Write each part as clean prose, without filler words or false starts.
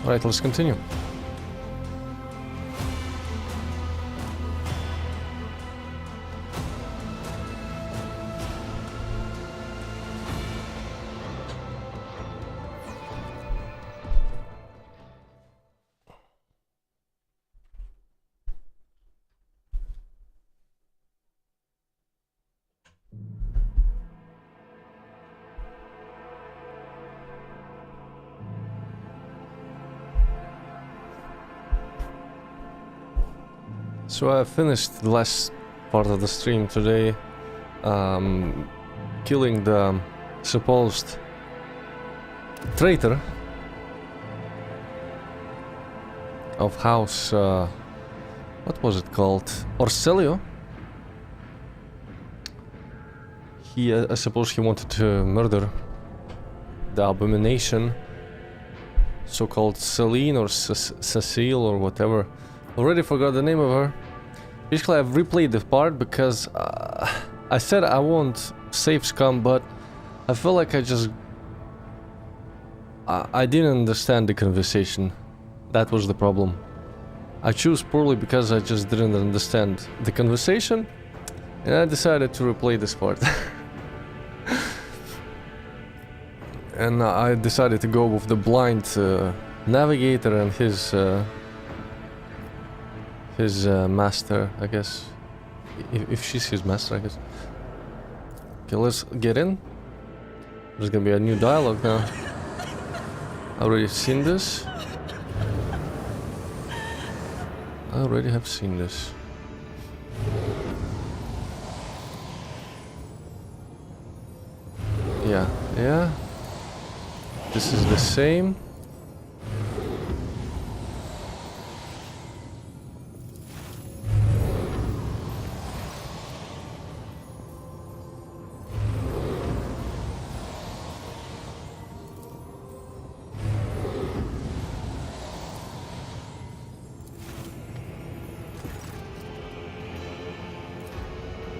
Alright, let's continue. So I finished the last part of the stream today, killing the supposed traitor of House, what was it called? Orselio. He, I suppose he wanted to murder the abomination, so-called Celine or Cecile or whatever. Already forgot the name of her. Basically, I've replayed the part because I said I won't save scum, but I feel like I didn't understand the conversation. That was the problem. I chose poorly because I just didn't understand the conversation, and I decided to replay this part. And I decided to go with the blind navigator and his master, I guess. If she's his master, I guess. Okay, let's get in. There's gonna be a new dialogue now. I already seen this. I already have seen this. Yeah, yeah. This is the same.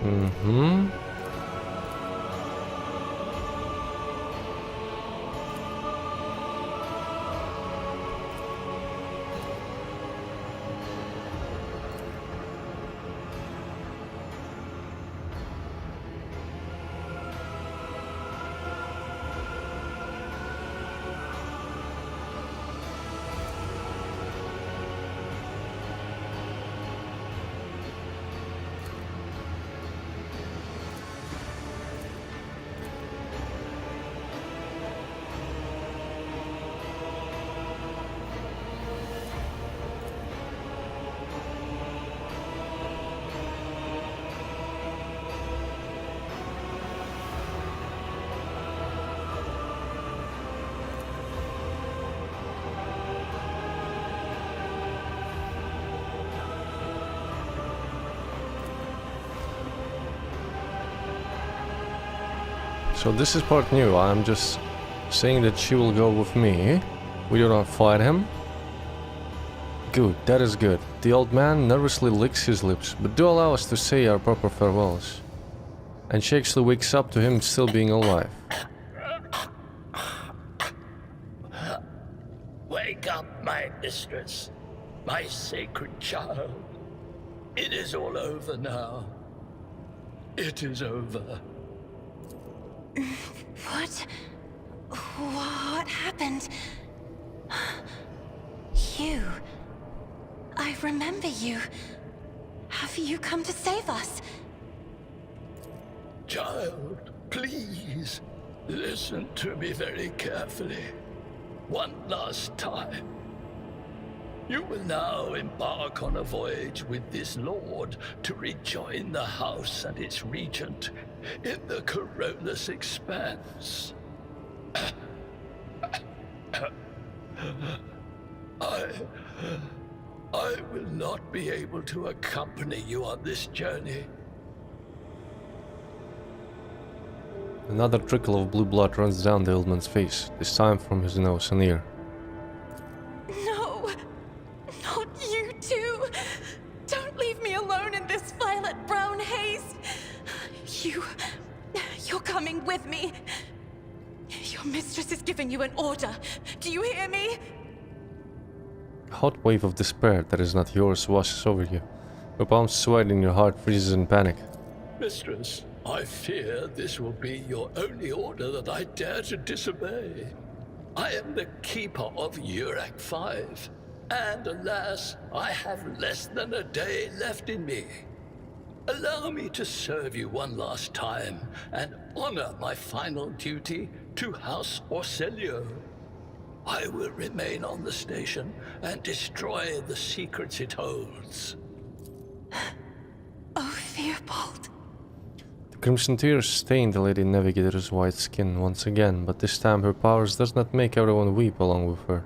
Mm-hmm. So this is part new. I'm just saying that she will go with me. We do not fight him. Good, that is good. The old man nervously licks his lips, but do allow us to say our proper farewells. And she actually wakes up to him still being alive. Wake up, my mistress, my sacred child. It is all over now. It is over. What? What happened? You. I remember you. Have you come to save us? Child, please, listen to me very carefully. One last time. You will now embark on a voyage with this lord to rejoin the house and its regent in the Corollas expanse. I will not be able to accompany you on this journey. Another trickle of blue blood runs down the old man's face, this time from his nose and ear. No! Not you too! Don't leave me alone in this violet-brown haze! You're coming with me! Your mistress is giving you an order. Do you hear me? A hot wave of despair that is not yours washes over you. Your palms sweat and your heart freezes in panic. Mistress, I fear this will be your only order that I dare to disobey. I am the keeper of Urak 5, and alas, I have less than a day left in me. Allow me to serve you one last time and honor my final duty to House Orselio. I will remain on the station and destroy the secrets it holds. Oh, Theobald. The crimson tears stain the Lady Navigator's white skin once again, but this time her powers does not make everyone weep along with her.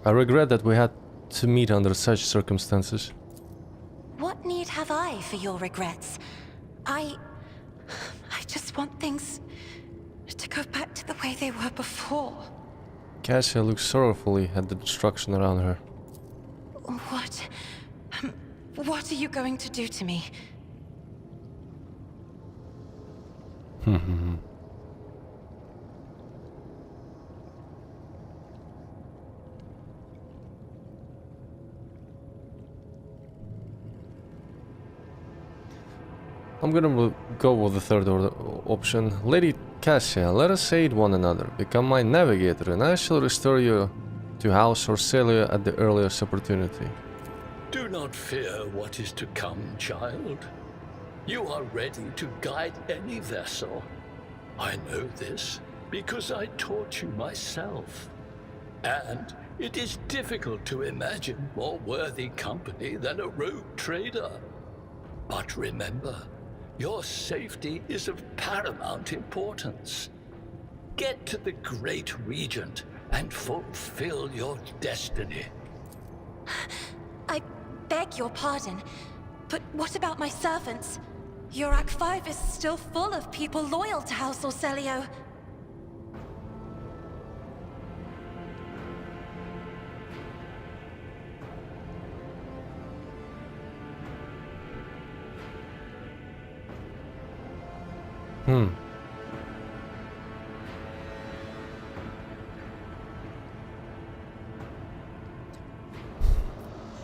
I regret that we had to meet under such circumstances. What need have I for your regrets? I just want things to go back to the way they were before. Cassia looks sorrowfully at the destruction around her. What are you going to do to me? I'm gonna go with the third option. Lady Cassia, let us aid one another. Become my navigator, and I shall restore you to House Orselio at the earliest opportunity. Do not fear what is to come, child. You are ready to guide any vessel. I know this because I taught you myself. And it is difficult to imagine more worthy company than a rogue trader. But remember, your safety is of paramount importance. Get to the Great Regent and fulfill your destiny. I beg your pardon, but what about my servants? Urak 5 is still full of people loyal to House Orselio.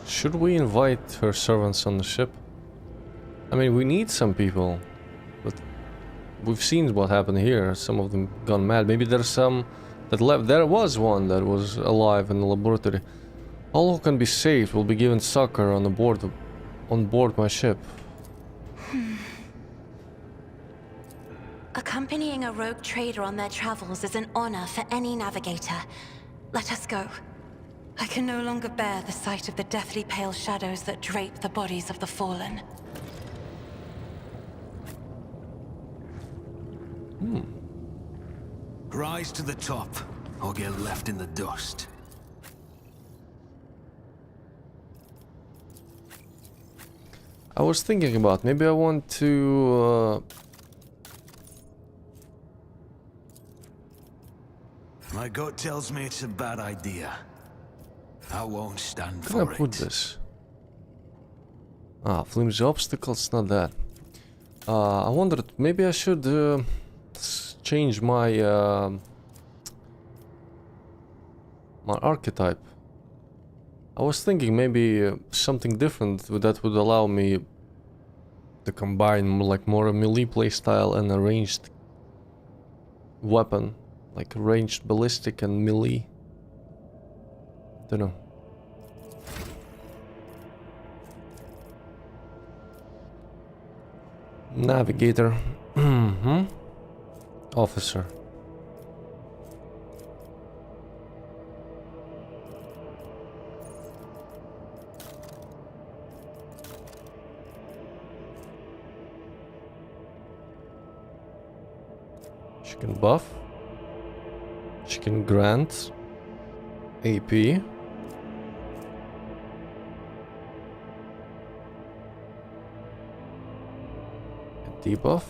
Should we invite her servants on the ship? I mean, we need some people, but we've seen what happened here. Some of them gone mad. Maybe there's some that left. There was one that was alive in the laboratory. All who can be saved will be given succor on board my ship. Accompanying a rogue trader on their travels is an honor for any navigator. Let us go. I can no longer bear the sight of the deathly pale shadows that drape the bodies of the fallen. Rise to the top, or get left in the dust. I was thinking about maybe I want to My gut tells me it's a bad idea. I won't stand Can I for put it. this? Ah, flimsy obstacles, not that. I wondered, maybe I should change my my archetype. I was thinking maybe something different that would allow me to combine like more a melee playstyle and a ranged weapon, like ranged ballistic and melee. Don't know. Navigator. Officer. She can buff. She can grant AP. Debuff.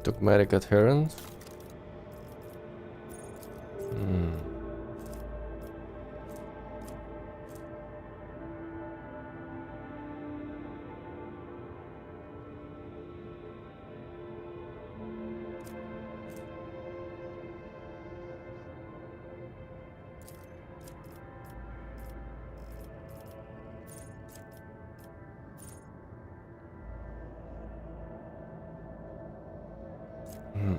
Dogmatic adherence. Hmm.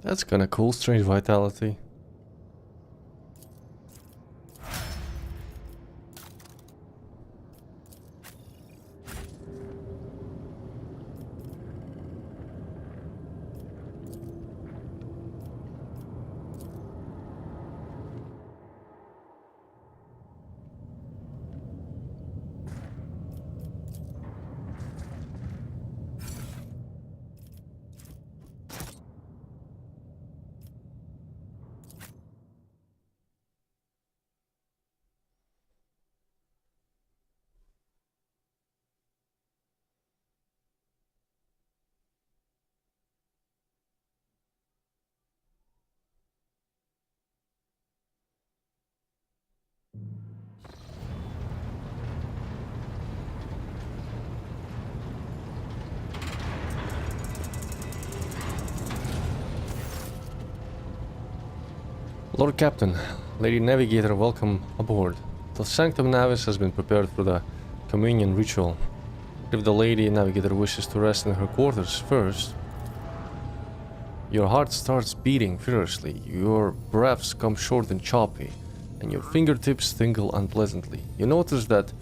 That's kinda cool, strange vitality. Lord Captain, Lady Navigator, welcome aboard. The Sanctum Navis has been prepared for the communion ritual. If the Lady Navigator wishes to rest in her quarters first, your heart starts beating furiously, your breaths come short and choppy, and your fingertips tingle unpleasantly. You notice that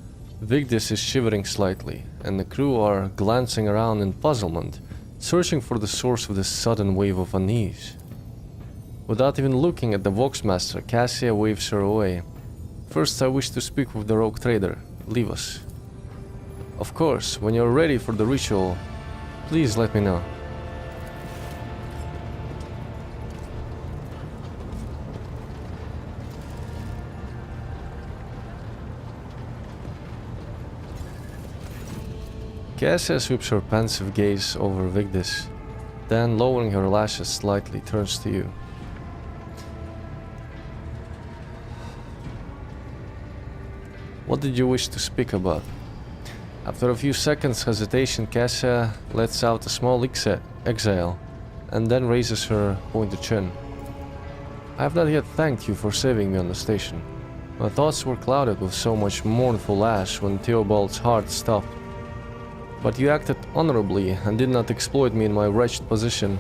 Vigdis is shivering slightly, and the crew are glancing around in puzzlement, searching for the source of this sudden wave of unease. Without even looking at the Voxmaster, Cassia waves her away. First, I wish to speak with the rogue trader. Leave us. Of course, when you're ready for the ritual, please let me know. Cassia sweeps her pensive gaze over Vigdis, then lowering her lashes slightly, turns to you. What did you wish to speak about? After a few seconds hesitation, Cassia lets out a small exhale, and then raises her pointed chin. I have not yet thanked you for saving me on the station. My thoughts were clouded with so much mournful ash when Theobald's heart stopped. But you acted honorably and did not exploit me in my wretched position,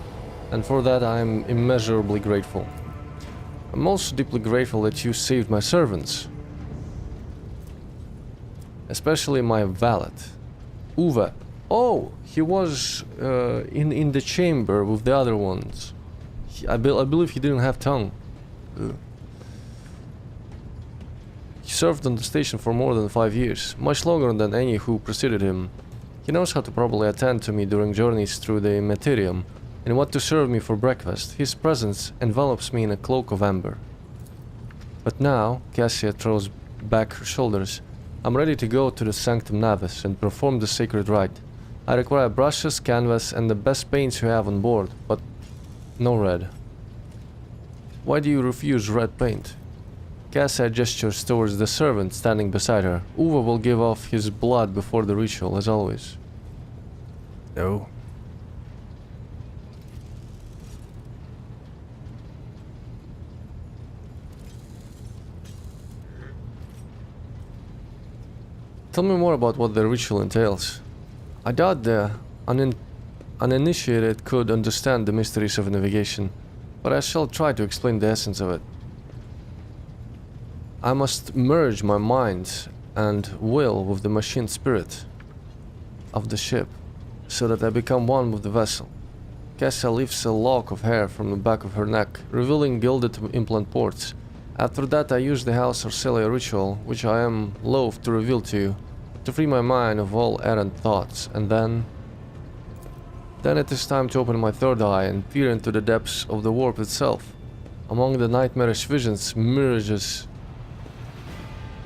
and for that I am immeasurably grateful. I'm also deeply grateful that you saved my servants. Especially my valet, Uwe. Oh, he was in the chamber with the other ones. I believe he didn't have tongue. He served on the station for more than 5 years, much longer than any who preceded him. He knows how to properly attend to me during journeys through the Materium, and what to serve me for breakfast. His presence envelops me in a cloak of amber. But now, Cassia throws back her shoulders. I'm ready to go to the Sanctum Navis and perform the sacred rite. I require brushes, canvas, and the best paints you have on board, but no red. Why do you refuse red paint? Cassia gestures towards the servant standing beside her. Uwe will give off his blood before the ritual, as always. No. Tell me more about what the ritual entails. I doubt the uninitiated could understand the mysteries of navigation, but I shall try to explain the essence of it. I must merge my mind and will with the machine spirit of the ship, so that I become one with the vessel. Cassia lifts a lock of hair from the back of her neck, revealing gilded implant ports. After that I use the House Arcelia ritual, which I am loath to reveal to you, to free my mind of all errant thoughts, and then it is time to open my third eye and peer into the depths of the warp itself. Among the nightmarish visions, mirages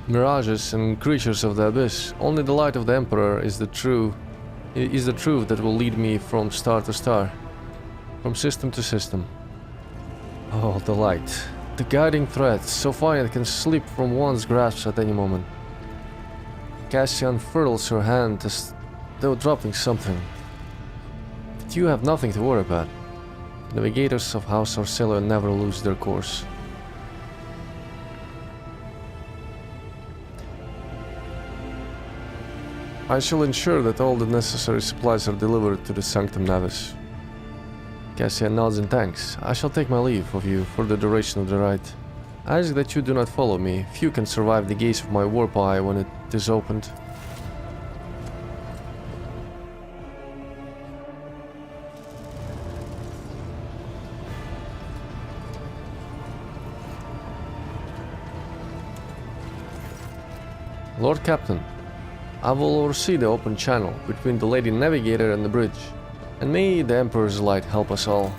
and creatures of the abyss, only the light of the Emperor is the truth that will lead me from star to star. from system to system. Oh, the light. The guiding thread, so far it can slip from one's grasp at any moment. Cassia unfurls her hand as though dropping something. But you have nothing to worry about. The navigators of House Orcello never lose their course. I shall ensure that all the necessary supplies are delivered to the Sanctum Navis. Cassia nods in thanks. I shall take my leave of you for the duration of the ride. I ask that you do not follow me. Few can survive the gaze of my warp eye when it is opened. Lord Captain, I will oversee the open channel between the Lady Navigator and the bridge, and may the Emperor's light help us all.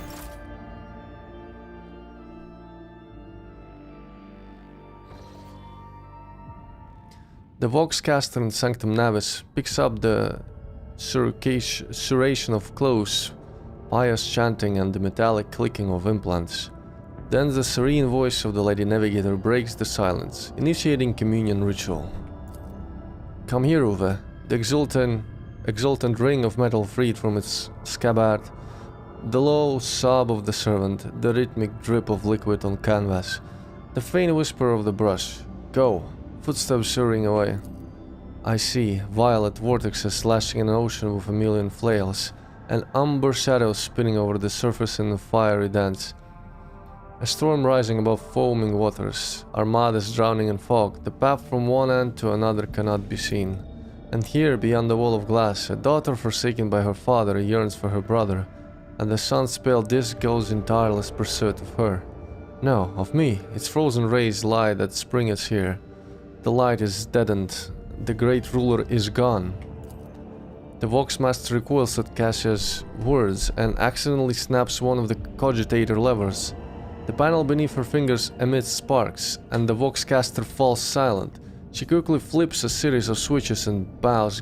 The Voxcaster in Sanctum Navis picks up the suration of clothes, pious chanting and the metallic clicking of implants. Then the serene voice of the Lady Navigator breaks the silence, initiating communion ritual. Come here, Uwe. The exultant ring of metal freed from its scabbard, the low sob of the servant, the rhythmic drip of liquid on canvas, the faint whisper of the brush. Go. Footsteps soaring away. I see violet vortexes lashing in an ocean with a million flails, and umber shadows spinning over the surface in a fiery dance. A storm rising above foaming waters, armadas drowning in fog, the path from one end to another cannot be seen. And here, beyond the wall of glass, a daughter forsaken by her father yearns for her brother, and the sun's pale disk goes in tireless pursuit of her. No, of me, its frozen rays lie that spring is here. The light is deadened, the great ruler is gone. The Voxmaster recoils at Cassia's words and accidentally snaps one of the cogitator levers. The panel beneath her fingers emits sparks, and the Voxcaster falls silent. She quickly flips a series of switches and bows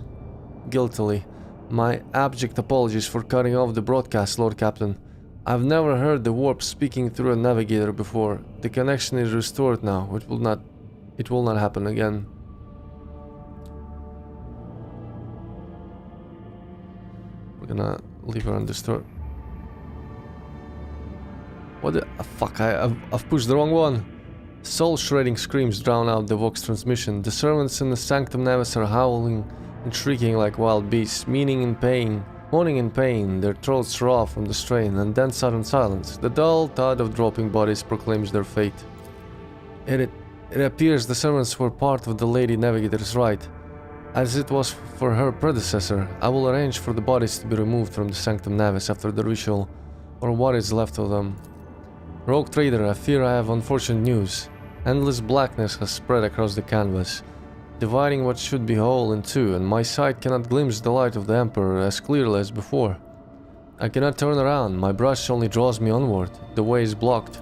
guiltily. My abject apologies for cutting off the broadcast, Lord Captain. I've never heard the warp speaking through a navigator before. The connection is restored now. It will not happen again. We're gonna leave her undisturbed. What the fuck? I've pushed the wrong one. Soul-shredding screams drown out the Vox transmission. The servants in the Sanctum Navis are howling and shrieking like wild beasts, moaning in pain, their throats raw from the strain, and then sudden silence. The dull thud of dropping bodies proclaims their fate. It appears the servants were part of the Lady Navigator's rite. As it was for her predecessor, I will arrange for the bodies to be removed from the Sanctum Navis after the ritual, or what is left of them. Rogue Trader, I fear I have unfortunate news. Endless blackness has spread across the canvas, dividing what should be whole in two, and my sight cannot glimpse the light of the Emperor as clearly as before. I cannot turn around, my brush only draws me onward, the way is blocked.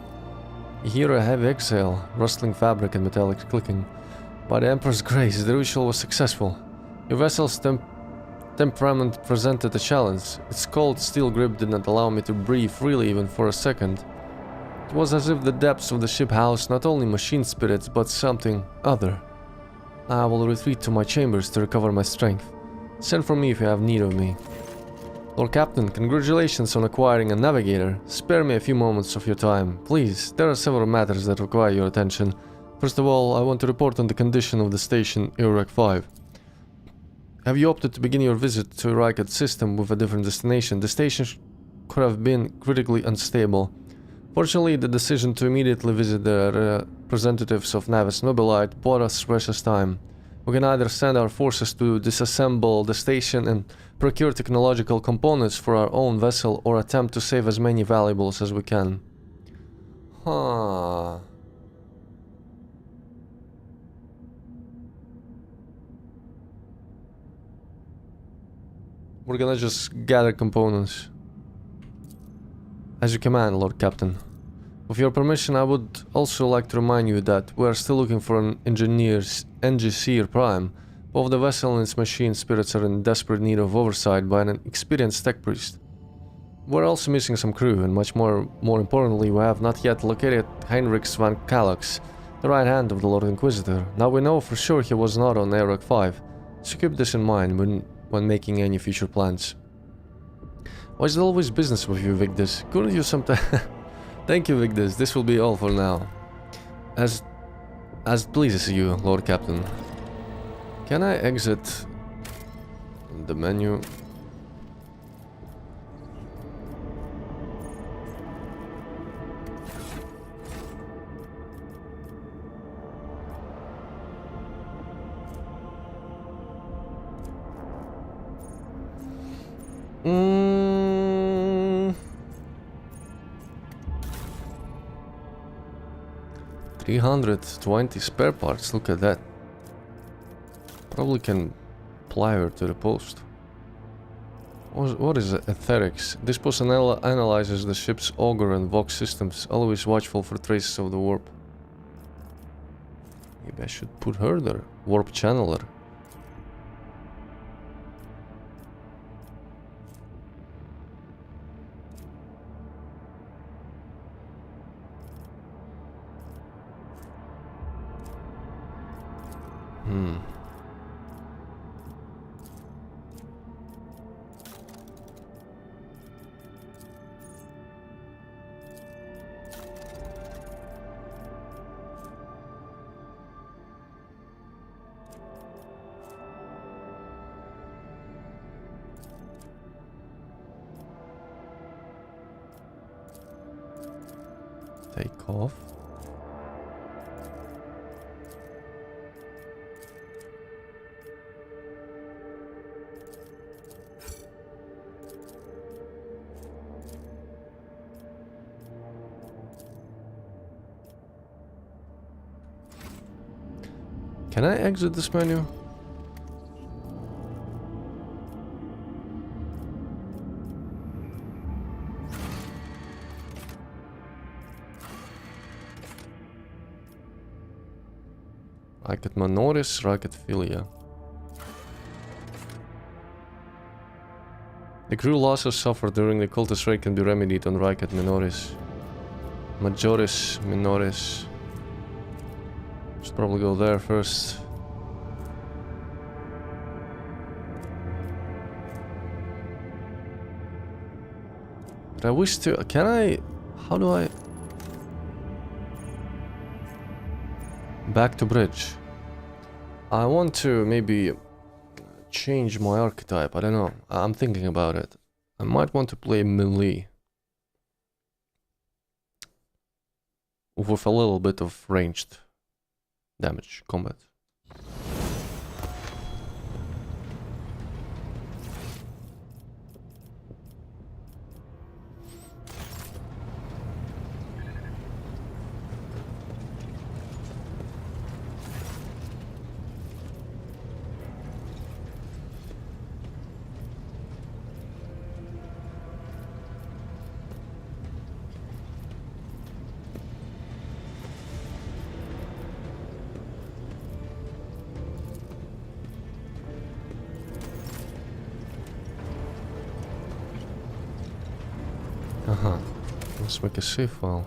You hear a heavy exhale, rustling fabric and metallic clicking. By the Emperor's grace, the ritual was successful. Your vessel's temperament presented a challenge. Its cold steel grip did not allow me to breathe freely even for a second. It was as if the depths of the ship housed not only machine spirits, but something other. I will retreat to my chambers to recover my strength. Send for me if you have need of me. Lord Captain, congratulations on acquiring a navigator. Spare me a few moments of your time, please. There are several matters that require your attention. First of all, I want to report on the condition of the station Iraq 5. Have you opted to begin your visit to Iraq's system with a different destination? The station could have been critically unstable. Fortunately, the decision to immediately visit the representatives of Navis Nobilite bought us precious time. We can either send our forces to disassemble the station and procure technological components for our own vessel, or attempt to save as many valuables as we can. Huh. We're gonna just gather components. As you command, Lord Captain. With your permission, I would also like to remind you that we are still looking for an NGC Prime. Both the vessel and its machine spirits are in desperate need of oversight by an experienced tech priest. We're also missing some crew, and much more importantly, we have not yet located Heinrich van Kalax, the right hand of the Lord Inquisitor. Now we know for sure he was not on Airlock 5, so keep this in mind when making any future plans. Why is it always business with you, Vigdis? Couldn't you sometime... Thank you, Vigdis. This will be all for now. As it pleases you, Lord Captain. Can I exit the menu? Mm. 320 spare parts, look at that. Probably can apply her to the post. What is etherics? This post analyzes the ship's auger and vox systems, always watchful for traces of the warp. Maybe I should put her there. Warp channeler. Take off. Can I exit this menu? Racket Manoris, Racket Philia. The crew losses suffered during the cultist raid can be remedied on Racket Minoris. Majoris Minoris. Should probably go there first. But I wish to... Can I... How do I... Back to bridge. I want to maybe change my archetype. I don't know. I'm thinking about it. I might want to play melee. With a little bit of ranged damage combat. Let's make a save file.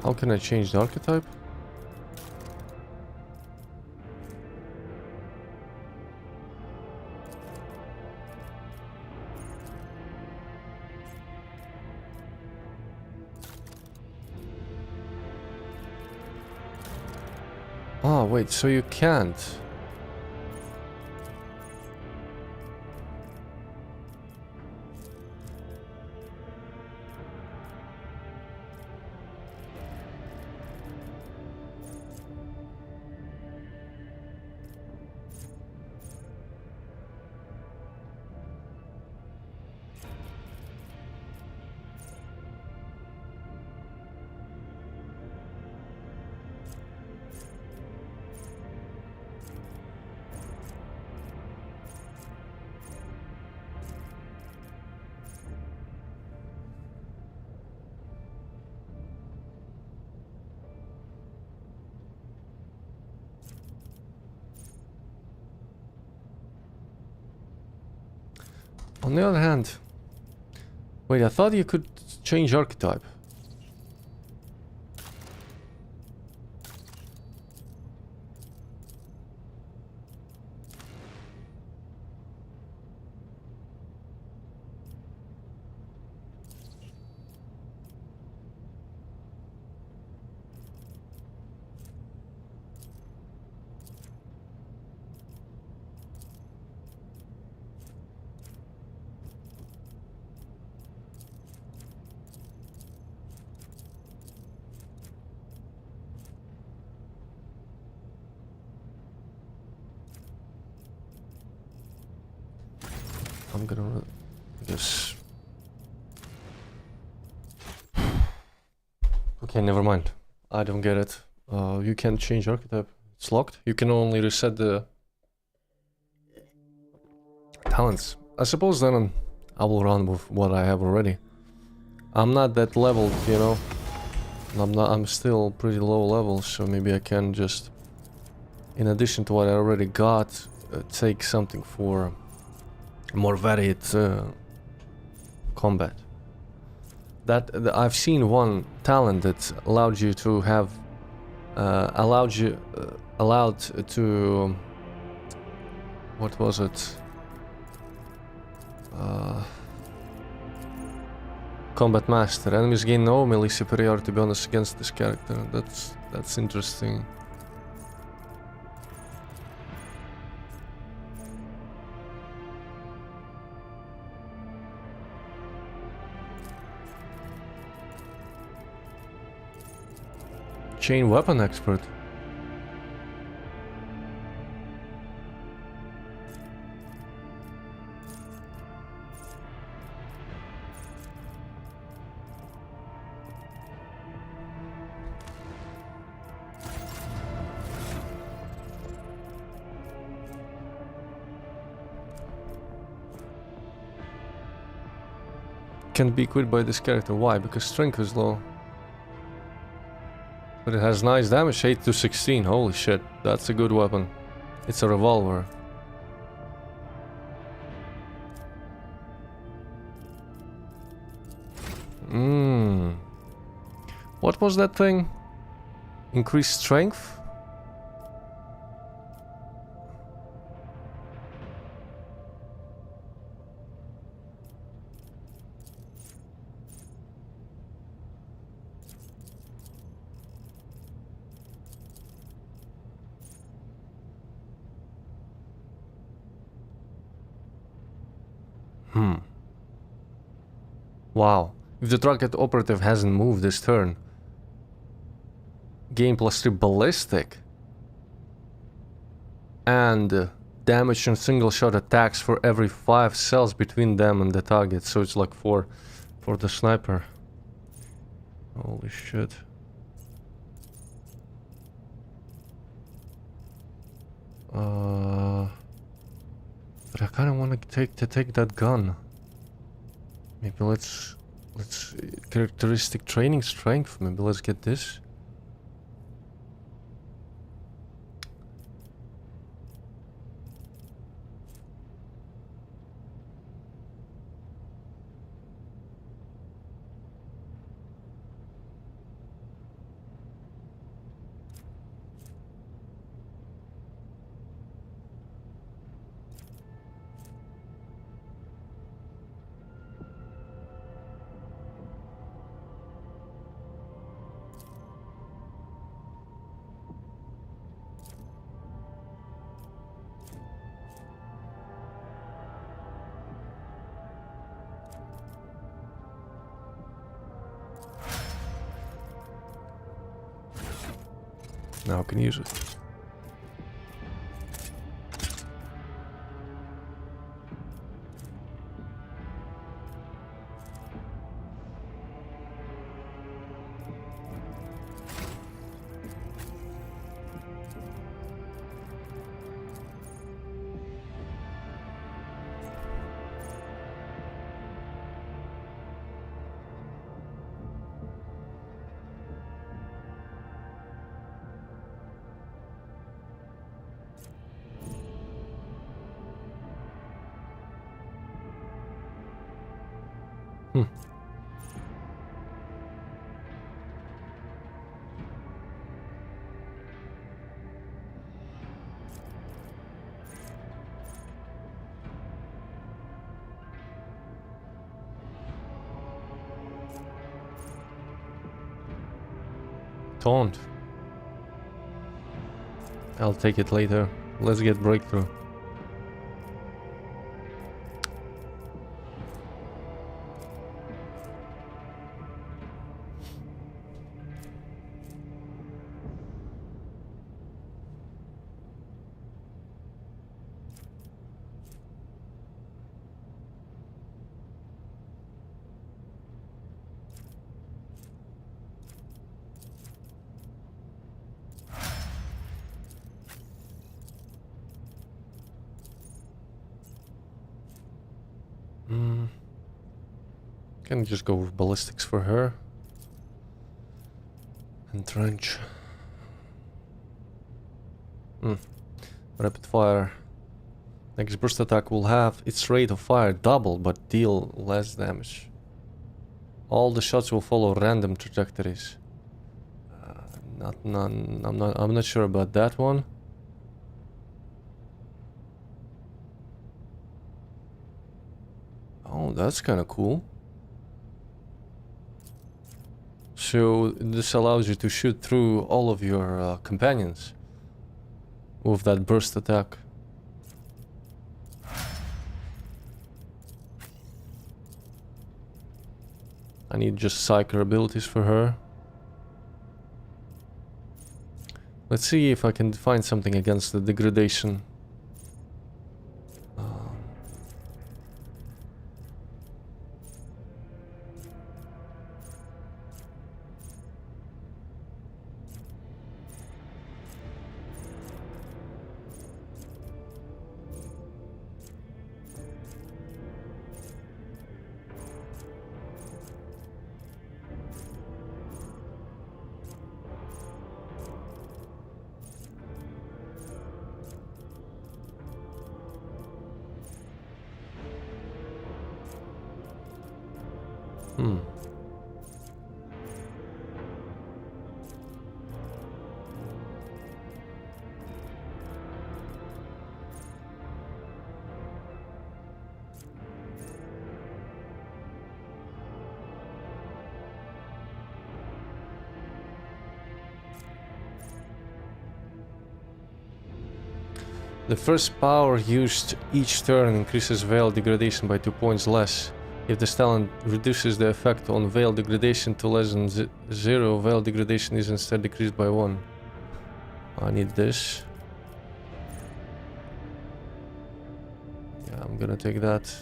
How can I change the archetype? Oh, wait, so you can't. On the other hand... Wait, I thought you could change archetype. I'm gonna... I guess... Okay, never mind. I don't get it. You can't change archetype. It's locked. You can only reset the... talents. I suppose then I will run with what I have already. I'm not that leveled, you know. I'm still pretty low level, so maybe I can just... In addition to what I already got, take something for... more varied combat. I've seen one talent that allowed you to have allowed to what was it? Combat Master. Enemies gain no melee superiority bonus against this character. That's interesting. Chain weapon expert. Can't be equipped by this character. Why? Because strength is low. But it has nice damage, 8 to 16. Holy shit, that's a good weapon. It's a revolver. What was that thing? Increased strength? Wow. If the target operative hasn't moved this turn. Gain +3 ballistic. And damage on single shot attacks for every 5 cells between them and the target. So it's like 4 for the sniper. Holy shit. But I kind of want to take that gun. Maybe let's characteristic training strength. Maybe let's get this. Now I can use it. taunt. I'll take it later. Let's get breakthrough. Can just go with ballistics for her. Entrench. Rapid fire. Next burst attack will have its rate of fire double but deal less damage. All the shots will follow random trajectories. I'm not sure about that one. Oh, that's kind of cool. So this allows you to shoot through all of your companions with that burst attack. I need just psyker abilities for her. Let's see if I can find something against the degradation. The first power used each turn increases Veil degradation by 2 points less. If this talent reduces the effect on Veil degradation to less than 0, Veil degradation is instead decreased by 1. I need this. Yeah, I'm gonna take that.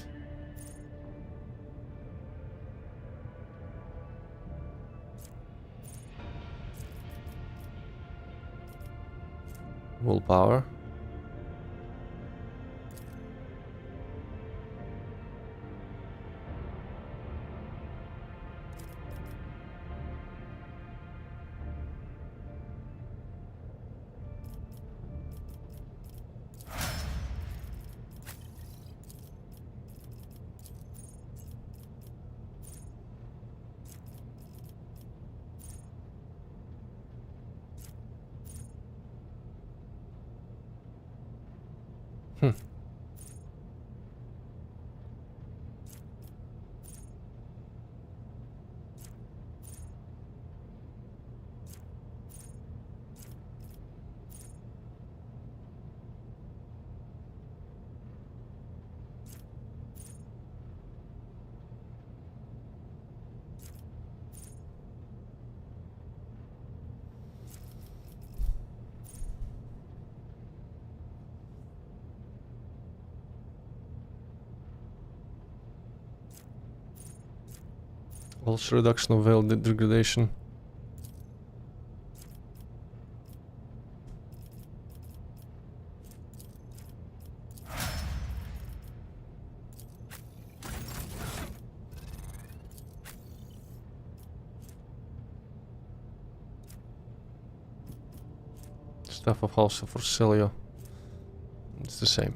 Willpower. Also reduction of Veil degradation. Staff of House of Orsilio. It's the same.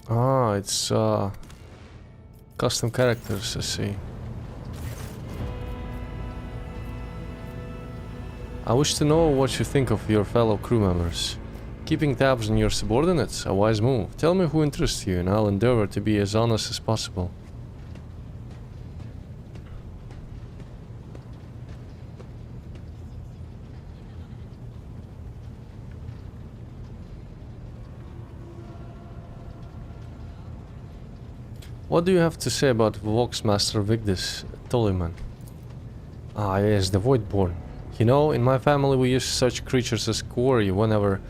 Ah, it's custom characters, I see. I wish to know what you think of your fellow crew members. Keeping tabs on your subordinates, a wise move. Tell me who interests you and I'll endeavor to be as honest as possible. What do you have to say about Voxmaster Vigdis Tolliman? Ah, yes, the Voidborn. You know, in my family we used such creatures as quarry whenever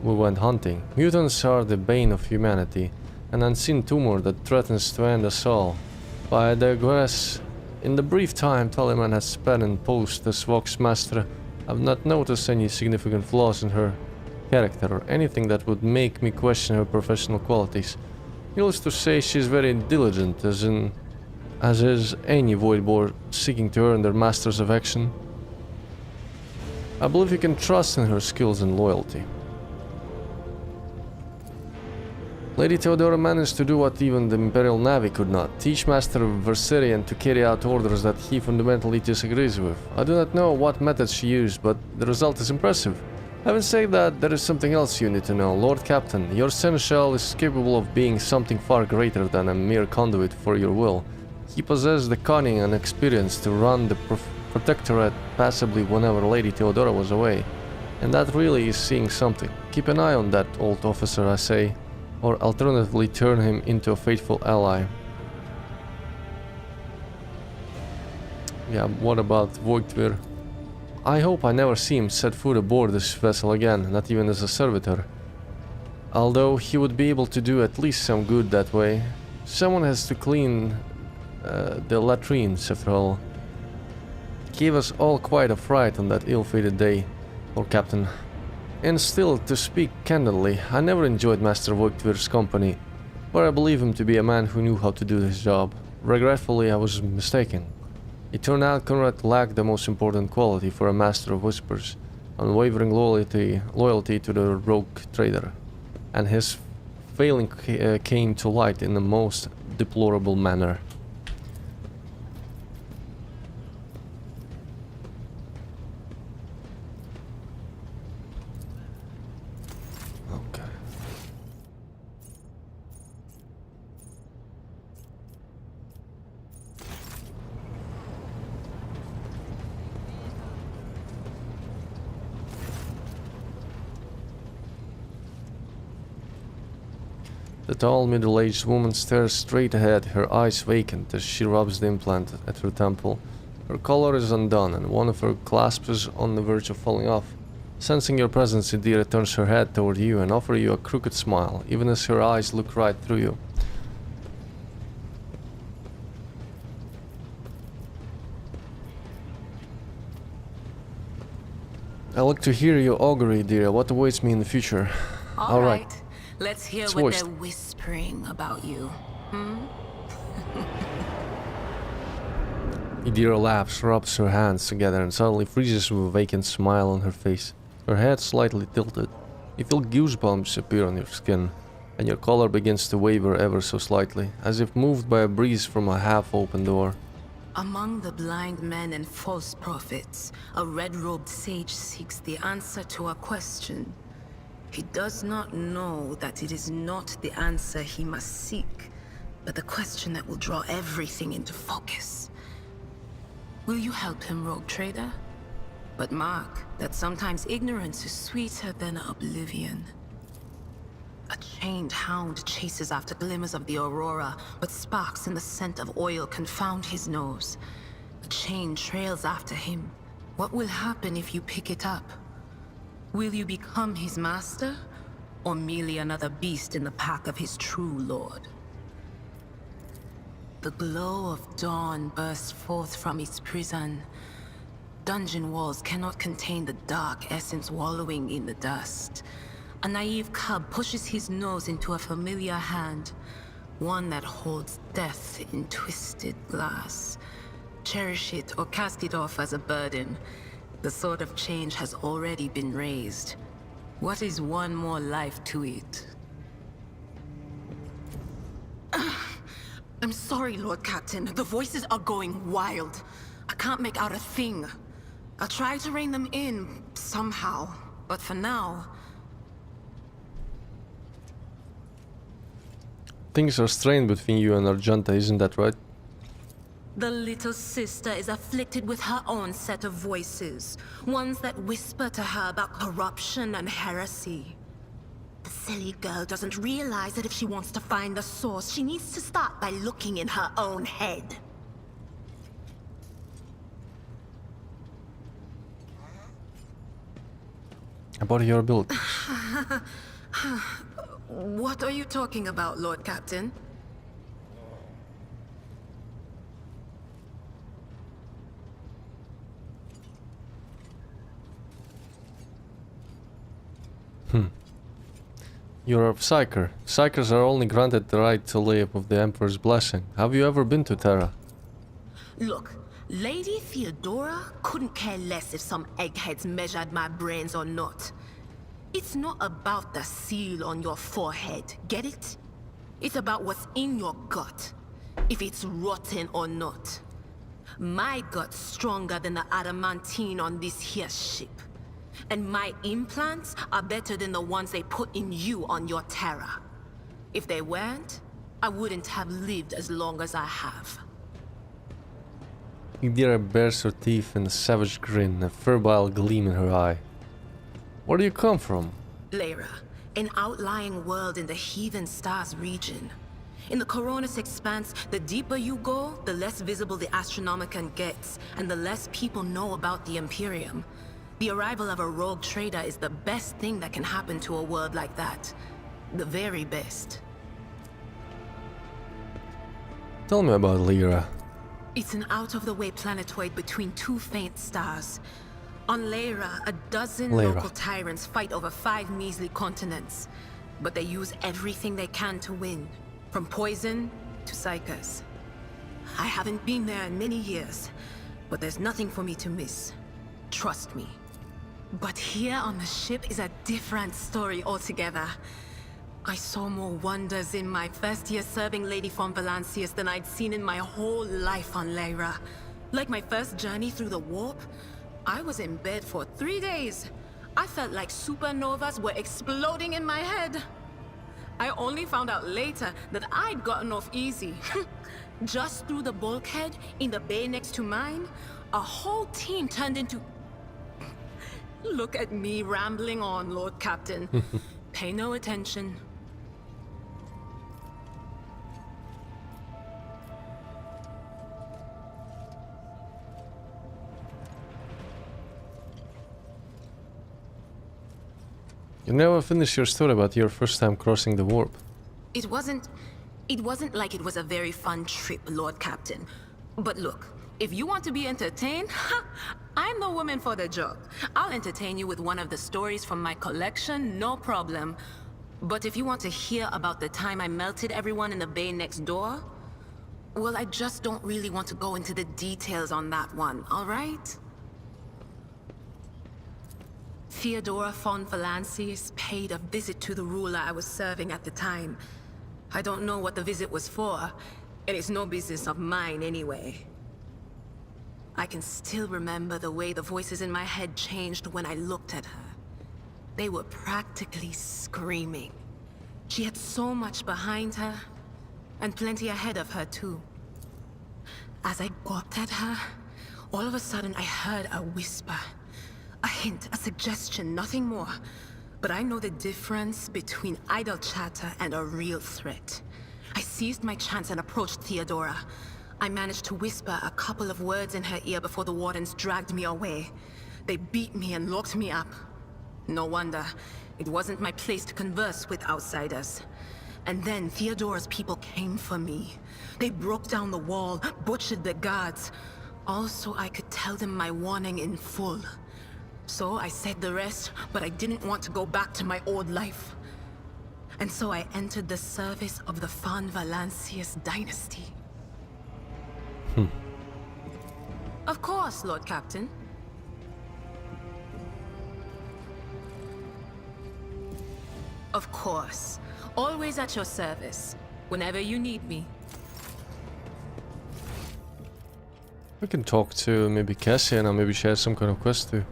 we went hunting. Mutants are the bane of humanity, an unseen tumor that threatens to end us all. But I digress. In the brief time Tolliman has spent in post as Voxmaster, I've not noticed any significant flaws in her character or anything that would make me question her professional qualities. Needless to say, she's very diligent, as is any Voidborn seeking to earn their master's affection. I believe you can trust in her skills and loyalty. Lady Theodora managed to do what even the Imperial Navy could not, teach Master Verserian to carry out orders that he fundamentally disagrees with. I do not know what methods she used, but the result is impressive. Having said that, there is something else you need to know. Lord Captain, your seneschal is capable of being something far greater than a mere conduit for your will. He possessed the cunning and experience to run the Protectorate passably whenever Lady Theodora was away. And that really is seeing something. Keep an eye on that old officer, I say, or alternatively turn him into a faithful ally. Yeah, what about Voigtvir? I hope I never see him set foot aboard this vessel again, not even as a servitor. Although he would be able to do at least some good that way. Someone has to clean the latrines, after all. Gave us all quite a fright on that ill-fated day, Lord Captain. And still, to speak candidly, I never enjoyed Master Voigtvir's company, but I believe him to be a man who knew how to do his job. Regretfully, I was mistaken. It turned out Conrad lacked the most important quality for a Master of Whispers, unwavering loyalty to the rogue trader, and his failing came to light in the most deplorable manner. Okay. The tall, middle-aged woman stares straight ahead, her eyes vacant as she rubs the implant at her temple. Her collar is undone, and one of her clasps is on the verge of falling off. Sensing your presence, Idira turns her head toward you and offers you a crooked smile, even as her eyes look right through you. I look to hear your augury, Idira. What awaits me in the future? All right. Let's hear It's what voiced. they're whispering about you. Idira laughs, rubs her hands together, and suddenly freezes with a vacant smile on her face. Her head slightly tilted. You feel goosebumps appear on your skin, and your collar begins to waver ever so slightly, as if moved by a breeze from a half-open door. Among the blind men and false prophets, a red-robed sage seeks the answer to a question. He does not know that it is not the answer he must seek, but the question that will draw everything into focus. Will you help him, rogue trader? But mark that sometimes ignorance is sweeter than oblivion. A chained hound chases after glimmers of the aurora, but sparks in the scent of oil confound his nose. The chain trails after him. What will happen if you pick it up? Will you become his master, or merely another beast in the pack of his true lord? The glow of dawn bursts forth from its prison. Dungeon walls cannot contain the dark essence wallowing in the dust. A naive cub pushes his nose into a familiar hand, one that holds death in twisted glass. Cherish it or cast it off as a burden. The sword of change has already been raised. What is one more life to it? I'm sorry, Lord Captain. The voices are going wild. I can't make out a thing. I'll try to rein them in, somehow. But for now... Things are strained between you and Argenta, isn't that right? The little sister is afflicted with her own set of voices. Ones that whisper to her about corruption and heresy. The silly girl doesn't realize that if she wants to find the source, she needs to start by looking in her own head. About your ability. What are you talking about, Lord Captain? You're a Psyker. Psykers are only granted the right to live with the Emperor's blessing. Have you ever been to Terra? Look, Lady Theodora couldn't care less if some eggheads measured my brains or not. It's not about the seal on your forehead, get it? It's about what's in your gut, if it's rotten or not. My gut's stronger than the adamantine on this here ship. And my implants are better than the ones they put in you on your Terra. If they weren't, I wouldn't have lived as long as I have. Idira bares her teeth in a savage grin, a ferbile gleam in her eye. Where do you come from? Lyra, an outlying world in the Heathen Stars region. In the Coronis Expanse, the deeper you go, the less visible the Astronomicon gets, and the less people know about the Imperium. The arrival of a rogue trader is the best thing that can happen to a world like that. The very best. Tell me about Lyra. It's an out-of-the-way planetoid between two faint stars. On Lyra, a dozen local tyrants fight over 5 measly continents. But they use everything they can to win, from poison to psychers. I haven't been there in many years, but there's nothing for me to miss. Trust me. But here on the ship is a different story altogether. I saw more wonders in my first year serving Lady von Valancius than I'd seen in my whole life on Lyra. Like my first journey through the warp, I was in bed for 3 days. I felt like supernovas were exploding in my head. I only found out later that I'd gotten off easy. Just through the bulkhead in the bay next to mine, a whole team turned into... Look at me rambling on, Lord Captain. Pay no attention. You never finished your story about your first time crossing the warp. It wasn't like it was a very fun trip, Lord Captain. But look, if you want to be entertained, I'm the woman for the job. I'll entertain you with one of the stories from my collection, no problem. But if you want to hear about the time I melted everyone in the bay next door, well, I just don't really want to go into the details on that one, all right? Theodora von Valancius paid a visit to the ruler I was serving at the time. I don't know what the visit was for, and it's no business of mine anyway. I can still remember the way the voices in my head changed when I looked at her. They were practically screaming. She had so much behind her, and plenty ahead of her too. As I gawped at her, all of a sudden I heard a whisper. A hint, a suggestion, nothing more. But I know the difference between idle chatter and a real threat. I seized my chance and approached Theodora. I managed to whisper a couple of words in her ear before the wardens dragged me away. They beat me and locked me up. No wonder. It wasn't my place to converse with outsiders. And then Theodora's people came for me. They broke down the wall, butchered the guards. Also, I could tell them my warning in full. So I said the rest, but I didn't want to go back to my old life. And so I entered the service of the von Valancius dynasty. Of course, Lord Captain. Of course. Always at your service, whenever you need me. We can talk to maybe Cassian and maybe she has some kind of quest too.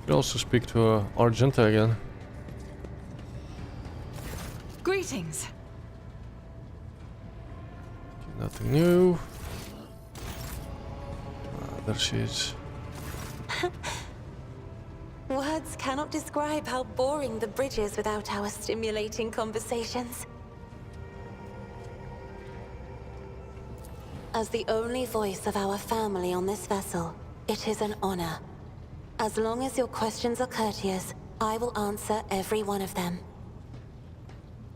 Could also speak to Argenta again. Greetings. Okay, nothing new. There she is. Words cannot describe how boring the bridge is without our stimulating conversations. As the only voice of our family on this vessel, it is an honor. As long as your questions are courteous, I will answer every one of them.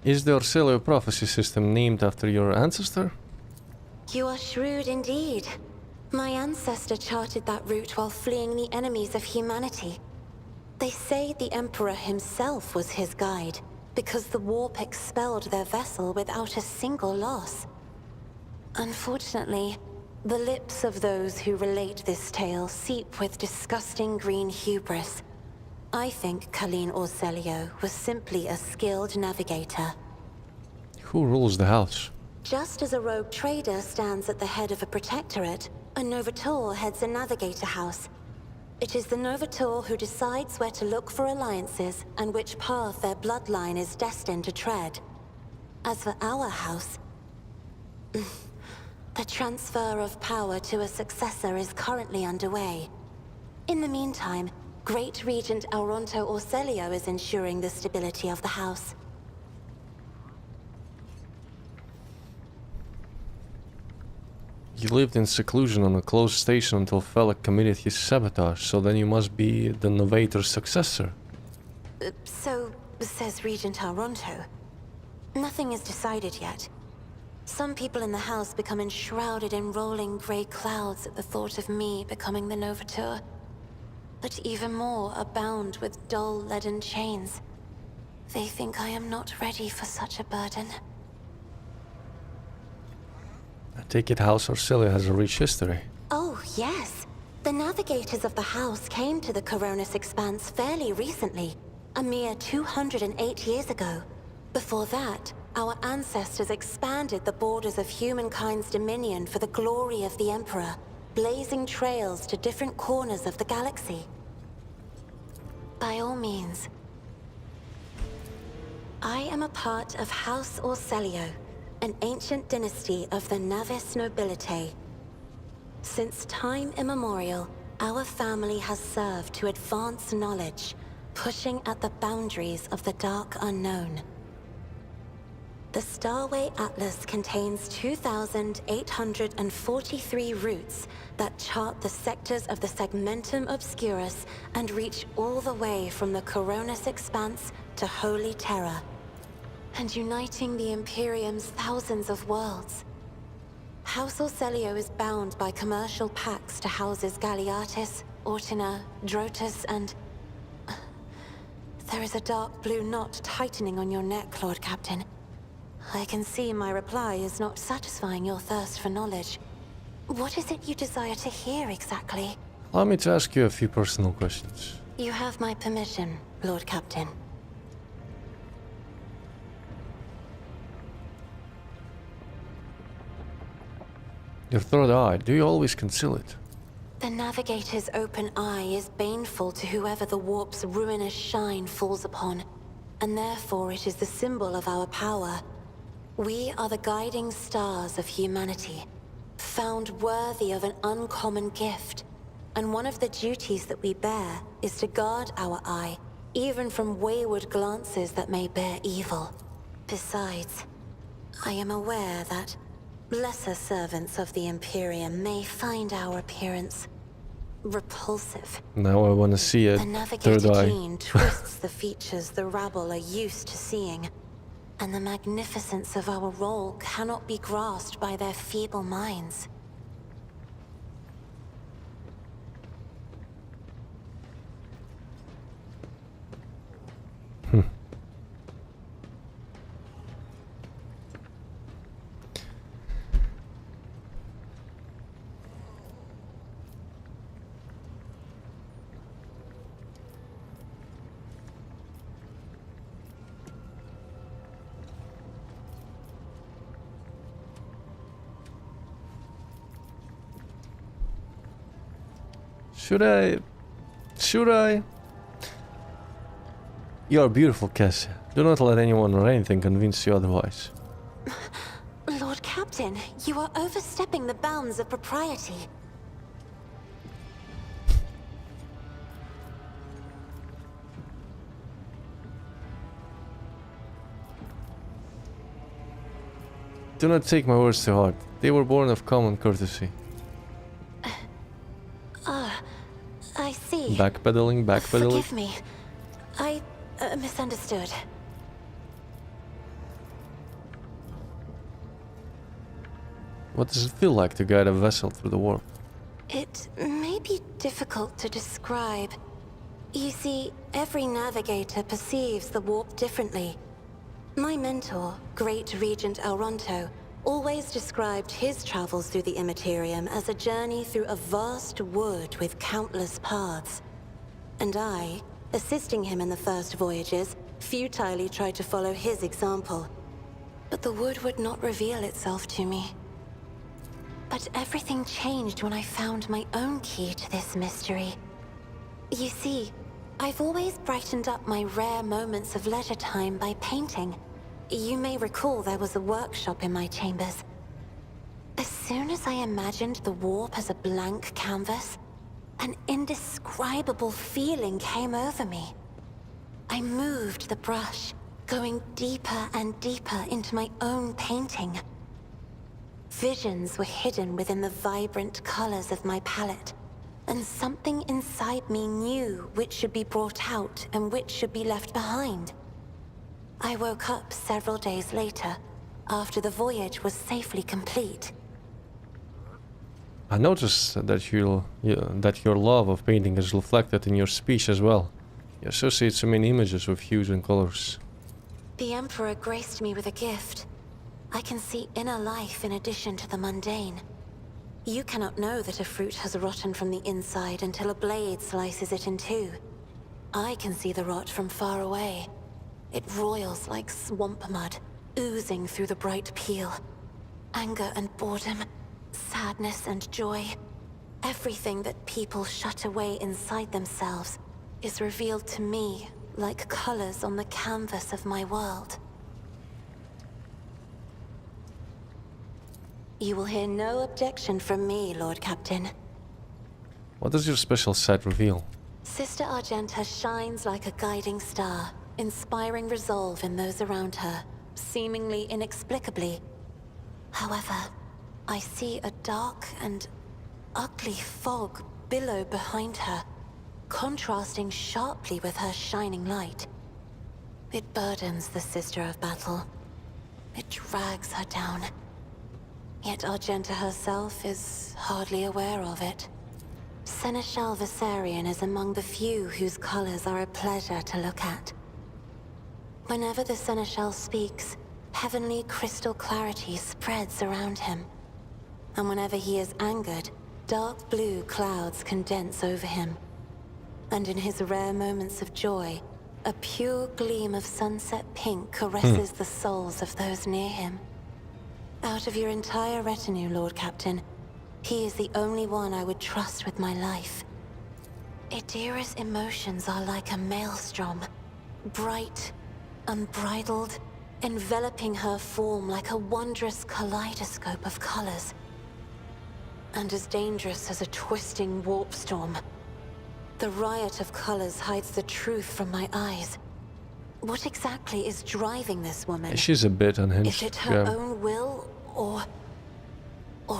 Is the Orcelio prophecy system named after your ancestor? You are shrewd indeed. My ancestor charted that route while fleeing the enemies of humanity. They say the Emperor himself was his guide, because the warp expelled their vessel without a single loss. Unfortunately, the lips of those who relate this tale seep with disgusting green hubris. I think Colleen Orcelio was simply a skilled navigator. Who rules the house? Just as a rogue trader stands at the head of a protectorate, a Novator heads a navigator house. It is the Novator who decides where to look for alliances and which path their bloodline is destined to tread. As for our house, the transfer of power to a successor is currently underway. In the meantime, Great Regent Auronto Orcelio is ensuring the stability of the house. You lived in seclusion on a closed station until Felak committed his sabotage, so then you must be the Novator's successor. So says Regent Auronto. Nothing is decided yet. Some people in the house become enshrouded in rolling grey clouds at the thought of me becoming the Novator. But even more are bound with dull leaden chains. They think I am not ready for such a burden. I take it House Orcelio has a rich history. Oh, yes. The navigators of the house came to the Coronis Expanse fairly recently, a mere 208 years ago. Before that, our ancestors expanded the borders of humankind's dominion for the glory of the Emperor, blazing trails to different corners of the galaxy. By all means. I am a part of House Orcelio, an ancient dynasty of the Navis nobility. Since time immemorial, our family has served to advance knowledge, pushing at the boundaries of the dark unknown. The Starway Atlas contains 2,843 routes that chart the sectors of the Segmentum Obscurus and reach all the way from the Coronis Expanse to Holy Terra, and uniting the Imperium's thousands of worlds. House Orcelio is bound by commercial pacts to houses Galeatis, Ortina, Drotus, and... There is a dark blue knot tightening on your neck, Lord Captain. I can see my reply is not satisfying your thirst for knowledge. What is it you desire to hear exactly? Allow me to ask you a few personal questions. You have my permission, Lord Captain. Your third eye, do you always conceal it? The Navigator's open eye is baneful to whoever the warp's ruinous shine falls upon, and therefore it is the symbol of our power. We are the guiding stars of humanity, found worthy of an uncommon gift, and one of the duties that we bear is to guard our eye, even from wayward glances that may bear evil. Besides, I am aware that lesser servants of the Imperium may find our appearance repulsive. Now I want to see a The Navigator third eye. gene twists the features the rabble are used to seeing, and the magnificence of our role cannot be grasped by their feeble minds. Should I? Should I? You're beautiful, Cassia. Do not let anyone or anything convince you otherwise. Lord Captain, you are overstepping the bounds of propriety. Do not take my words to heart. They were born of common courtesy. I see. Backpedaling, backpedaling. Forgive me. I misunderstood. What does it feel like to guide a vessel through the warp? It may be difficult to describe. You see, every navigator perceives the warp differently. My mentor, Great Regent Elronto, always described his travels through the Immaterium as a journey through a vast wood with countless paths. And I, assisting him in the first voyages, futilely tried to follow his example. But the wood would not reveal itself to me. But everything changed when I found my own key to this mystery. You see, I've always brightened up my rare moments of leisure time by painting. You may recall there was a workshop in my chambers. As soon as I imagined the warp as a blank canvas, an indescribable feeling came over me. I moved the brush, going deeper and deeper into my own painting. Visions were hidden within the vibrant colors of my palette, and something inside me knew which should be brought out and which should be left behind. I woke up several days later, after the voyage was safely complete. I noticed that your love of painting is reflected in your speech as well. You associate so many images with hues and colors. The Emperor graced me with a gift. I can see inner life in addition to the mundane. You cannot know that a fruit has rotten from the inside until a blade slices it in two. I can see the rot from far away. It roils like swamp mud, oozing through the bright peel. Anger and boredom, sadness and joy. Everything that people shut away inside themselves is revealed to me like colors on the canvas of my world. You will hear no objection from me, Lord Captain. What does your special sight reveal? Sister Argenta shines like a guiding star, inspiring resolve in those around her, seemingly inexplicably. However, I see a dark and ugly fog billow behind her, contrasting sharply with her shining light. It burdens the Sister of Battle. It drags her down. Yet Argenta herself is hardly aware of it. Seneschal Viserion is among the few whose colors are a pleasure to look at. Whenever the Seneschal speaks, heavenly crystal clarity spreads around him. And whenever he is angered, dark blue clouds condense over him. And in his rare moments of joy, a pure gleam of sunset pink caresses the souls of those near him. Out of your entire retinue, Lord Captain, he is the only one I would trust with my life. Idira's emotions are like a maelstrom, bright, unbridled, enveloping her form like a wondrous kaleidoscope of colors. And as dangerous as a twisting warp storm. The riot of colors hides the truth from my eyes. What exactly is driving this woman? She's a bit unhinged. Is it her own will, or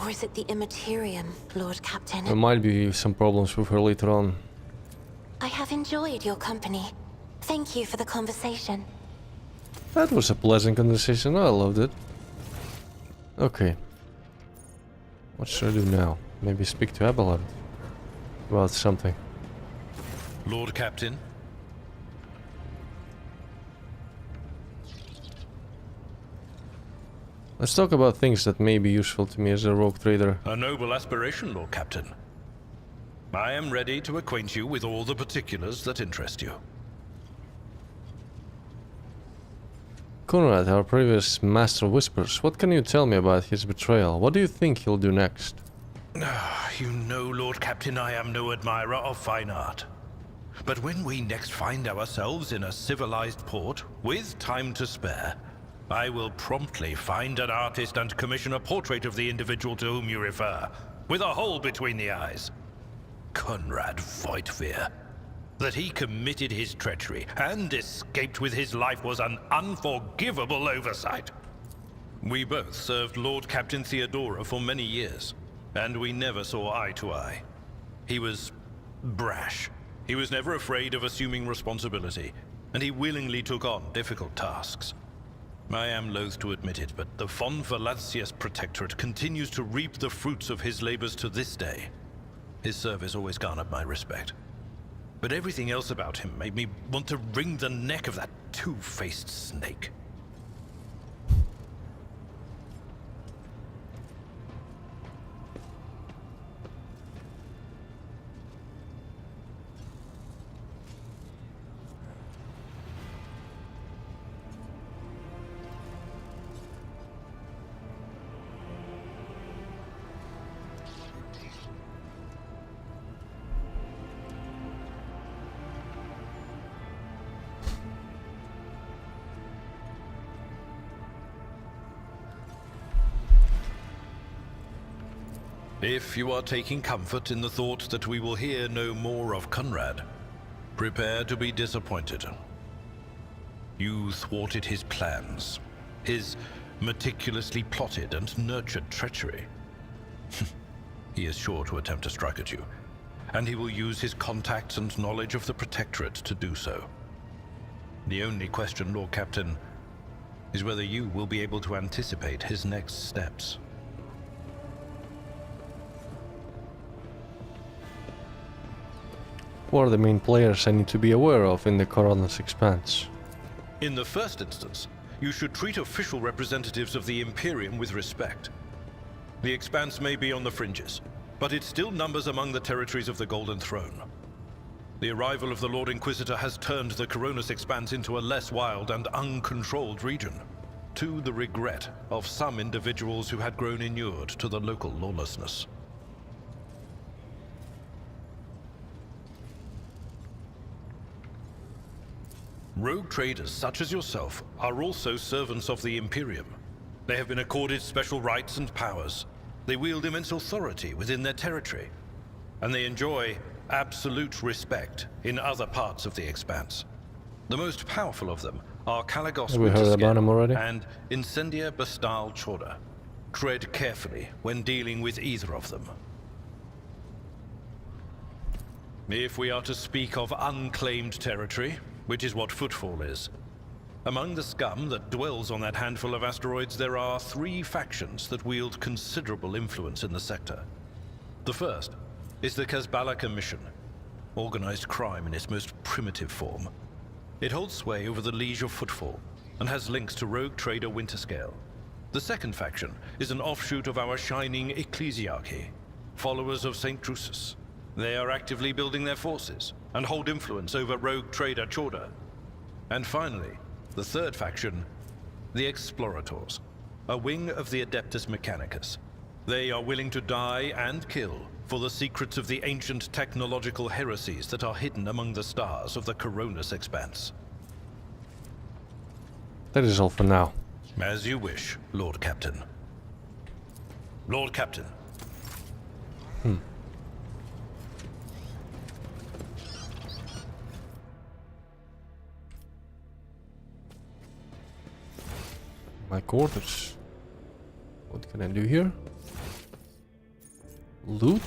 is it the Immaterium, Lord Captain? There might be some problems with her later on. I have enjoyed your company. Thank you for the conversation. That was a pleasant conversation. I loved it. Okay. What should I do now? Maybe speak to Abelard about something. Lord Captain? Let's talk about things that may be useful to me as a rogue trader. A noble aspiration, Lord Captain. I am ready to acquaint you with all the particulars that interest you. Conrad, our previous Master of Whispers, what can you tell me about his betrayal? What do you think he'll do next? You know, Lord Captain, I am no admirer of fine art. But when we next find ourselves in a civilized port, with time to spare, I will promptly find an artist and commission a portrait of the individual to whom you refer, with a hole between the eyes. Conrad Voigtveer. That he committed his treachery and escaped with his life was an unforgivable oversight. We both served Lord Captain Theodora for many years, and we never saw eye to eye. He was brash. He was never afraid of assuming responsibility, and he willingly took on difficult tasks. I am loath to admit it, but the Von Valancius Protectorate continues to reap the fruits of his labors to this day. His service always garnered my respect. But everything else about him made me want to wring the neck of that two-faced snake. If you are taking comfort in the thought that we will hear no more of Conrad, prepare to be disappointed. You thwarted his plans, his meticulously plotted and nurtured treachery. He is sure to attempt to strike at you, and he will use his contacts and knowledge of the Protectorate to do so. The only question, Lord Captain, is whether you will be able to anticipate his next steps. What are the main players I need to be aware of in the Coronas Expanse? In the first instance, you should treat official representatives of the Imperium with respect. The Expanse may be on the fringes, but it still numbers among the territories of the Golden Throne. The arrival of the Lord Inquisitor has turned the Coronas Expanse into a less wild and uncontrolled region, to the regret of some individuals who had grown inured to the local lawlessness. Rogue traders such as yourself are also servants of the Imperium. They have been accorded special rights and powers. They wield immense authority within their territory, and they enjoy absolute respect in other parts of the Expanse. The most powerful of them are Kalagos Have we heard about him already? and Incendia Bastal Chorda. Tread carefully when dealing with either of them. If we are to speak of unclaimed territory, which is what Footfall is, among the scum that dwells on that handful of asteroids, there are 3 factions that wield considerable influence in the sector. The first is the Kazbala Commission, organized crime in its most primitive form. It holds sway over the Liege of Footfall, and has links to rogue trader Winterscale. The second faction is an offshoot of our shining Ecclesiarchy, followers of St. Drusus. They are actively building their forces, and hold influence over rogue trader Chorda. And finally, the third faction, the Explorators, a wing of the Adeptus Mechanicus. They are willing to die and kill for the secrets of the ancient technological heresies that are hidden among the stars of the Coronas Expanse. That is all for now. As you wish, Lord Captain. Lord Captain. My quarters. What can I do here? Loot?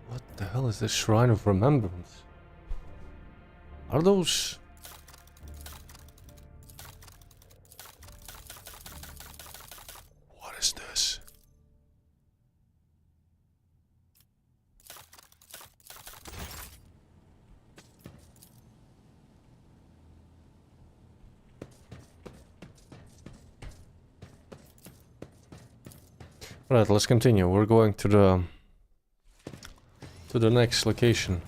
What the hell is this Shrine of Remembrance? Are those... What is this? Right, let's continue. We're going to the next location.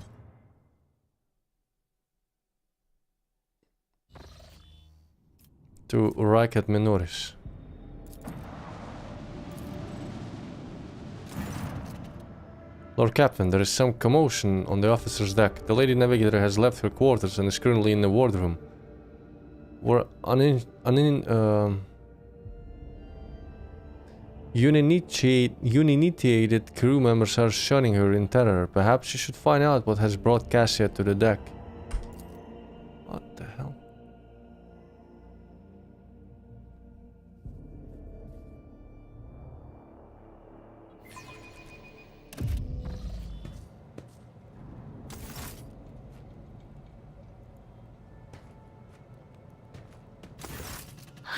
To Racket Minoris. Lord Captain, there is some commotion on the officer's deck. The Lady Navigator has left her quarters and is currently in the wardroom. We're uninitiated crew members are shunning her in terror. Perhaps you should find out what has brought Cassia to the deck. What the hell?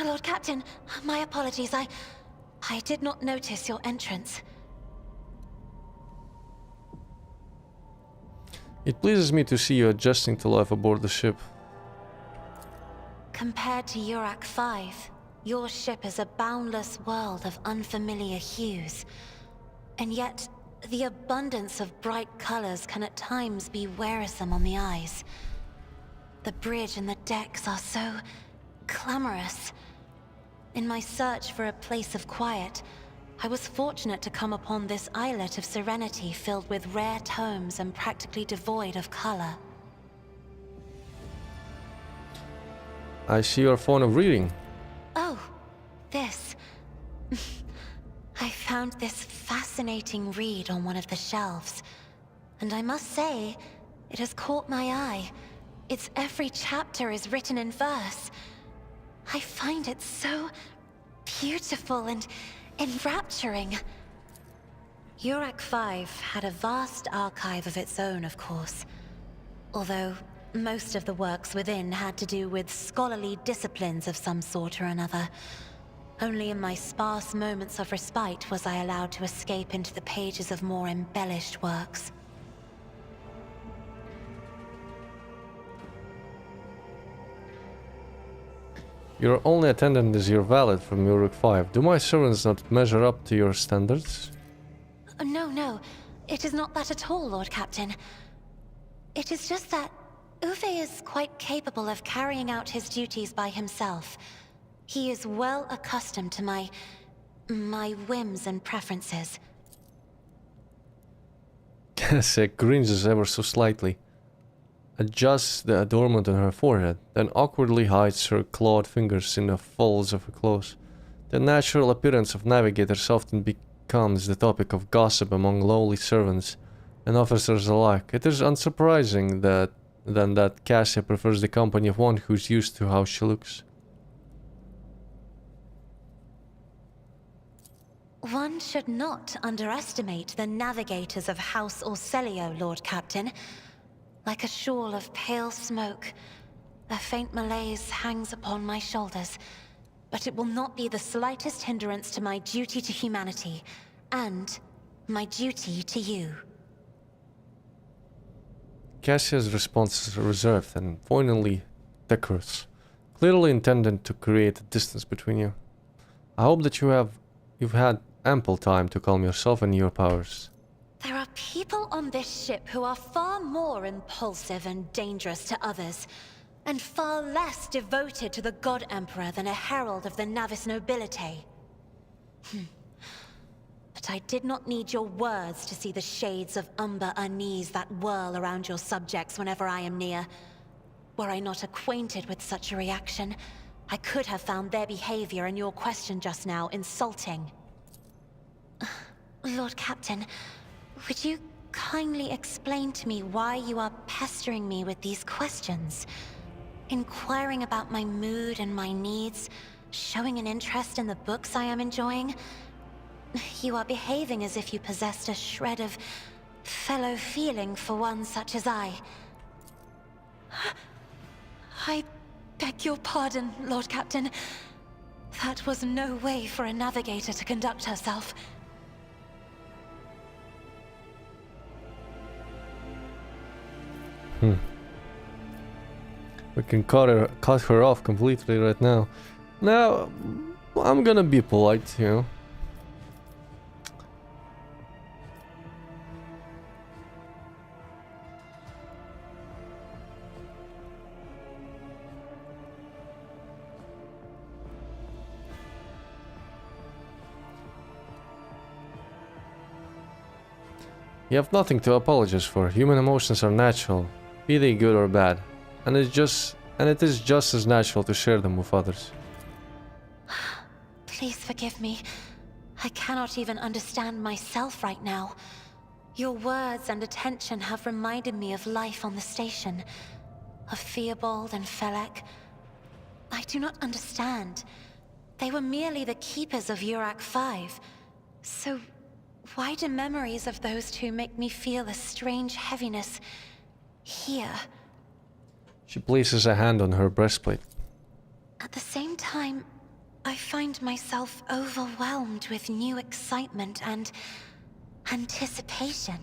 Lord Captain, my apologies. I did not notice your entrance. It pleases me to see you adjusting to life aboard the ship. Compared to Urak 5, your ship is a boundless world of unfamiliar hues. And yet, the abundance of bright colors can at times be wearisome on the eyes. The bridge and the decks are so clamorous. In my search for a place of quiet, I was fortunate to come upon this islet of serenity filled with rare tomes and practically devoid of color. I see you're fond of reading. Oh, this. I found this fascinating read on one of the shelves, and I must say, it has caught my eye. Its every chapter is written in verse. I find it so beautiful and enrapturing. Urak 5 had a vast archive of its own, of course. Although most of the works within had to do with scholarly disciplines of some sort or another. Only in my sparse moments of respite was I allowed to escape into the pages of more embellished works. Your only attendant is your valet from Urak 5. Do my servants not measure up to your standards? No. It is not that at all, Lord Captain. It is just that Uwe is quite capable of carrying out his duties by himself. He is well accustomed to my whims and preferences. Cassia cringes ever so slightly, adjusts the adornment on her forehead, then awkwardly hides her clawed fingers in the folds of her clothes. The natural appearance of navigators often becomes the topic of gossip among lowly servants and officers alike. It is unsurprising that Cassia prefers the company of one who's used to how she looks. One should not underestimate the navigators of House Orselio, Lord Captain. Like a shawl of pale smoke, a faint malaise hangs upon my shoulders, but it will not be the slightest hindrance to my duty to humanity, and my duty to you. Cassia's response is reserved and poignantly decorous, clearly intended to create a distance between you. I hope that you've had ample time to calm yourself and your powers. There are people on this ship who are far more impulsive and dangerous to others, and far less devoted to the God Emperor than a herald of the Navis Nobility. But I did not need your words to see the shades of umber unease that whirl around your subjects whenever I am near. Were I not acquainted with such a reaction, I could have found their behavior and your question just now insulting. Lord Captain, would you kindly explain to me why you are pestering me with these questions? Inquiring about my mood and my needs, showing an interest in the books I am enjoying? You are behaving as if you possessed a shred of fellow feeling for one such as I. I beg your pardon, Lord Captain. That was no way for a navigator to conduct herself. We can cut her off completely right now. Now, I'm gonna be polite, you know. You have nothing to apologize for. Human emotions are natural, be they good or bad, and it is just as natural to share them with others. Please forgive me. I cannot even understand myself right now. Your words and attention have reminded me of life on the station, of Theobald and Felek. I do not understand. They were merely the keepers of Urak 5. So why do memories of those two make me feel a strange heaviness here? She places a hand on her breastplate. At the same time, I find myself overwhelmed with new excitement and anticipation.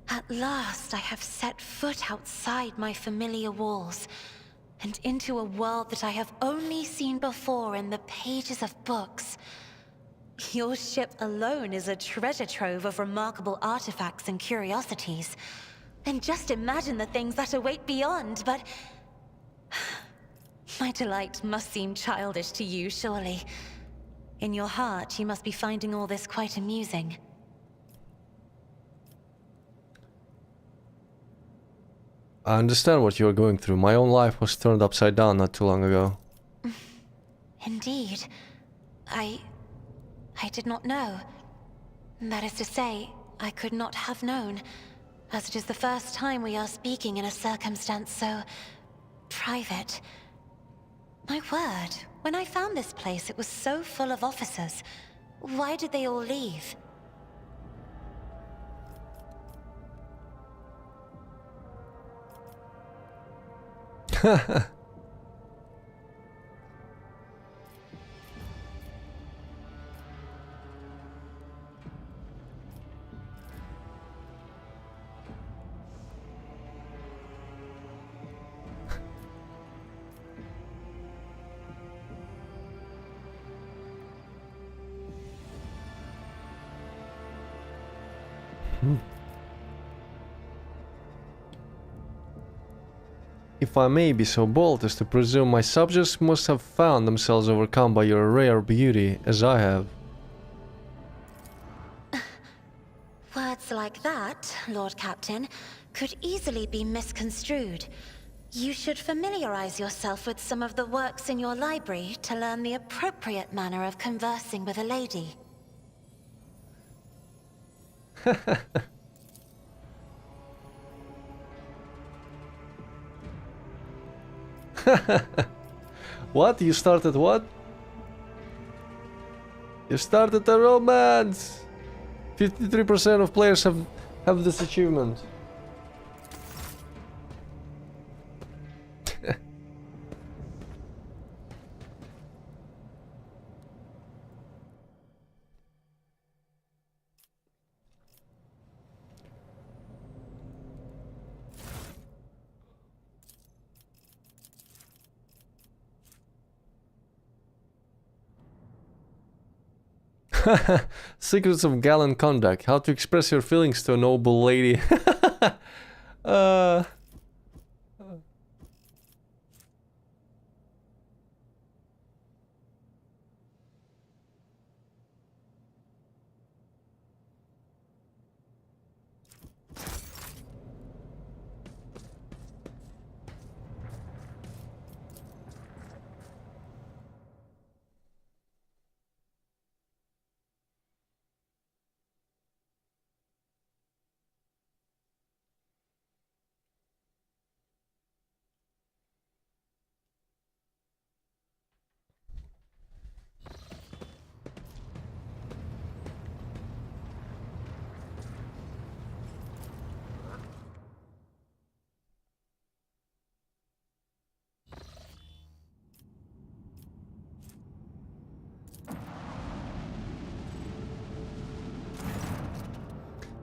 At last, I have set foot outside my familiar walls and into a world that I have only seen before in the pages of books. Your ship alone is a treasure trove of remarkable artifacts and curiosities. And just imagine the things that await beyond, but my delight must seem childish to you, surely. In your heart, you must be finding all this quite amusing. I understand what you are going through. My own life was turned upside down not too long ago. Indeed. I did not know. That is to say, I could not have known, as it is the first time we are speaking in a circumstance so private. My word, when I found this place, it was so full of officers. Why did they all leave? If I may be so bold as to presume, my subjects must have found themselves overcome by your rare beauty, as I have. Words like that, Lord Captain, could easily be misconstrued. You should familiarize yourself with some of the works in your library to learn the appropriate manner of conversing with a lady. What? You started what? You started a romance! 53% of players have this achievement. Secrets of gallant conduct. How to express your feelings to a noble lady. uh...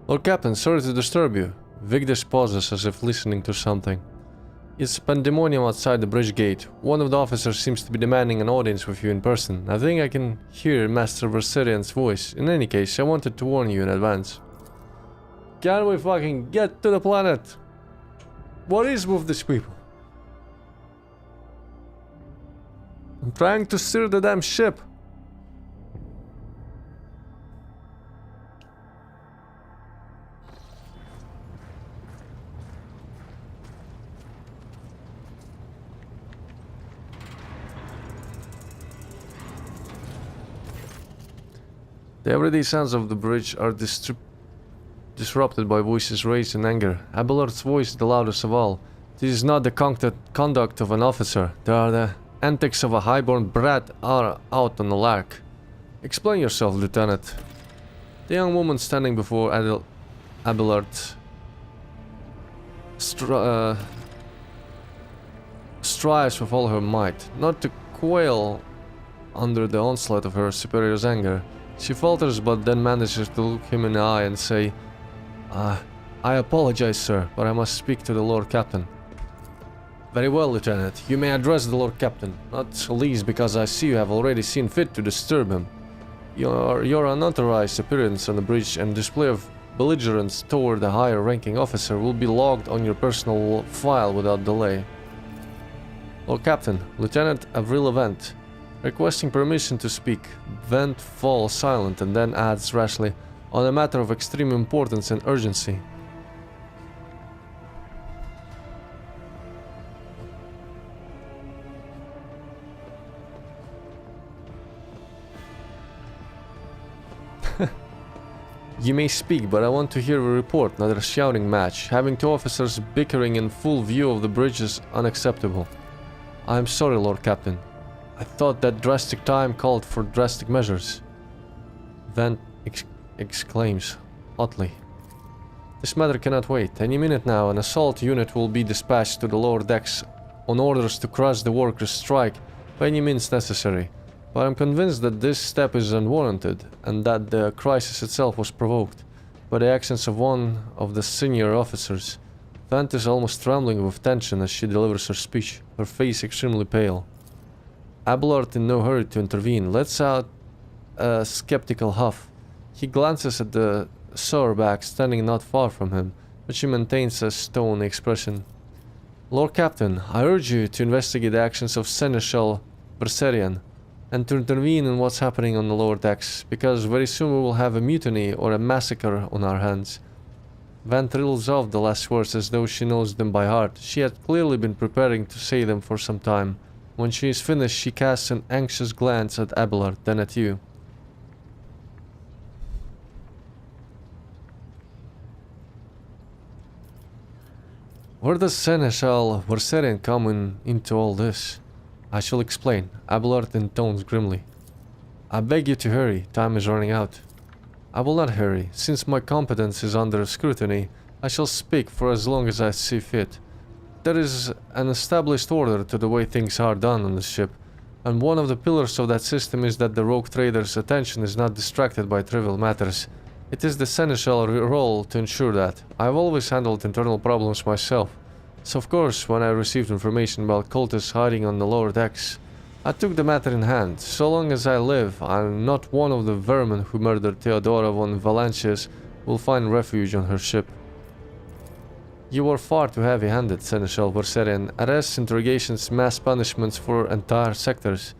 Lord Captain, sorry to disturb you. Vigdis pauses as if listening to something. It's pandemonium outside the bridge gate. One of the officers seems to be demanding an audience with you in person. I think I can hear Master Verserian's voice. In any case, I wanted to warn you in advance. Can we fucking get to the planet? What is with these people? I'm trying to steer the damn ship. The everyday sounds of the bridge are disrupted by voices raised in anger. Abelard's voice is the loudest of all. This is not the conduct of an officer. They are the antics of a highborn brat out on the lark. Explain yourself, Lieutenant. The young woman standing before Abelard strives with all her might, not to quail under the onslaught of her superior's anger. She falters but then manages to look him in the eye and say, I apologize, sir, but I must speak to the Lord Captain. Very well, Lieutenant. You may address the Lord Captain, not least because I see you have already seen fit to disturb him. Your unauthorized appearance on the bridge and display of belligerence toward a higher-ranking officer will be logged on your personal file without delay. Lord Captain, Lieutenant Avril Vent. Requesting permission to speak, Vent falls silent and then adds rashly, on a matter of extreme importance and urgency. You may speak, but I want to hear a report, not a shouting match. Having two officers bickering in full view of the bridge is unacceptable. I am sorry, Lord Captain. I thought that drastic time called for drastic measures. Vent exclaims, hotly. This matter cannot wait. Any minute now, an assault unit will be dispatched to the lower decks on orders to crush the workers' strike by any means necessary. But I'm convinced that this step is unwarranted, and that the crisis itself was provoked by the actions of one of the senior officers. Vent is almost trembling with tension as she delivers her speech, her face extremely pale. Abelard, in no hurry to intervene, lets out a skeptical huff. He glances at the sourback standing not far from him, but she maintains a stony expression. Lord Captain, I urge you to investigate the actions of Seneschal Verserian, and to intervene in what's happening on the lower decks, because very soon we will have a mutiny or a massacre on our hands. Van reels off the last words as though she knows them by heart. She had clearly been preparing to say them for some time. When she is finished, she casts an anxious glance at Abelard, then at you. Where does Seneschal Verserian come into all this? I shall explain, Abelard intones grimly. I beg you to hurry, time is running out. I will not hurry. Since my competence is under scrutiny, I shall speak for as long as I see fit. There is an established order to the way things are done on the ship, and one of the pillars of that system is that the rogue trader's attention is not distracted by trivial matters. It is the Seneschal role to ensure that. I have always handled internal problems myself, so of course when I received information about cultists hiding on the lower decks, I took the matter in hand. So long as I live, and not one of the vermin who murdered Theodora von Valancius will find refuge on her ship. You are far too heavy-handed, Seneschal Verserian. Arrests, interrogations, mass punishments for entire sectors.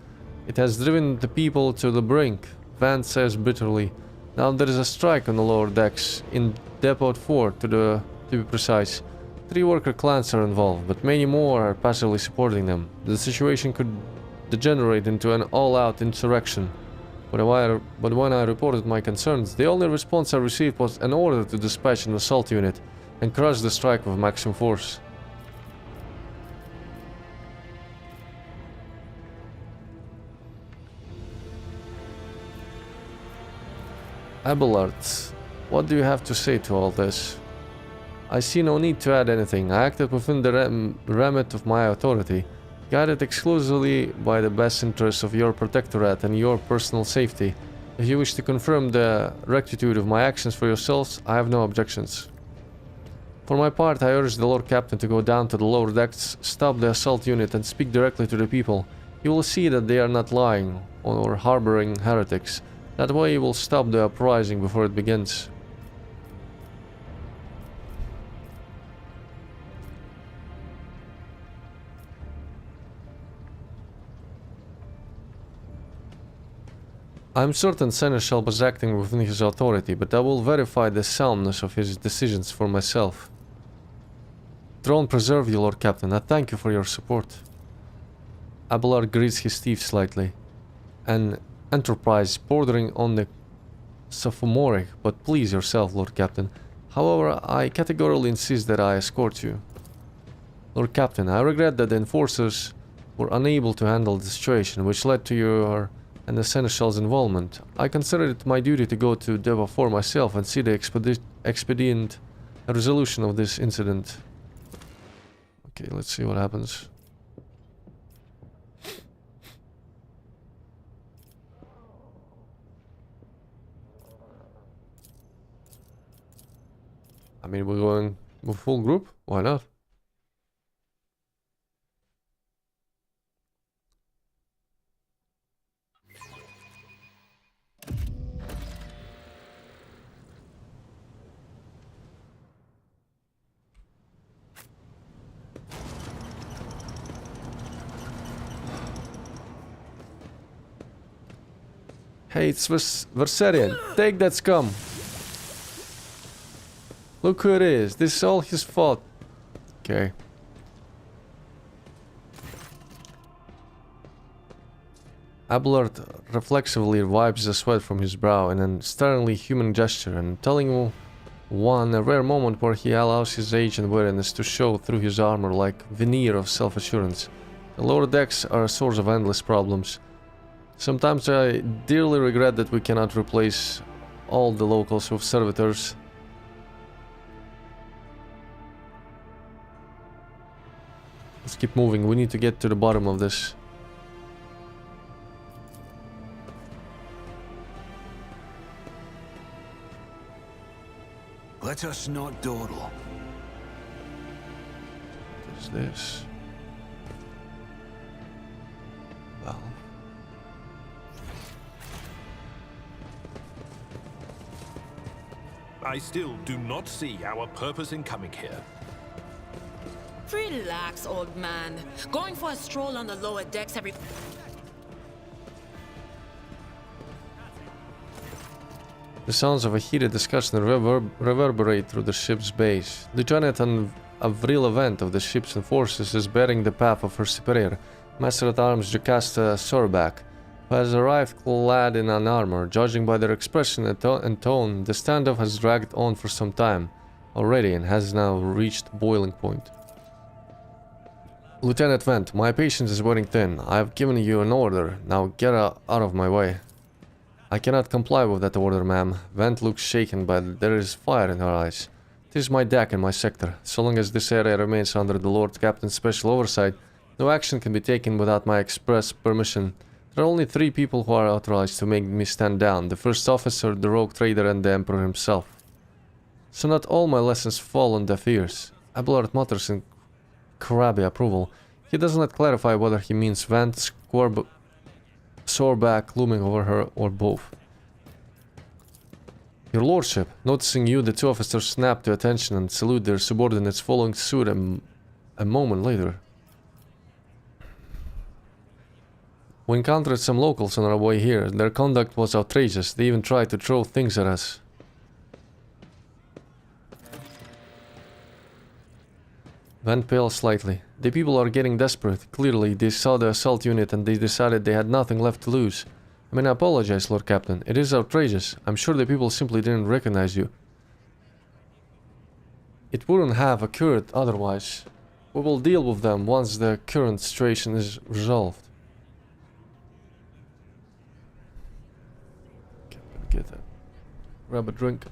It has driven the people to the brink, Vance says bitterly. Now there is a strike on the lower decks, in Depot 4 to be precise. 3 worker clans are involved, but many more are passively supporting them. The situation could degenerate into an all-out insurrection. But when I reported my concerns, the only response I received was an order to dispatch an assault unit and crush the strike with maximum force. Abelard, what do you have to say to all this? I see no need to add anything. I acted within the remit of my authority, guided exclusively by the best interests of your protectorate and your personal safety. If you wish to confirm the rectitude of my actions for yourselves, I have no objections. For my part, I urge the Lord Captain to go down to the lower decks, stop the assault unit and speak directly to the people. You will see that they are not lying or harboring heretics. That way you will stop the uprising before it begins. I am certain Seneschal was acting within his authority, but I will verify the soundness of his decisions for myself. Throne preserve you, Lord Captain. I thank you for your support. Abelard grits his teeth slightly. An enterprise bordering on the sophomoric, but please yourself, Lord Captain. However, I categorically insist that I escort you. Lord Captain, I regret that the enforcers were unable to handle the situation, which led to your and the Seneschal's involvement. I consider it my duty to go to Devonfort myself and see the expedient resolution of this incident. Okay, let's see what happens. I mean, we're going with full group? Why not? Hey, it's Versarian. Take that scum. Look who it is. This is all his fault. Okay. Abelard reflexively wipes the sweat from his brow in an sternly human gesture and telling one a rare moment where he allows his age and weariness to show through his armor like veneer of self-assurance. The lower decks are a source of endless problems. Sometimes I dearly regret that we cannot replace all the locals with servitors. Let's keep moving. We need to get to the bottom of this. Let us not dawdle. What is this? Well. I still do not see our purpose in coming here. Relax, old man. Going for a stroll on the lower decks every... The sounds of a heated discussion reverberate through the ship's base. Lieutenant Avril Event of the ship's enforcers is bearing the path of her superior, Master-at-Arms Jocasta Sorback, who has arrived clad in an armor. Judging by their expression and tone, the standoff has dragged on for some time already and has now reached boiling point. Lieutenant Vent, my patience is wearing thin. I have given you an order. Now get out of my way. I cannot comply with that order, ma'am. Vent looks shaken, but there is fire in her eyes. This is my deck and my sector. So long as this area remains under the Lord Captain's special oversight, no action can be taken without my express permission. There are only 3 people who are authorized to make me stand down: the first officer, the rogue trader, and the Emperor himself. So not all my lessons fall on deaf ears. Abelard mutters in crabby approval. He does not clarify whether he means Vent, Sorback looming over her, or both. Your lordship, noticing you, the 2 officers snap to attention and salute their subordinates, following suit a moment later. We encountered some locals on our way here. Their conduct was outrageous. They even tried to throw things at us. Van paled slightly. The people are getting desperate. Clearly, they saw the assault unit and they decided they had nothing left to lose. I mean, I apologize, Lord Captain. It is outrageous. I'm sure the people simply didn't recognize you. It wouldn't have occurred otherwise. We will deal with them once the current situation is resolved. Okay, I'm gonna get that. Grab a drink.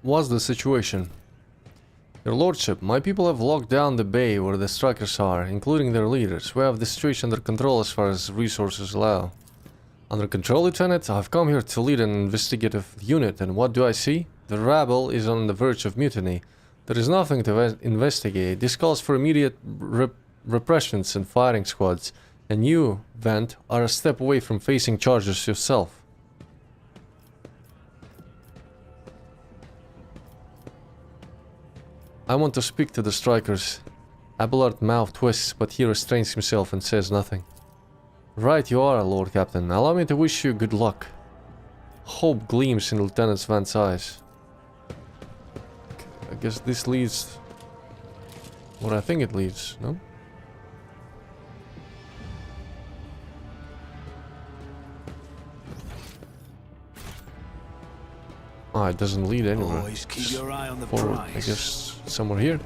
what's the situation? Your lordship, my people have locked down the bay where the strikers are, including their leaders. We have the situation under control as far as resources allow. Under control, Lieutenant? I've come here to lead an investigative unit, and what do I see? The rabble is on the verge of mutiny. There is nothing to investigate. This calls for immediate repressions and firing squads, and you, Vent, are a step away from facing charges yourself. I want to speak to the strikers. Abelard's mouth twists, but he restrains himself and says nothing. Right you are, Lord Captain. Allow me to wish you good luck. Hope gleams in Lieutenant Vent's eyes. I guess this leads... what I think it leads, no? Ah, it doesn't lead anywhere. Always keep your eye on the Forward, prize. I guess somewhere here.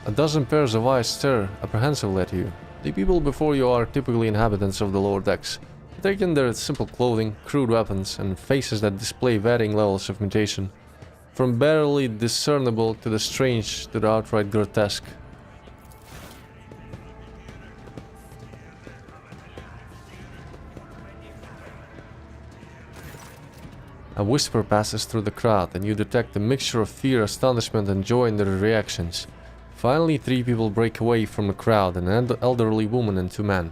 A dozen pairs of eyes stare apprehensively at you. The people before you are typically inhabitants of the lower decks, taking their simple clothing, crude weapons, and faces that display varying levels of mutation, from barely discernible to the strange to the outright grotesque. A whisper passes through the crowd, and you detect a mixture of fear, astonishment, and joy in their reactions. Finally, 3 people break away from the crowd, an elderly woman and 2 men.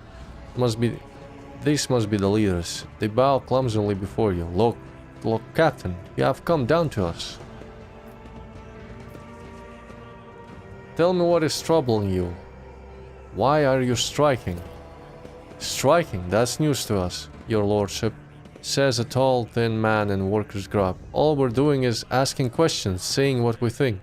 These must be the leaders. They bow clumsily before you. Look, Captain, you have come down to us. Tell me what is troubling you. Why are you striking? Striking? That's news to us, your lordship, says a tall, thin man in worker's garb. All we're doing is asking questions, saying what we think.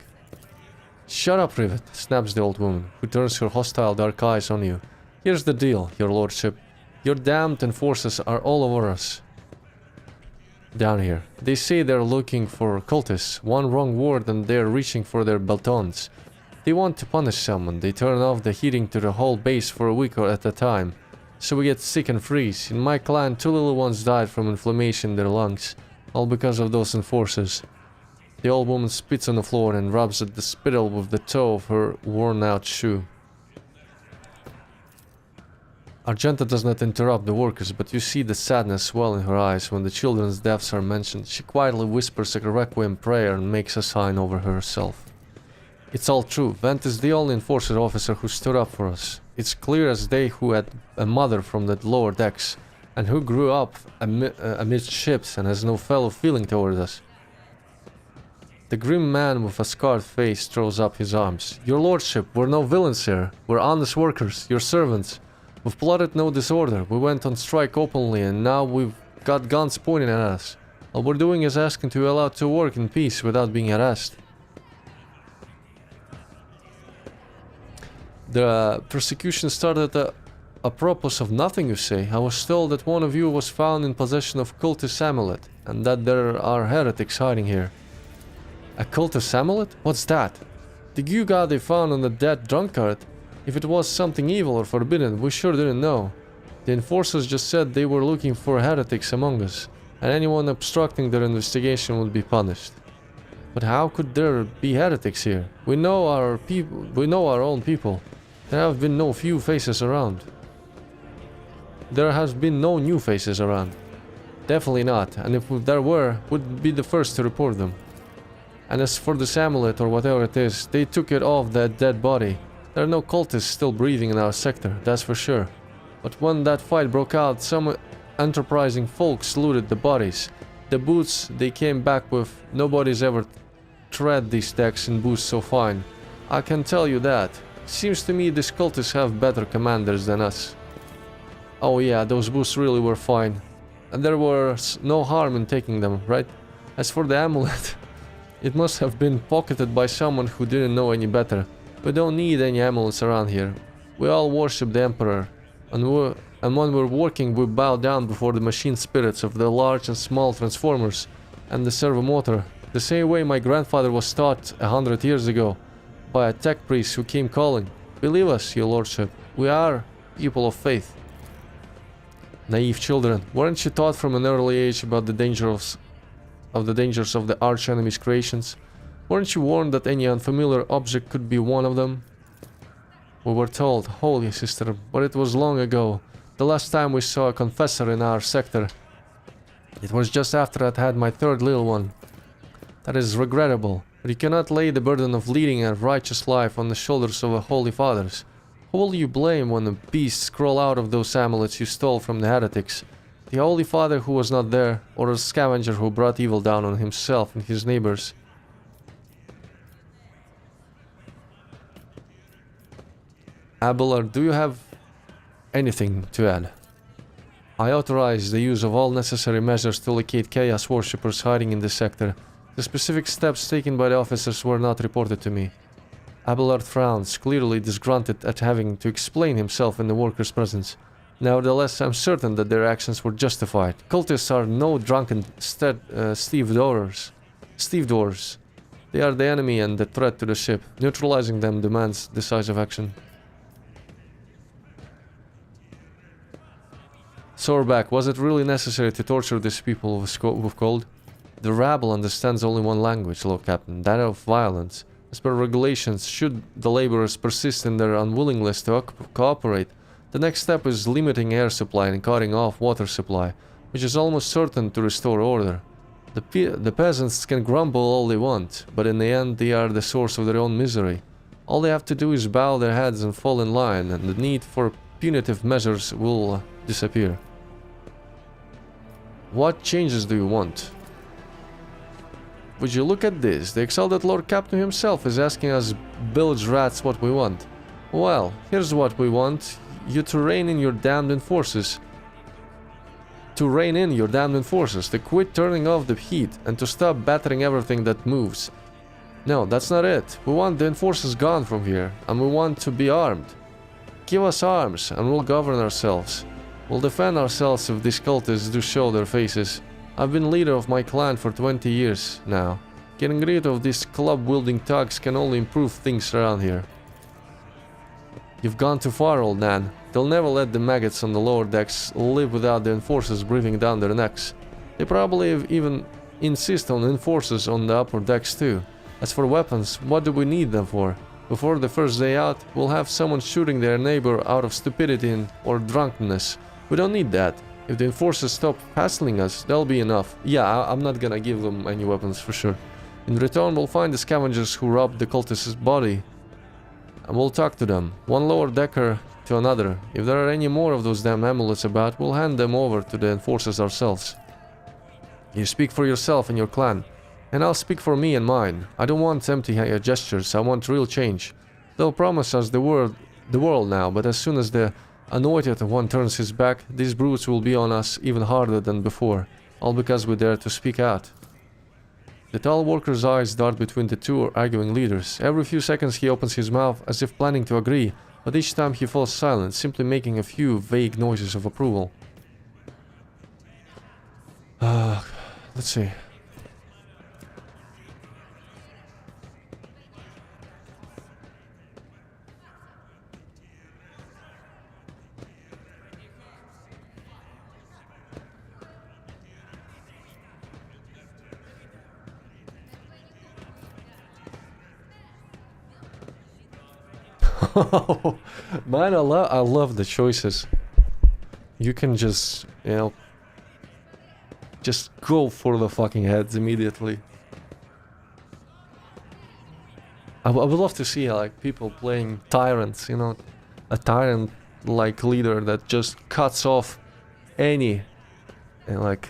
Shut up, Rivet, snaps the old woman, who turns her hostile dark eyes on you. Here's the deal, your lordship. Your damned enforcers are all over us. Down here. They say they're looking for cultists. One wrong word and they're reaching for their batons. They want to punish someone. They turn off the heating to the whole base for a week or at a time. So we get sick and freeze. In my clan, 2 little ones died from inflammation in their lungs. All because of those enforcers. The old woman spits on the floor and rubs at the spittle with the toe of her worn-out shoe. Argenta does not interrupt the workers, but you see the sadness swell in her eyes when the children's deaths are mentioned. She quietly whispers a requiem prayer and makes a sign over herself. It's all true. Vent is the only enforcer officer who stood up for us. It's clear as day who had a mother from the lower decks, and who grew up amidst ships and has no fellow feeling towards us. The grim man with a scarred face throws up his arms. Your lordship, we're no villains here. We're honest workers, your servants. We've plotted no disorder. We went on strike openly and now we've got guns pointing at us. All we're doing is asking to be allowed to work in peace without being harassed. The persecution started apropos of nothing, you say. I was told that one of you was found in possession of cultist amulet, and that there are heretics hiding here. A cultist amulet? What's that? The gewgaw they found on the dead drunkard? If it was something evil or forbidden, we sure didn't know. The enforcers just said they were looking for heretics among us, and anyone obstructing their investigation would be punished. But how could there be heretics here? We know our own people. There have been no few faces around. There has been no new faces around. Definitely not, and if there were, we'd be the first to report them. And as for this amulet or whatever it is, they took it off that dead body. There are no cultists still breathing in our sector, that's for sure. But when that fight broke out, some enterprising folks looted the bodies. The boots they came back with, nobody's ever tread these decks in boots so fine. I can tell you that. Seems to me these cultists have better commanders than us. Oh yeah, those boots really were fine. And there was no harm in taking them, right? As for the amulet, it must have been pocketed by someone who didn't know any better. We don't need any amulets around here. We all worship the Emperor. And when we're working, we bow down before the machine spirits of the large and small transformers and the servo motor. The same way my grandfather was taught 100 years ago by a tech priest who came calling. Believe us, your lordship, we are people of faith. Naive children, weren't you taught from an early age about the dangers of the arch-enemy's creations? Weren't you warned that any unfamiliar object could be one of them? We were told, holy sister, but it was long ago. The last time we saw a confessor in our sector. It was just after I'd had my third little one. That is regrettable, but you cannot lay the burden of leading a righteous life on the shoulders of a holy fathers. Who will you blame when the beasts crawl out of those amulets you stole from the heretics? The holy father who was not there, or a scavenger who brought evil down on himself and his neighbors? Abelard, do you have anything to add? I authorize the use of all necessary measures to locate Chaos worshippers hiding in this sector. The specific steps taken by the officers were not reported to me. Abelard frowns, clearly disgruntled at having to explain himself in the workers' presence. Nevertheless, I'm certain that their actions were justified. Cultists are no drunken stevedores. They are the enemy and the threat to the ship. Neutralizing them demands decisive action. Soreback, was it really necessary to torture these people with cold? The rabble understands only one language, Lord Captain, that of violence. As per regulations, should the laborers persist in their unwillingness to cooperate, the next step is limiting air supply and cutting off water supply, which is almost certain to restore order. The peasants can grumble all they want, but in the end they are the source of their own misery. All they have to do is bow their heads and fall in line, and the need for punitive measures will disappear. What changes do you want? Would you look at this? The exalted Lord Captain himself is asking us bilge rats what we want. Well, here's what we want. You to rein in your damned enforcers. To quit turning off the heat and to stop battering everything that moves. No, that's not it. We want the enforcers gone from here, and we want to be armed. Give us arms, and we'll govern ourselves. We'll defend ourselves if these cultists do show their faces. I've been leader of my clan for 20 years now. Getting rid of these club-wielding thugs can only improve things around here. You've gone too far, old man. They'll never let the maggots on the lower decks live without the enforcers breathing down their necks. They probably even insist on enforcers on the upper decks too. As for weapons, what do we need them for? Before the first day out, we'll have someone shooting their neighbor out of stupidity or drunkenness. We don't need that. If the enforcers stop hassling us, that'll be enough. Yeah, I'm not gonna give them any weapons for sure. In return, we'll find the scavengers who robbed the cultist's body, and we'll talk to them, one lower decker to another. If there are any more of those damn amulets about, we'll hand them over to the enforcers ourselves. You speak for yourself and your clan, and I'll speak for me and mine. I don't want empty gestures, I want real change. They'll promise us the world now, but as soon as the anointed one turns his back, these brutes will be on us even harder than before, all because we dare to speak out. The tall worker's eyes dart between the two arguing leaders. Every few seconds he opens his mouth as if planning to agree, but each time he falls silent, simply making a few vague noises of approval. Let's see. Man, I love the choices. You can just, you know, just go for the fucking heads immediately. I would love to see like people playing tyrants, you know, a tyrant like leader that just cuts off any notes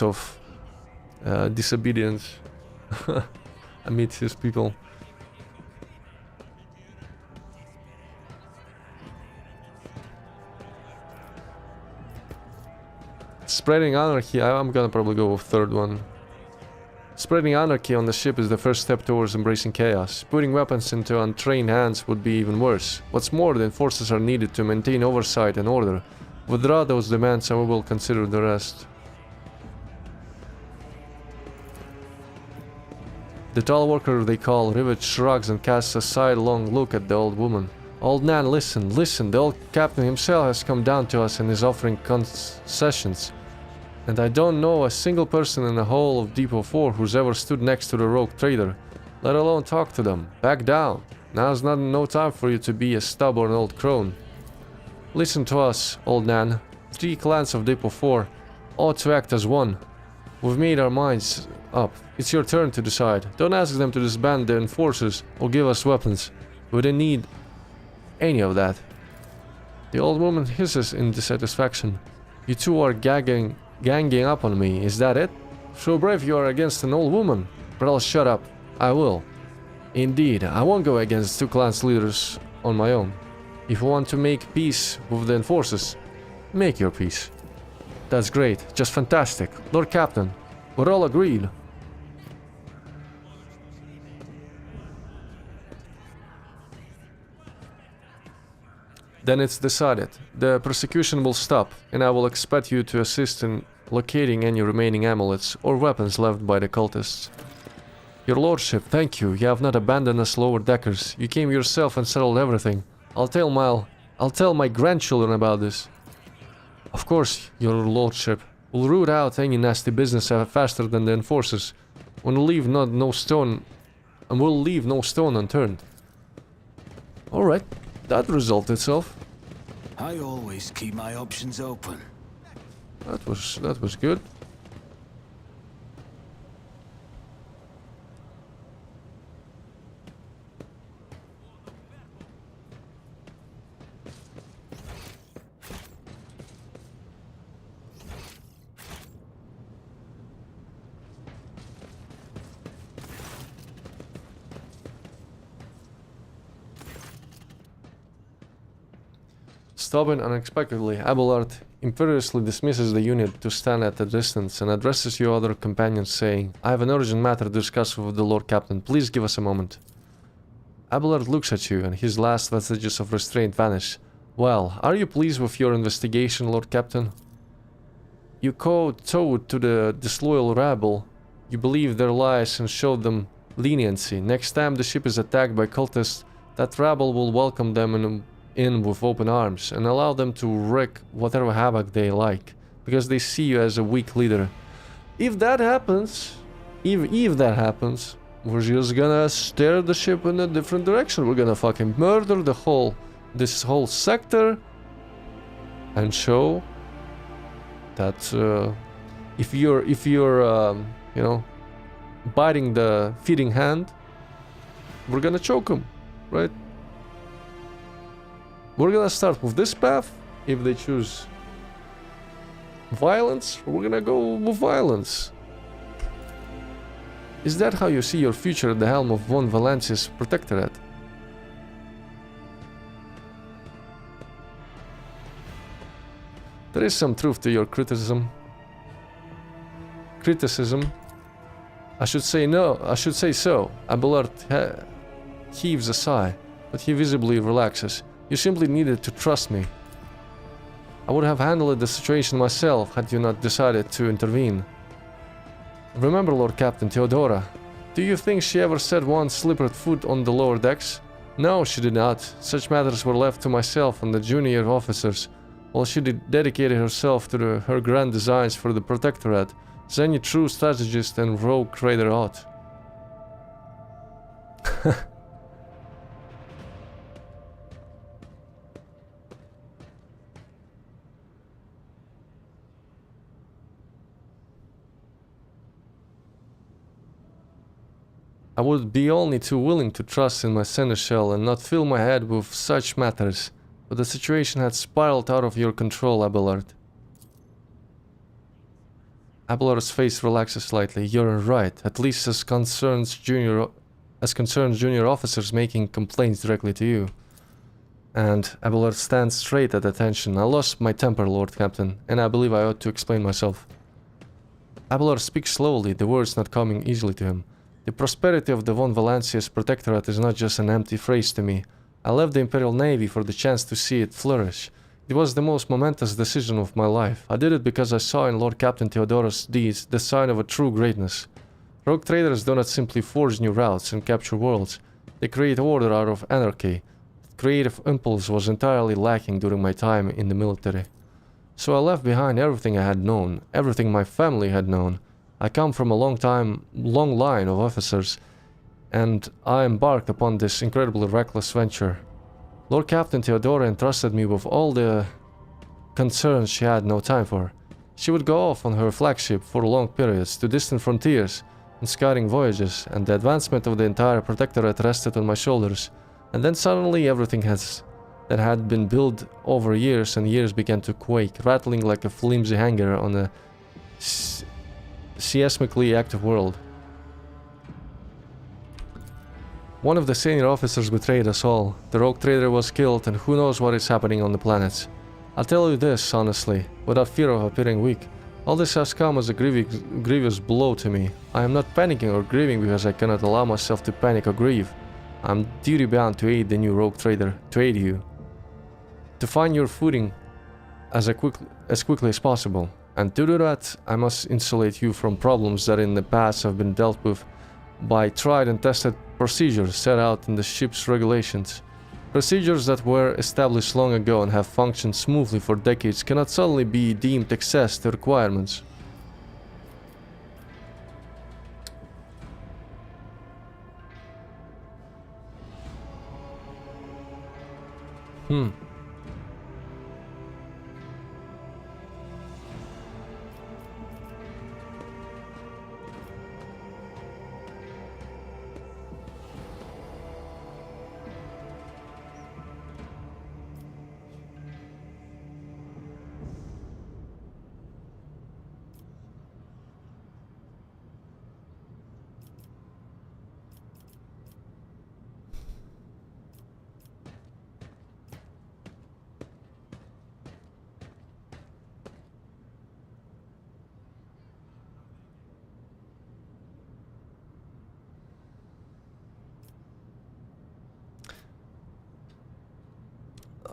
of disobedience amidst his people. Spreading anarchy, I'm gonna probably go with third one. Spreading anarchy on the ship is the first step towards embracing chaos. Putting weapons into untrained hands would be even worse. What's more, the enforcers are needed to maintain oversight and order. Withdraw those demands and we will consider the rest. The tall worker they call Rivet shrugs and casts a sidelong look at the old woman. Old Nan, listen, listen. The old captain himself has come down to us and is offering concessions. And I don't know a single person in the whole of Depot 4 who's ever stood next to the rogue trader, let alone talk to them. Back down. Now's no time for you to be a stubborn old crone. Listen to us, Old Nan. 3 clans of Depot 4 ought to act as one. We've made our minds up. It's your turn to decide. Don't ask them to disband their enforcers or give us weapons. We don't need any of that. The old woman hisses in dissatisfaction. You two are ganging up on me, is that it? So brave you are against an old woman. But I'll shut up. I will. Indeed, I won't go against 2 clans leaders on my own. If you want to make peace with the enforcers, make your peace. That's great, just fantastic. Lord Captain, we're all agreed. Then it's decided. The persecution will stop, and I will expect you to assist in locating any remaining amulets or weapons left by the cultists. Your lordship, thank you. You have not abandoned us lower deckers. You came yourself and settled everything. I'll tell my grandchildren about this. Of course, your lordship. We'll root out any nasty business faster than the enforcers. We'll leave no stone unturned. Alright. That resolved itself. I always keep my options open. That was good. Stopping unexpectedly, Abelard imperiously dismisses the unit to stand at a distance and addresses your other companions saying, I have an urgent matter to discuss with the Lord Captain. Please give us a moment. Abelard looks at you and his last vestiges of restraint vanish. Well, are you pleased with your investigation, Lord Captain? You kowtowed to the disloyal rabble. You believed their lies and showed them leniency. Next time the ship is attacked by cultists, that rabble will welcome them in with open arms and allow them to wreak whatever havoc they like, because they see you as a weak leader. If that happens, if that happens, we're just gonna steer the ship in a different direction. We're gonna fucking murder this whole sector and show that if you're you know, biting the feeding hand, we're gonna choke them, right? We're gonna start with this path. If they choose violence, we're gonna go with violence. Is that how you see your future at the helm of von Valencia's protectorate? There is some truth to your criticism. I should say so. Abelard heaves a sigh, but he visibly relaxes. You simply needed to trust me. I would have handled the situation myself had you not decided to intervene. Remember, Lord Captain Theodora, do you think she ever set one slippered foot on the lower decks? No, she did not. Such matters were left to myself and the junior officers, while she dedicated herself to her grand designs for the Protectorate, as any true strategist and rogue trader ought. I would be only too willing to trust in my seneschal and not fill my head with such matters, but the situation had spiraled out of your control, Abelard. Abelard's face relaxes slightly. You're right, at least as concerns junior officers making complaints directly to you. And Abelard stands straight at attention. I lost my temper, Lord Captain, and I believe I ought to explain myself. Abelard speaks slowly, the words not coming easily to him. The prosperity of the von Valencia's protectorate is not just an empty phrase to me. I left the Imperial Navy for the chance to see it flourish. It was the most momentous decision of my life. I did it because I saw in Lord Captain Theodora's deeds the sign of a true greatness. Rogue traders do not simply forge new routes and capture worlds. They create order out of anarchy. creative impulse was entirely lacking during my time in the military. So I left behind everything I had known, everything my family had known. I come from a long line of officers, and I embarked upon this incredibly reckless venture. Lord Captain Theodora entrusted me with all the concerns she had no time for. She would go off on her flagship for long periods to distant frontiers and scouting voyages, and the advancement of the entire protectorate rested on my shoulders. And then suddenly everything that had been built over years and years began to quake, rattling like a flimsy hanger on a seismically active world. One of the senior officers betrayed us all. The rogue trader was killed, and who knows what is happening on the planets. I'll tell you this, honestly, without fear of appearing weak. All this has come as a grievous blow to me. I am not panicking or grieving because I cannot allow myself to panic or grieve. I am duty-bound to aid the new rogue trader, to aid you. To find your footing as quickly as possible. And to do that, I must insulate you from problems that in the past have been dealt with by tried and tested procedures set out in the ship's regulations. Procedures that were established long ago and have functioned smoothly for decades cannot suddenly be deemed excess to requirements.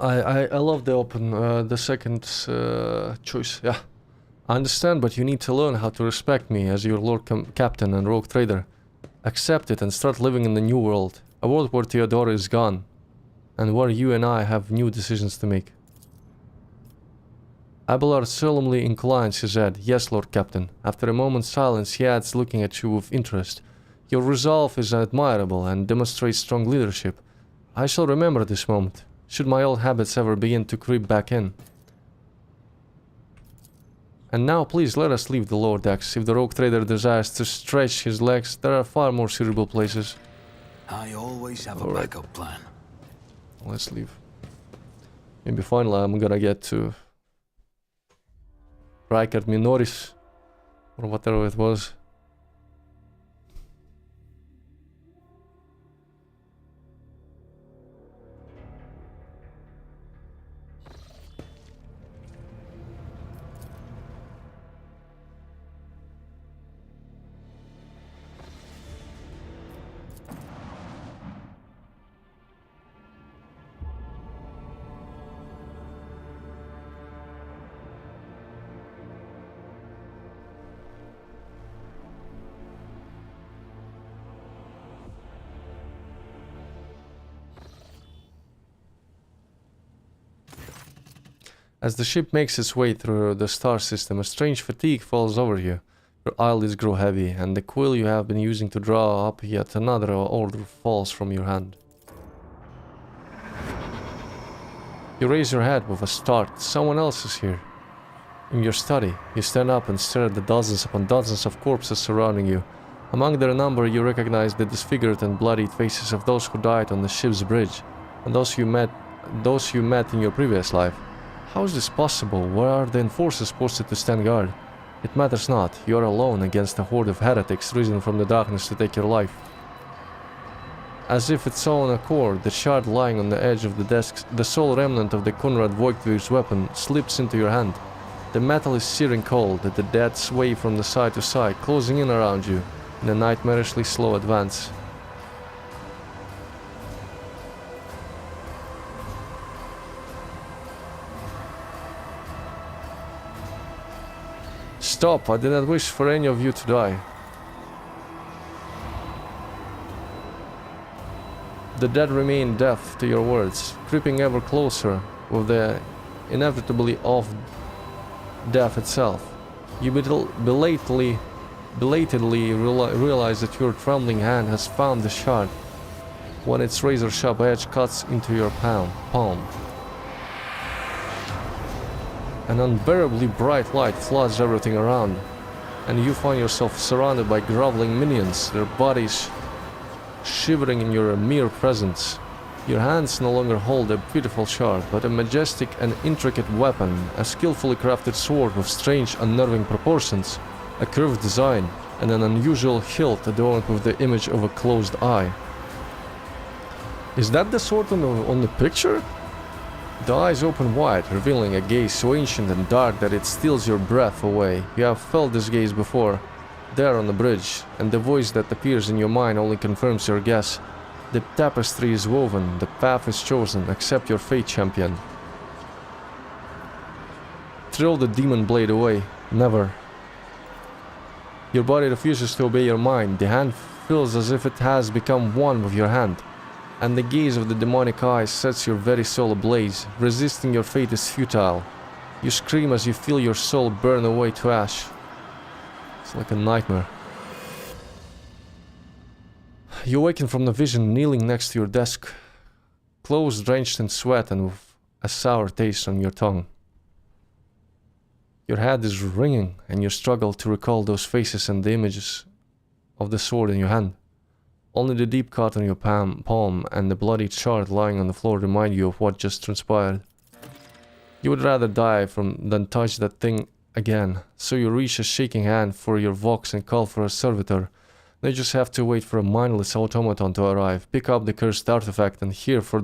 I love the open, the second choice, yeah. I understand, but you need to learn how to respect me as your Lord Captain and Rogue Trader. Accept it and start living in the new world. A world where Theodora is gone. And where you and I have new decisions to make. Abelard solemnly inclines his head. Yes, Lord Captain. After a moment's silence, he adds, looking at you with interest. Your resolve is admirable and demonstrates strong leadership. I shall remember this moment, should my old habits ever begin to creep back in. And now please let us leave the lower decks. If the rogue trader desires to stretch his legs, there are far more suitable places. I always have a backup plan. Let's leave. Maybe finally I'm gonna get to Rikard Minoris, or whatever it was. As the ship makes its way through the star system, a strange fatigue falls over you. Your eyelids grow heavy, and the quill you have been using to draw up yet another order falls from your hand. You raise your head with a start. Someone else is here. In your study, you stand up and stare at the dozens upon dozens of corpses surrounding you. Among their number, you recognize the disfigured and bloodied faces of those who died on the ship's bridge, and those you met in your previous life. How is this possible? Where are the enforcers posted to stand guard? It matters not. You are alone against a horde of heretics risen from the darkness to take your life. As if its own accord, the shard lying on the edge of the desk, the sole remnant of the Conrad Voigtvir's weapon, slips into your hand. The metal is searing cold, the dead sway from the side to side, closing in around you in a nightmarishly slow advance. Stop! I did not wish for any of you to die. The dead remain deaf to your words, creeping ever closer with the inevitably of death itself. You belatedly realize that your trembling hand has found the shard when its razor-sharp edge cuts into your palm. An unbearably bright light floods everything around, and you find yourself surrounded by groveling minions, their bodies shivering in your mere presence. Your hands no longer hold a beautiful shard, but a majestic and intricate weapon, a skillfully crafted sword with strange, unnerving proportions, a curved design, and an unusual hilt adorned with the image of a closed eye. Is that the sword on the picture? The eyes open wide, revealing a gaze so ancient and dark that it steals your breath away. You have felt this gaze before, there on the bridge, and the voice that appears in your mind only confirms your guess. The tapestry is woven, the path is chosen, accept your fate, champion. Throw the demon blade away, never. Your body refuses to obey your mind, the hand feels as if it has become one with your hand. And the gaze of the demonic eyes sets your very soul ablaze. Resisting your fate is futile. You scream as you feel your soul burn away to ash. It's like a nightmare. You awaken from the vision kneeling next to your desk, clothes drenched in sweat and with a sour taste on your tongue. Your head is ringing and you struggle to recall those faces and the images of the sword in your hand. Only the deep cut on your palm and the bloody shard lying on the floor remind you of what just transpired. You would rather die than touch that thing again, so you reach a shaking hand for your vox and call for a servitor. They just have to wait for a mindless automaton to arrive, pick up the cursed artifact and head for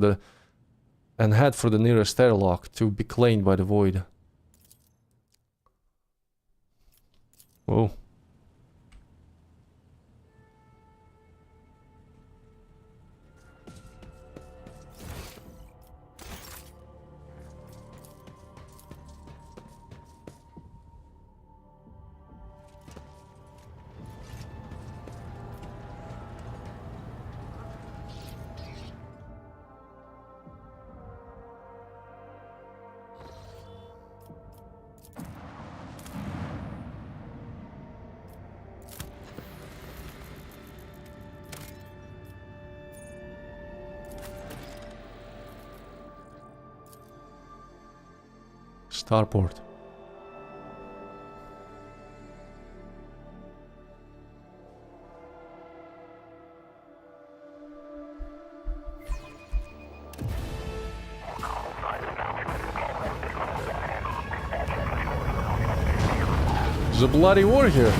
the nearest airlock to be claimed by the void. Whoa. Starport. There's a bloody war here.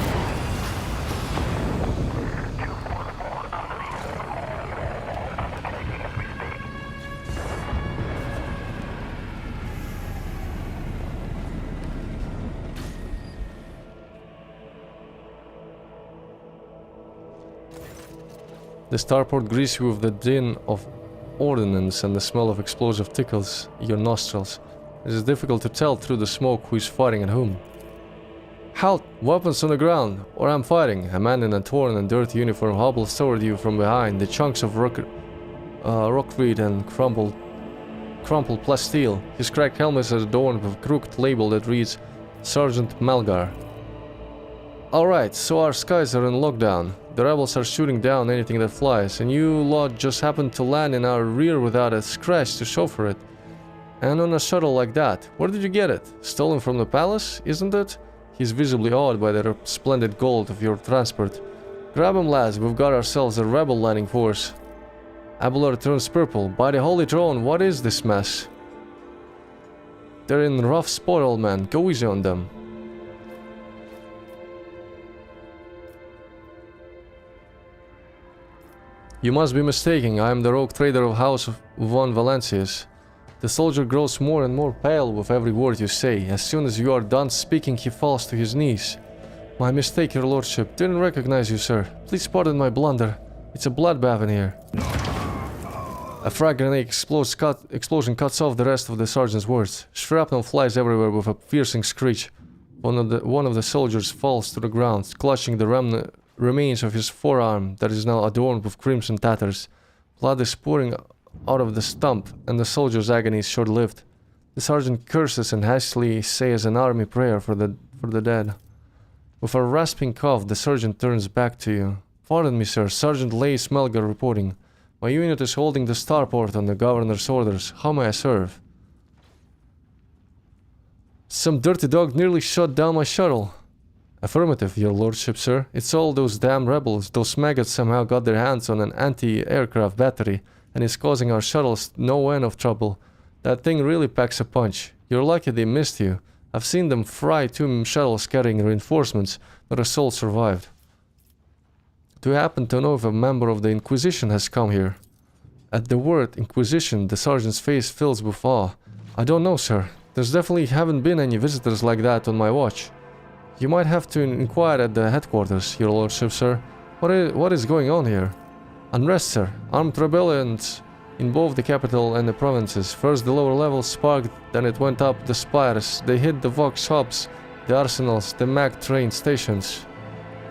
The starport greets you with the din of ordnance and the smell of explosive tickles your nostrils. It is difficult to tell through the smoke who is fighting and whom. Halt! Weapons on the ground, or I'm fighting! A man in a torn and dirty uniform hobbles toward you from behind, the chunks of rockweed and crumpled plasteel. His cracked helmet is adorned with a crooked label that reads Sergeant Malgar. Alright, so our skies are in lockdown. The rebels are shooting down anything that flies, and you lot just happened to land in our rear without a scratch to show for it. And on a shuttle like that. Where did you get it? Stolen from the palace, isn't it? He's visibly awed by the splendid gold of your transport. Grab him, lads, we've got ourselves a rebel landing force. Abelard turns purple. By the holy throne, what is this mess? They're in rough spot, old man. Go easy on them. You must be mistaken, I am the rogue trader of House of von Valencius. The soldier grows more and more pale with every word you say. As soon as you are done speaking, he falls to his knees. My mistake, your lordship. Didn't recognize you, sir. Please pardon my blunder. It's a bloodbath in here. A frag grenade explosion cuts off the rest of the sergeant's words. Shrapnel flies everywhere with a piercing screech. One of the soldiers falls to the ground, clutching the remains of his forearm that is now adorned with crimson tatters. Blood is pouring out of the stump, and the soldier's agony is short-lived. The sergeant curses and hastily says an army prayer for the dead. With a rasping cough, the sergeant turns back to you. Pardon me, sir. Sergeant Leigh Smelger reporting. My unit is holding the starport on the governor's orders. How may I serve? Some dirty dog nearly shot down my shuttle. Affirmative, your lordship, sir. It's all those damn rebels. Those maggots somehow got their hands on an anti-aircraft battery and is causing our shuttles no end of trouble. That thing really packs a punch. You're lucky they missed you. I've seen them fry 2 shuttles carrying reinforcements, but a soul survived. Do you happen to know if a member of the Inquisition has come here? At the word Inquisition, the sergeant's face fills with awe. I don't know, sir. There's definitely haven't been any visitors like that on my watch. You might have to inquire at the headquarters, your lordship, sir. What is going on here? Unrest, sir. Armed rebellions in both the capital and the provinces. First the lower levels sparked, then it went up the spires. They hit the Vox hubs, the arsenals, the mag train stations.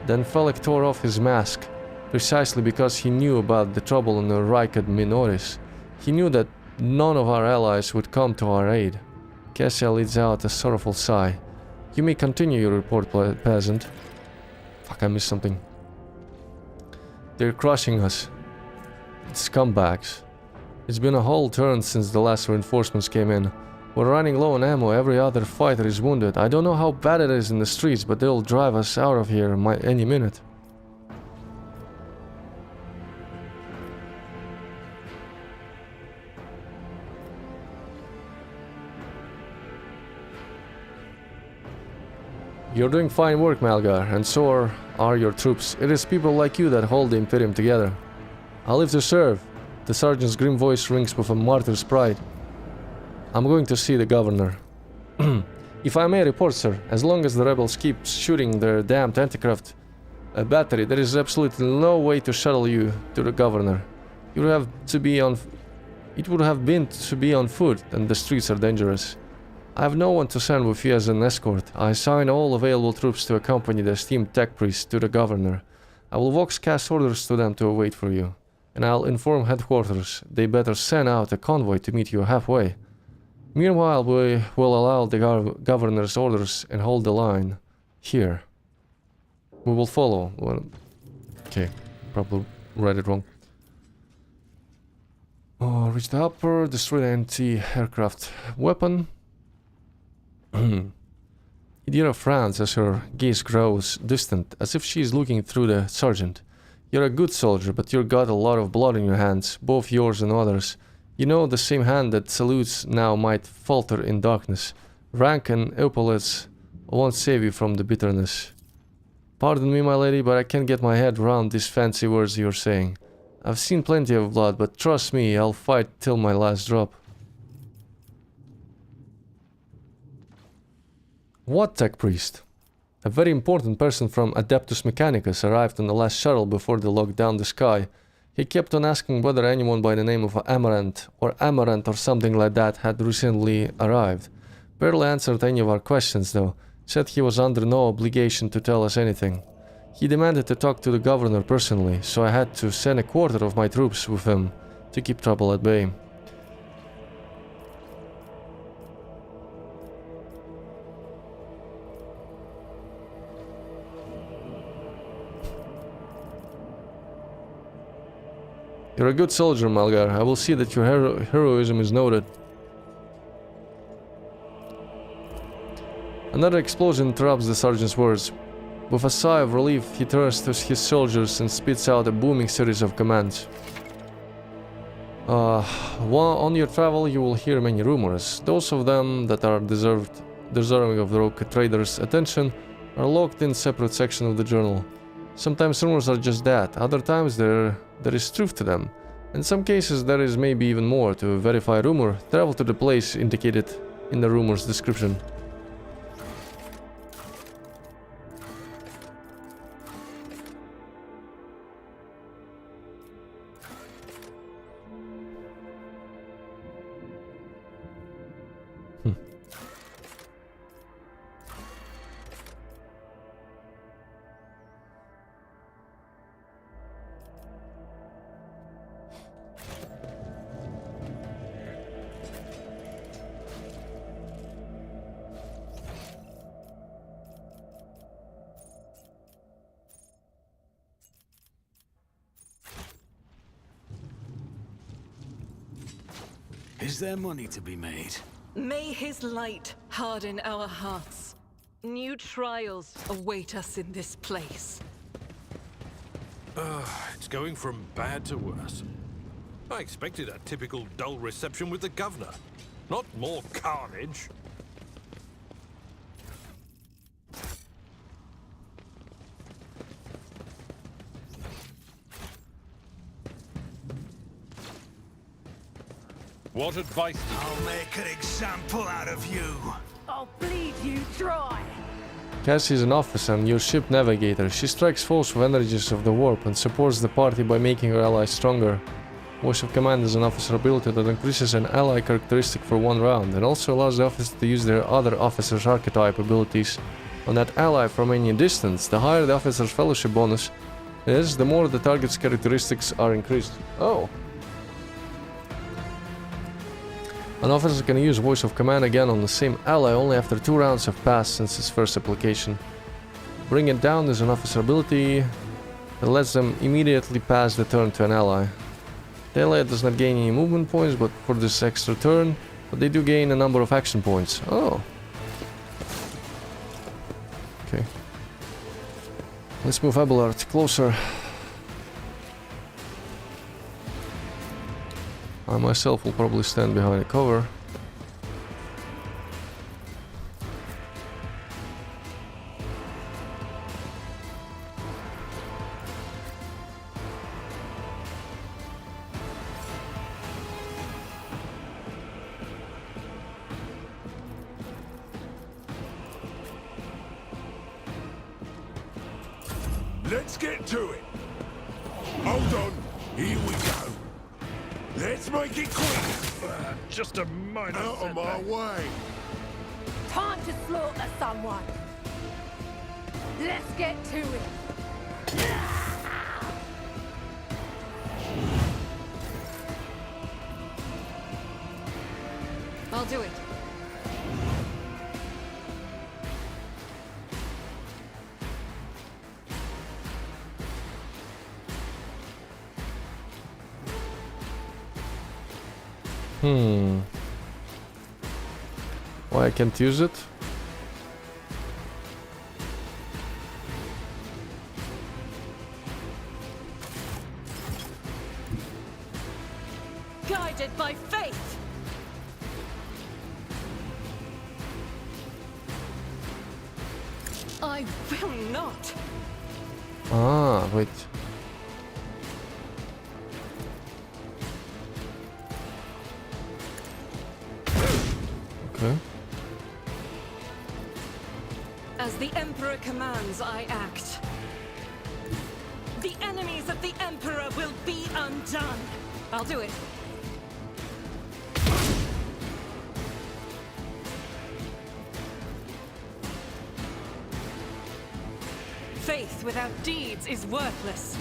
Then Felix tore off his mask, precisely because he knew about the trouble in the Rykad Minoris. He knew that none of our allies would come to our aid. Cassia lets out a sorrowful sigh. You may continue your report, peasant. Fuck, I missed something. They're crushing us. Scumbags. It's been a whole turn since the last reinforcements came in. We're running low on ammo, every other fighter is wounded. I don't know how bad it is in the streets, but they'll drive us out of here any minute. You're doing fine work, Malgar, and so are your troops. It is people like you that hold the Imperium together. I live to serve. The sergeant's grim voice rings with a martyr's pride. I'm going to see the governor. If I may report, sir, as long as the rebels keep shooting their damned anti-craft battery, there is absolutely no way to shuttle you to the governor. It would have been to be on foot, and the streets are dangerous. I have no one to send with you as an escort. I assign all available troops to accompany the esteemed tech priest to the governor. I will vox cast orders to them to await for you. And I'll inform headquarters they better send out a convoy to meet you halfway. Meanwhile, we will allow the governor's orders and hold the line here. We will follow. Well, okay, probably read it wrong. Oh, reach the upper, destroy the anti-aircraft weapon. Idira frowns as her gaze grows distant, as if she is looking through the sergeant. You're a good soldier, but you've got a lot of blood in your hands, both yours and others. You know the same hand that salutes now might falter in darkness. Rank and epaulets won't save you from the bitterness. Pardon me, my lady, but I can't get my head around these fancy words you're saying. I've seen plenty of blood, but trust me, I'll fight till my last drop. What tech priest? A very important person from Adeptus Mechanicus arrived on the last shuttle before they locked down the sky. He kept on asking whether anyone by the name of Amaranth or something like that had recently arrived. Barely answered any of our questions though, said he was under no obligation to tell us anything. He demanded to talk to the governor personally, so I had to send a quarter of my troops with him to keep trouble at bay. You're a good soldier, Malgar. I will see that your heroism is noted. Another explosion interrupts the sergeant's words. With a sigh of relief, he turns to his soldiers and spits out a booming series of commands. On your travel, you will hear many rumors. Those of them that are deserving of the rogue trader's attention are locked in separate sections of the journal. Sometimes rumors are just that, other times there is truth to them. In some cases there is maybe even more. To verify a rumor, travel to the place indicated in the rumor's description. Is there money to be made? May his light harden our hearts. New trials await us in this place. It's going from bad to worse. I expected a typical dull reception with the governor. Not more carnage. What advice do I'll make an example out of you. I'll bleed you dry. Cassie is an officer and your ship navigator. She strikes foes with energies of the warp and supports the party by making her allies stronger. Voice of command is an officer ability that increases an ally characteristic for 1 round and also allows the officer to use their other officer's archetype abilities on that ally from any distance. The higher the officer's fellowship bonus is, the more the target's characteristics are increased. Oh. An officer can use Voice of Command again on the same ally only after 2 rounds have passed since its first application. Bring It Down is an officer ability that lets them immediately pass the turn to an ally. The ally does not gain any movement points but for this extra turn, but they do gain a number of action points. Oh. Okay. Let's move Abelard closer. I myself will probably stand behind a cover. Let's get to it. Hold on. Here we go. Let's make it quick. just a minor Out of my way. Time to slaughter someone. Let's get to it. I'll do it. Why I can't use it? Guided by faith! I will not! Ah, wait. Okay. As the Emperor commands, I act. The enemies of the Emperor will be undone! I'll do it. Faith without deeds is worthless.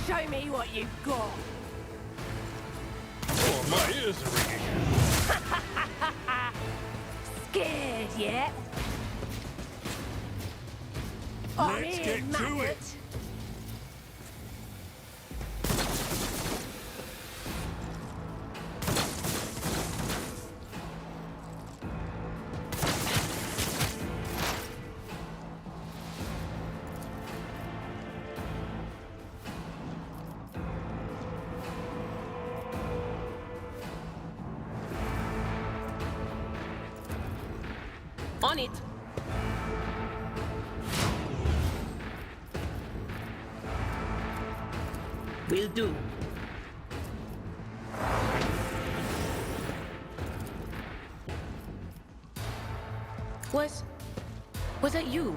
Show me what you've got. Oh, my ears are ringing. Scared yet? Let's get to it. On it! Will do. Was that you?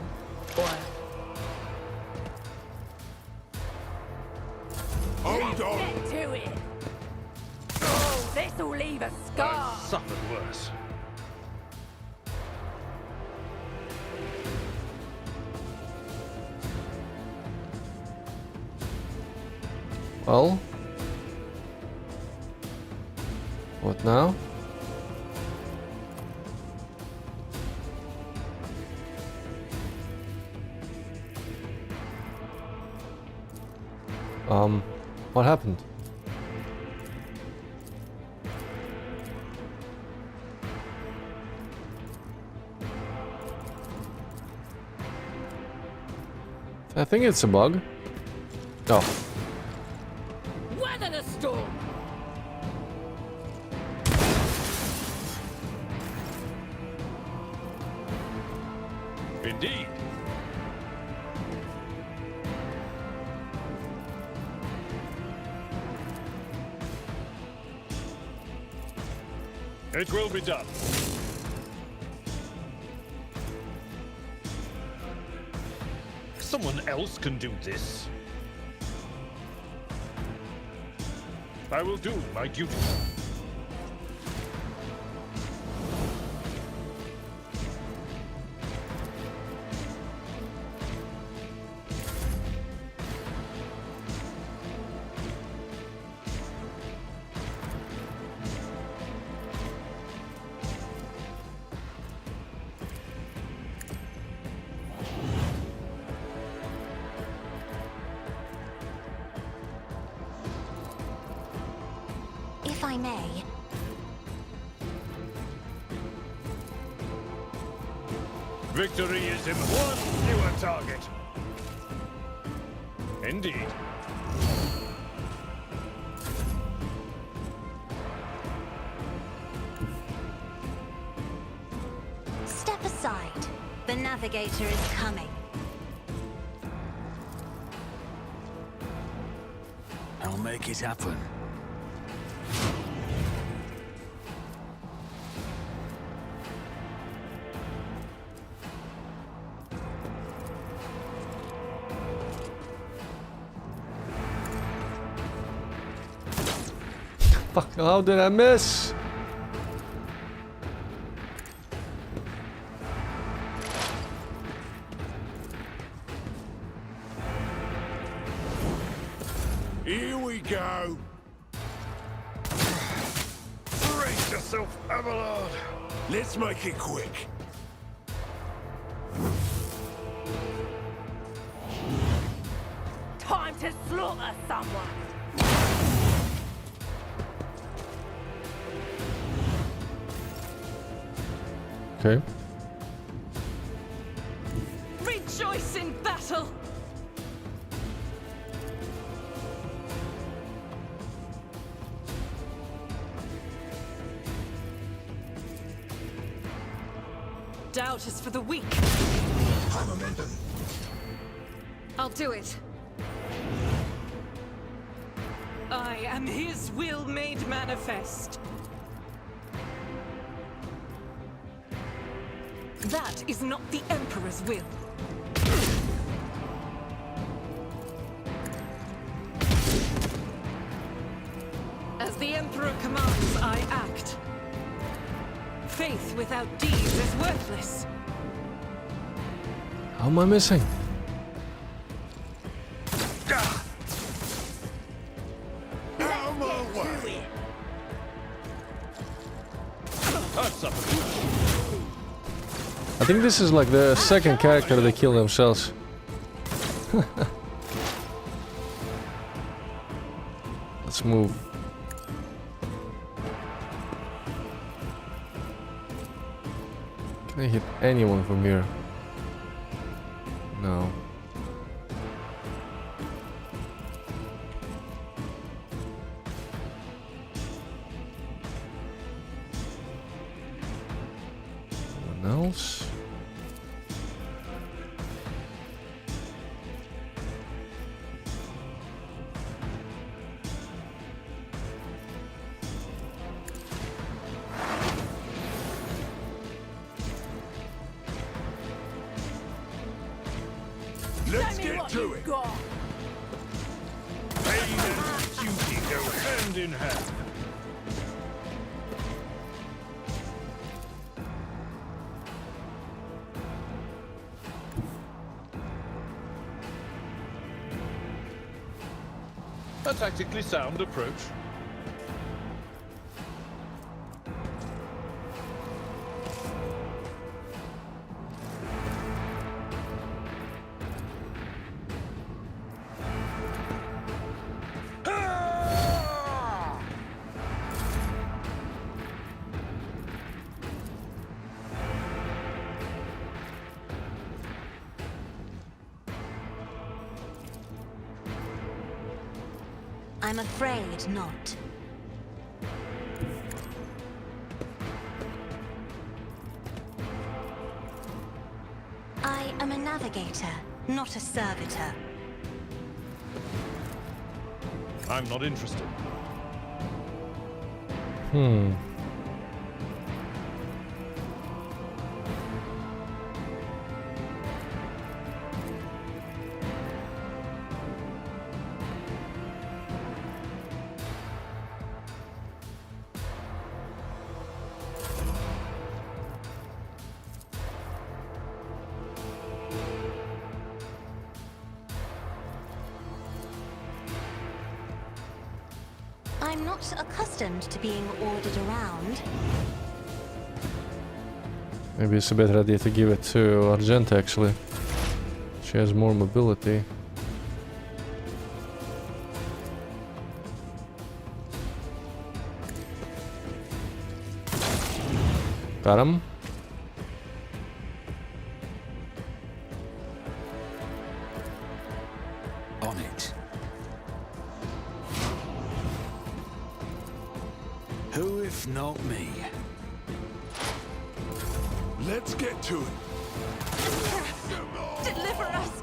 Or... Hold on. Get to it. Oh, this'll leave a scar. Suffered worse. Well. What now? What happened? I think it's a bug. Oh. Weather the storm! Indeed. It will be done. Someone else can do this. I will do my duty. If I may, Victory is in one newer target. Indeed. step aside. The navigator is coming. I'll make it happen. Fuck, how did I miss? Here we go. Brace yourself, Abelard. Let's make it quick. Time to slaughter someone! Okay. Rejoice in battle! Doubt is for the weak. High momentum. I'll do it. I am his will made manifest. That is not the Emperor's will. As the Emperor commands, I act. Faith without deeds is worthless. How am I missing? Out of my way. That's up. I think this is like the second character they kill themselves. Let's move. Can I hit anyone from here? No. No one else? Let's Show me get what to you've it. got. Pain and duty go hand in hand. A tactically sound approach. I'm afraid not. I am a navigator, not a servitor. I'm not interested. I'm not accustomed to being ordered around. Maybe it's a better idea to give it to Argenta, actually. She has more mobility. Got him. On it. Who if not me? Let's get to it. Deliver us!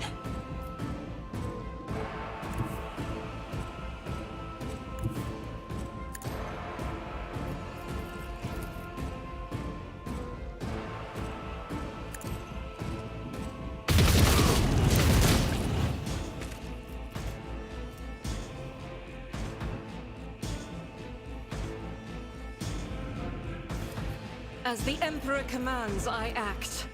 As the Emperor commands, I act.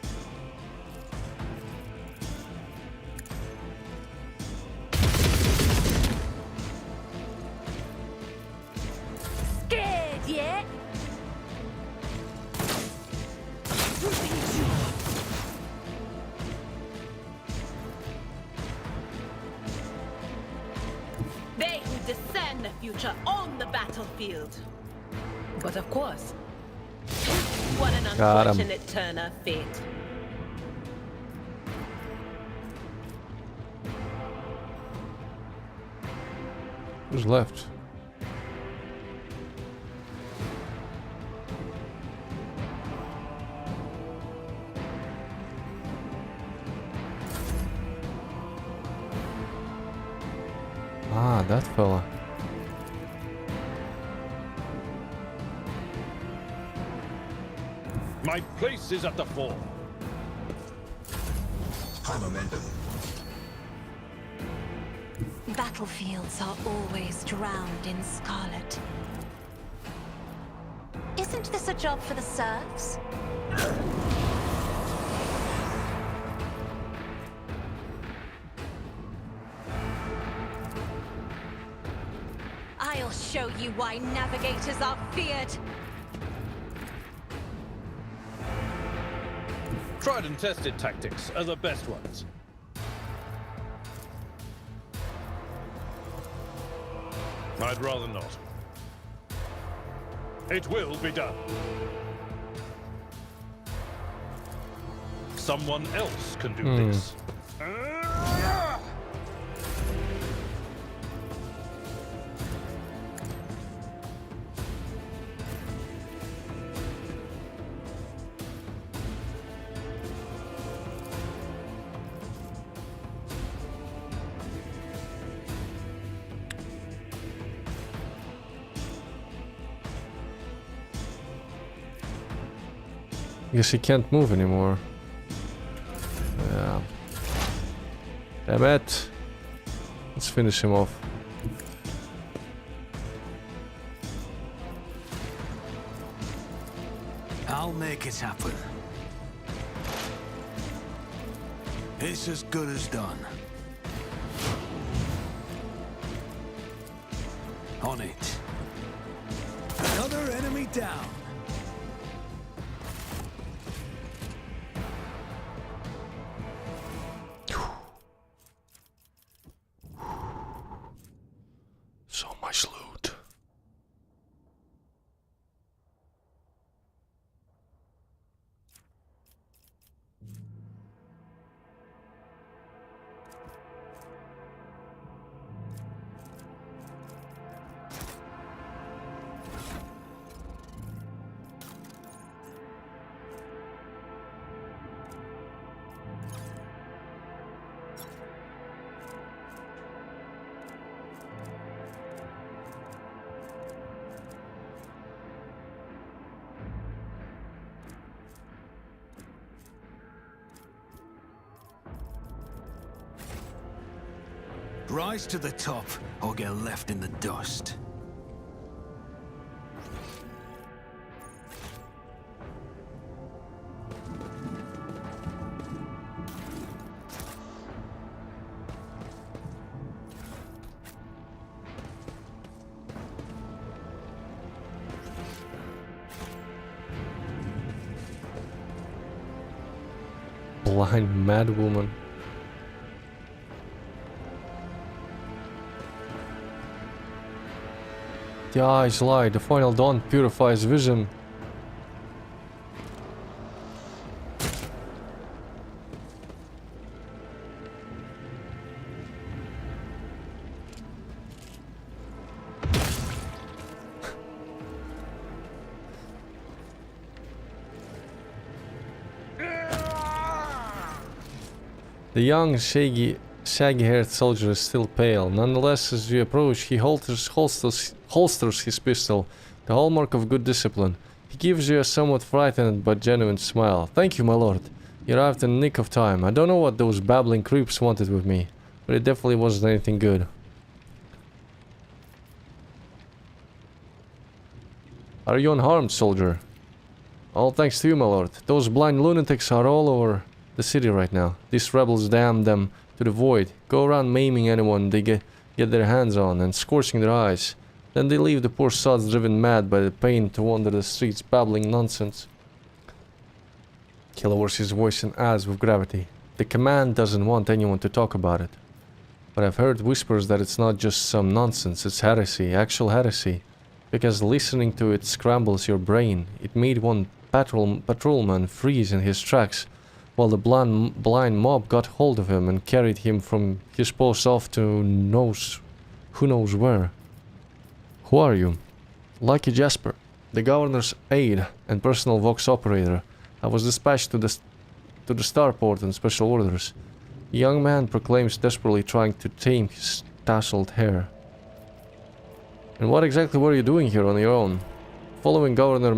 Scared yet? They who discern the future on the battlefield. But of course, what an Got 'em. unfortunate turn of fate. Who's left? Ah, that fella. My place is at the fore. High momentum. Battlefields are always drowned in scarlet. Isn't this a job for the serfs? I'll show you why navigators are feared. Tried and tested tactics are the best ones. I'd rather not. It will be done. Someone else can do this. Guess he can't move anymore. Yeah. Damn it. Let's finish him off. I'll make it happen. It's as good as done. On it. Another enemy down. So much loot. Rise to the top, or get left in the dust. Blind mad woman. The eyes lie, the final dawn purifies vision. The young, shaggy-haired soldier is still pale. Nonetheless, as you approach, he holsters his pistol, the hallmark of good discipline. He gives you a somewhat frightened but genuine smile. Thank you, my lord. You arrived in the nick of time. I don't know what those babbling creeps wanted with me, but it definitely wasn't anything good. Are you unharmed, soldier? All thanks to you, my lord. Those blind lunatics are all over the city right now. These rebels damn them to the void, go around maiming anyone they get their hands on and scorching their eyes. Then they leave the poor sods driven mad by the pain to wander the streets babbling nonsense. He lowers his voice and adds with gravity, the command doesn't want anyone to talk about it. But I've heard whispers that it's not just some nonsense, it's heresy, actual heresy. Because listening to it scrambles your brain. It made one patrolman freeze in his tracks, while the blind mob got hold of him and carried him from his post off to who knows where. Who are you? Lucky Jasper, the governor's aide and personal Vox operator. I was dispatched to the starport on special orders. The young man proclaims, desperately trying to tame his tousled hair. And what exactly were you doing here on your own? Following Governor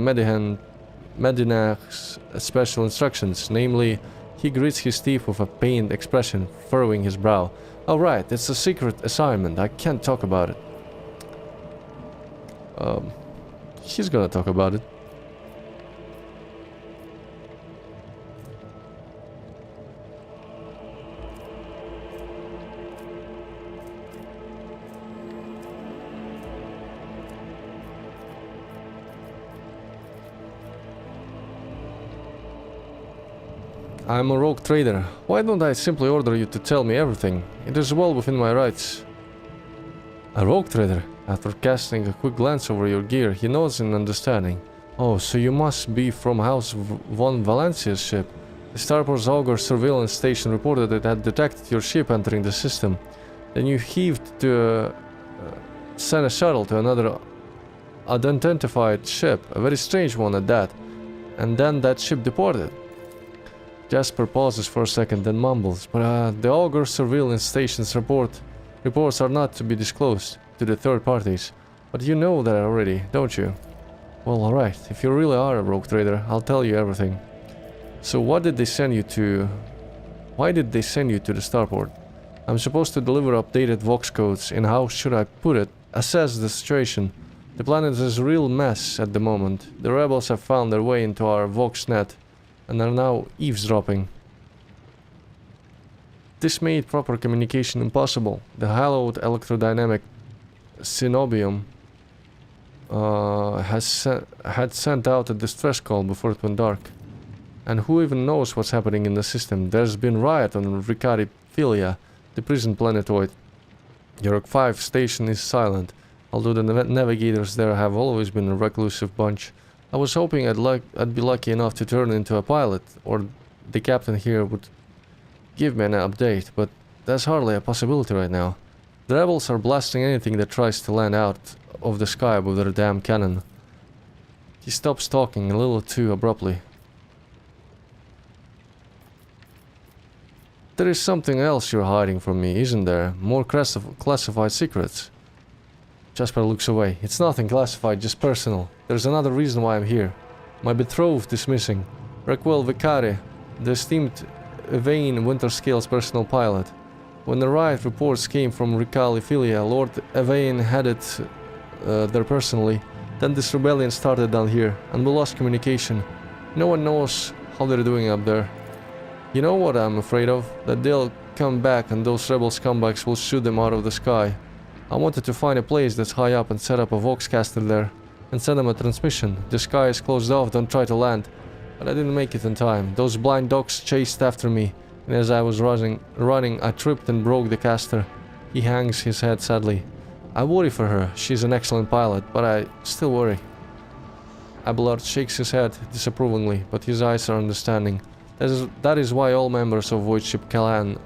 Medinach's special instructions, namely, he grits his teeth with a pained expression, furrowing his brow. Oh right, it's a secret assignment, I can't talk about it. He's gonna talk about it. I'm a rogue trader. Why don't I simply order you to tell me everything? It is well within my rights. A rogue trader? After casting a quick glance over your gear, he nods in understanding. Oh, so you must be from House von Valencia's ship. The Starport's Augur surveillance station reported it had detected your ship entering the system. Then you heaved to send a shuttle to another unidentified ship, a very strange one at that. And then that ship deported. Jasper pauses for a second, then mumbles, but the Augur surveillance station's reports are not to be disclosed to the third parties. But you know that already, don't you? Well, alright, if you really are a rogue trader, I'll tell you everything. So what did they send you to... Why did they send you to the starport? I'm supposed to deliver updated Vox codes and how should I put it, assess the situation. The planet is a real mess at the moment. The rebels have found their way into our Vox net and are now eavesdropping. This made proper communication impossible. The hallowed electrodynamic Cenobium had sent out a distress call before it went dark. And who even knows what's happening in the system? There's been riot on Ricari Philia, the prison planetoid. York 5 station is silent, although the navigators there have always been a reclusive bunch. I was hoping I'd be lucky enough to turn into a pilot, or the captain here would give me an update, but that's hardly a possibility right now. The rebels are blasting anything that tries to land out of the sky with their damn cannon. He stops talking a little too abruptly. There is something else you're hiding from me, isn't there? More classified secrets. Jasper looks away. It's nothing classified, just personal. There's another reason why I'm here. My betrothed is missing. Raquel Vicari, the esteemed Vane Winterscale's personal pilot. When the riot reports came from Recaliphilia, Lord Evane headed there personally. Then this rebellion started down here, and we lost communication. No one knows how they're doing up there. You know what I'm afraid of? That they'll come back and those rebel scumbags will shoot them out of the sky. I wanted to find a place that's high up and set up a Voxcaster there, and send them a transmission. The sky is closed off, don't try to land. But I didn't make it in time. Those blind dogs chased after me, and as I was running, I tripped and broke the caster. He hangs his head sadly. I worry for her. She's an excellent pilot, but I still worry. Abelard shakes his head disapprovingly, but his eyes are understanding. That is why all members of Void Ship Kalan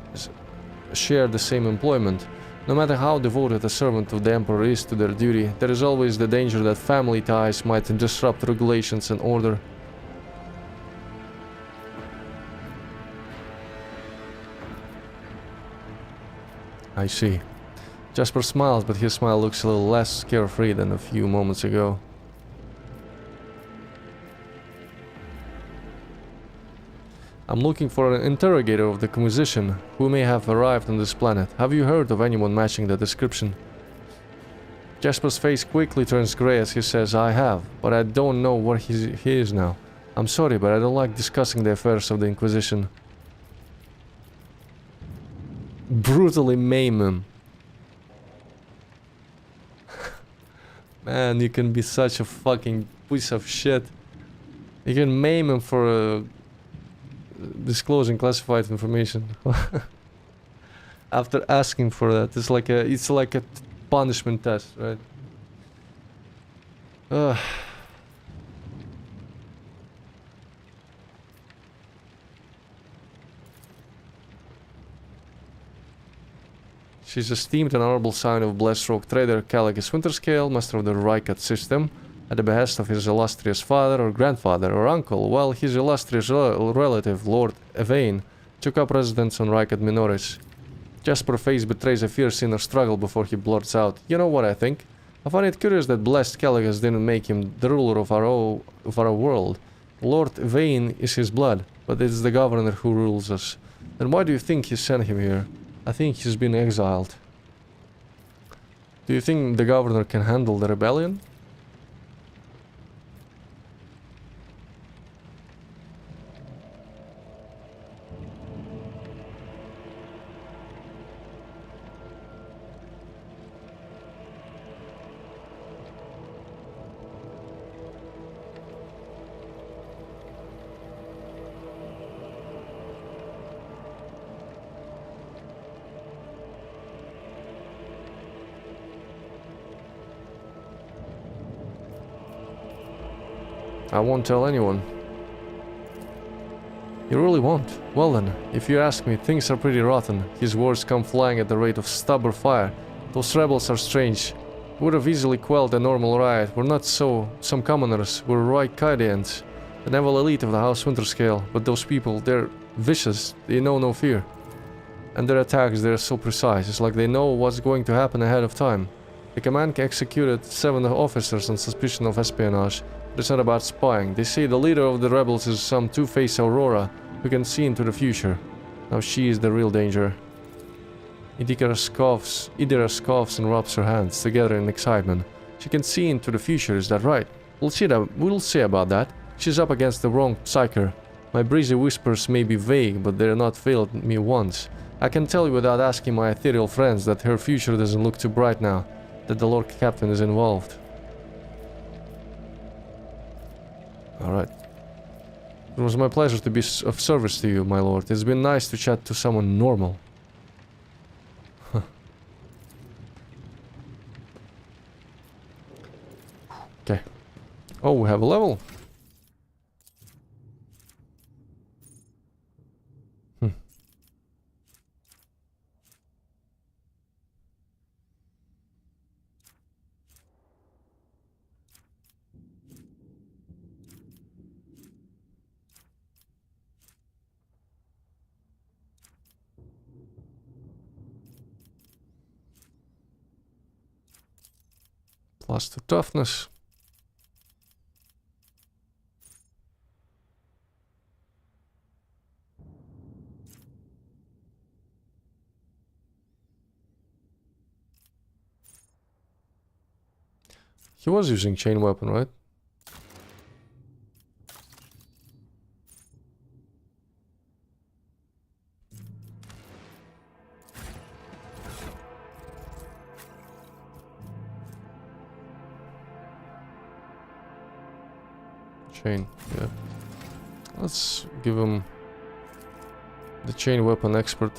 share the same employment. No matter how devoted a servant of the Emperor is to their duty, there is always the danger that family ties might disrupt regulations and order. I see. Jasper smiles, but his smile looks a little less carefree than a few moments ago. I'm looking for an interrogator of the Composition who may have arrived on this planet. Have you heard of anyone matching the description? Jasper's face quickly turns grey as he says, I have, but I don't know where he is now. I'm sorry, but I don't like discussing the affairs of the Inquisition. Brutally maim him. Man, you can be such a fucking piece of shit. You can maim him for disclosing classified information. After asking for that, it's like a punishment test, right? She's esteemed and honorable sign of blessed rogue trader Caligus Winterscale, master of the Rykat system, at the behest of his illustrious father or grandfather or uncle, while his illustrious relative, Lord Evane, took up residence on Rykat Minoris. Jasper's face betrays a fierce inner struggle before he blurts out, you know what I think? I find it curious that blessed Caligus didn't make him the ruler of our world. Lord Evane is his blood, but it's the governor who rules us. Then why do you think he sent him here? I think he's been exiled. Do you think the governor can handle the rebellion? I won't tell anyone. You really won't? Well then, if you ask me, things are pretty rotten. His words come flying at the rate of stubborn fire. Those rebels are strange. Would have easily quelled a normal riot. We're not so. Some commoners. We're Roykaidians. The naval elite of the House Winterscale. But those people, they're vicious. They know no fear. And their attacks, they're so precise. It's like they know what's going to happen ahead of time. The command executed 7 officers on suspicion of espionage. It's not about spying. They say the leader of the rebels is some two-faced Aurora who can see into the future. Now she is the real danger. Idira scoffs and rubs her hands together in excitement. She can see into the future, is that right? We'll see about that. She's up against the wrong psyker. My breezy whispers may be vague, but they're not failed me once. I can tell you without asking my ethereal friends that her future doesn't look too bright now, that the Lord Captain is involved. Alright. It was my pleasure to be of service to you, my lord. It's been nice to chat to someone normal. Okay. Oh, we have a level. Plus 2 toughness. He was using chain weapon, right? Chain, yeah. Let's give him the chain weapon expert.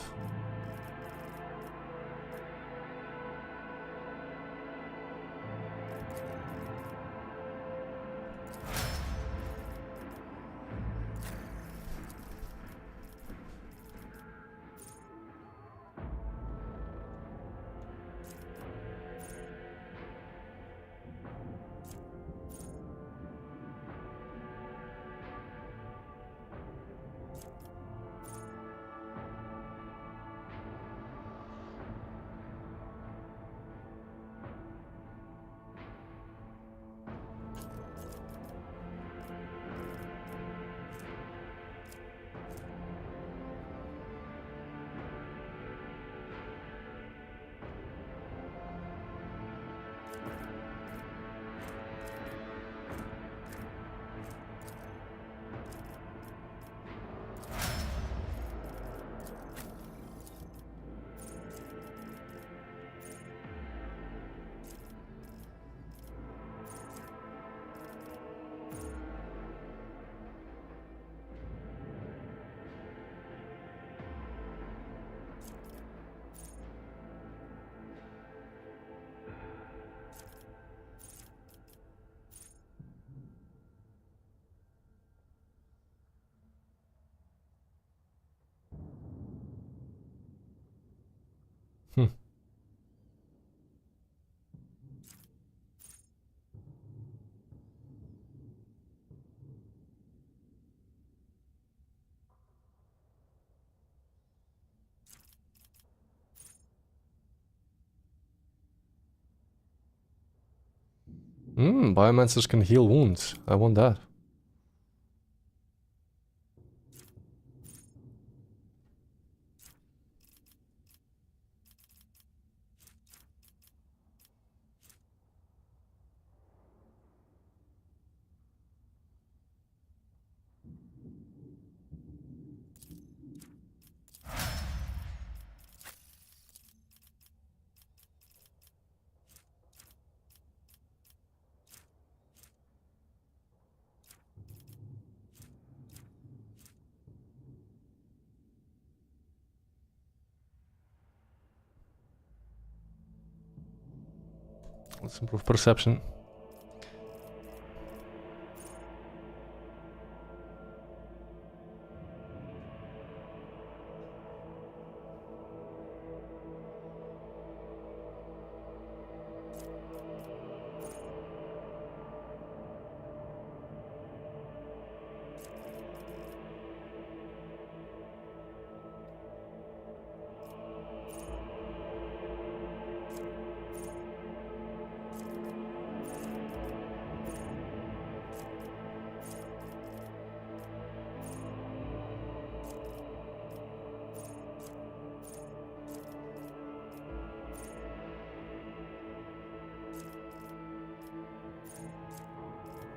Hmm. Biomancers can heal wounds. I want that. Let's improve perception.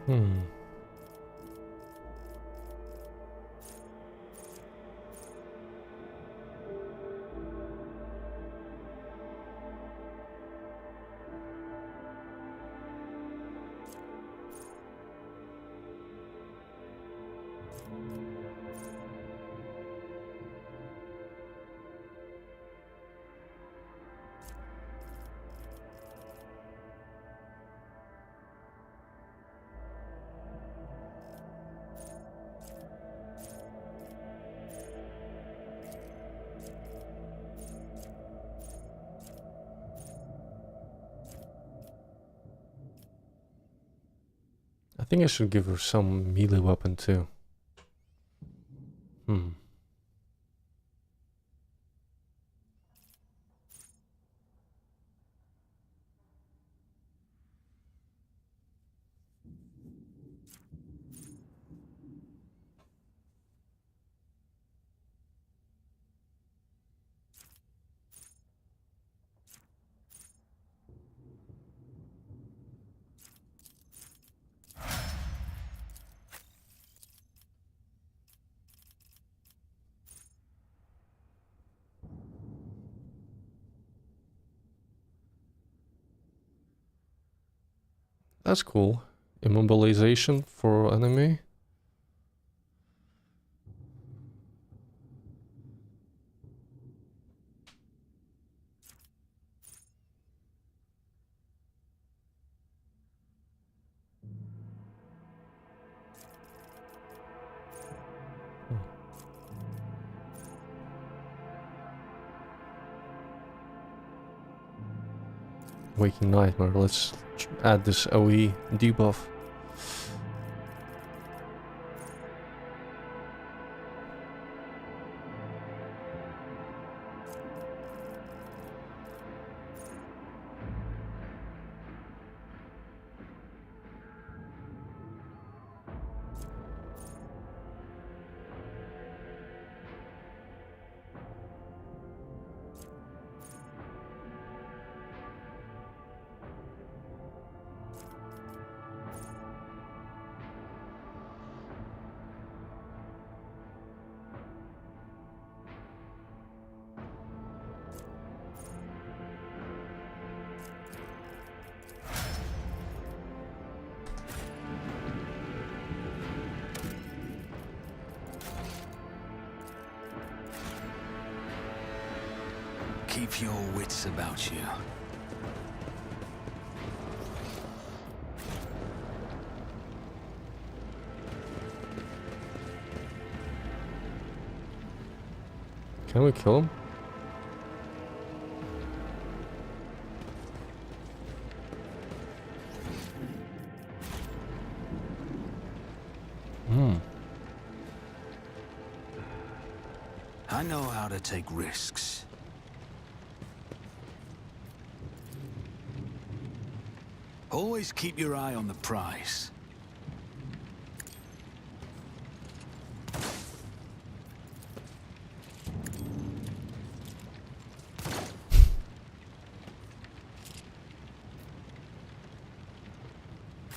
Hmm. I think I should give her some melee weapon too. Hmm. That's cool. Immobilization for enemy. Waking Nightmare. Let's add this OE debuff. Keep your wits about you. Can we kill him? I know how to take risks. Always keep your eye on the prize.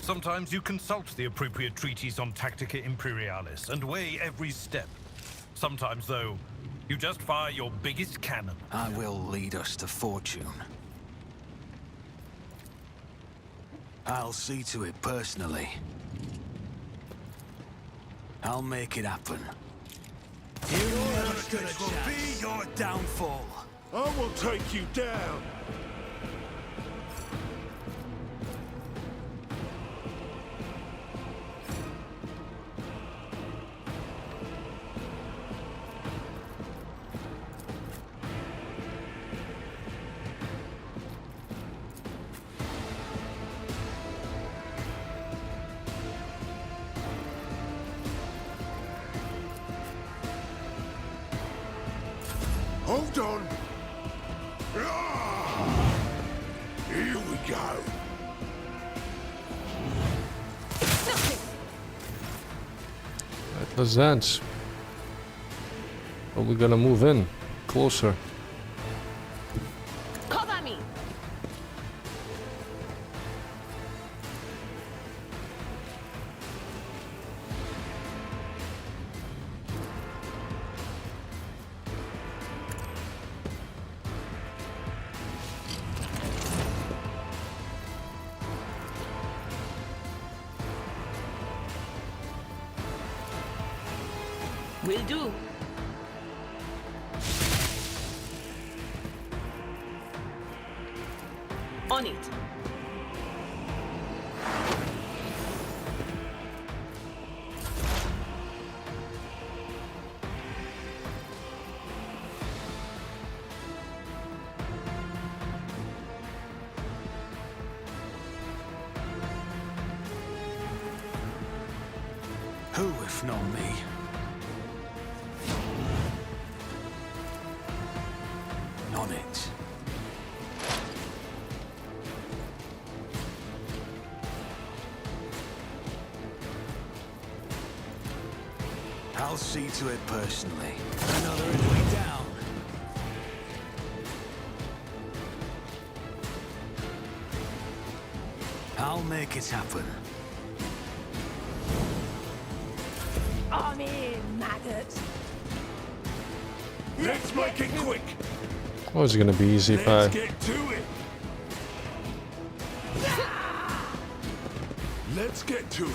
Sometimes you consult the appropriate treatise on Tactica Imperialis and weigh every step. Sometimes, though, you just fire your biggest cannon. I will lead us to fortune. I'll see to it personally. I'll make it happen. You never stood a chance. Will be your downfall. I will take you down. Hold on. Here we go. That was dance. Are we gonna move in closer? Cover me. Will do. On it. Who, if not me? On it. I'll see to it personally. Another enemy down. I'll make it happen. I'm in, maggot. Let's make it quick. Oh, it's gonna be easy if I Let's get to it. Let's get to it.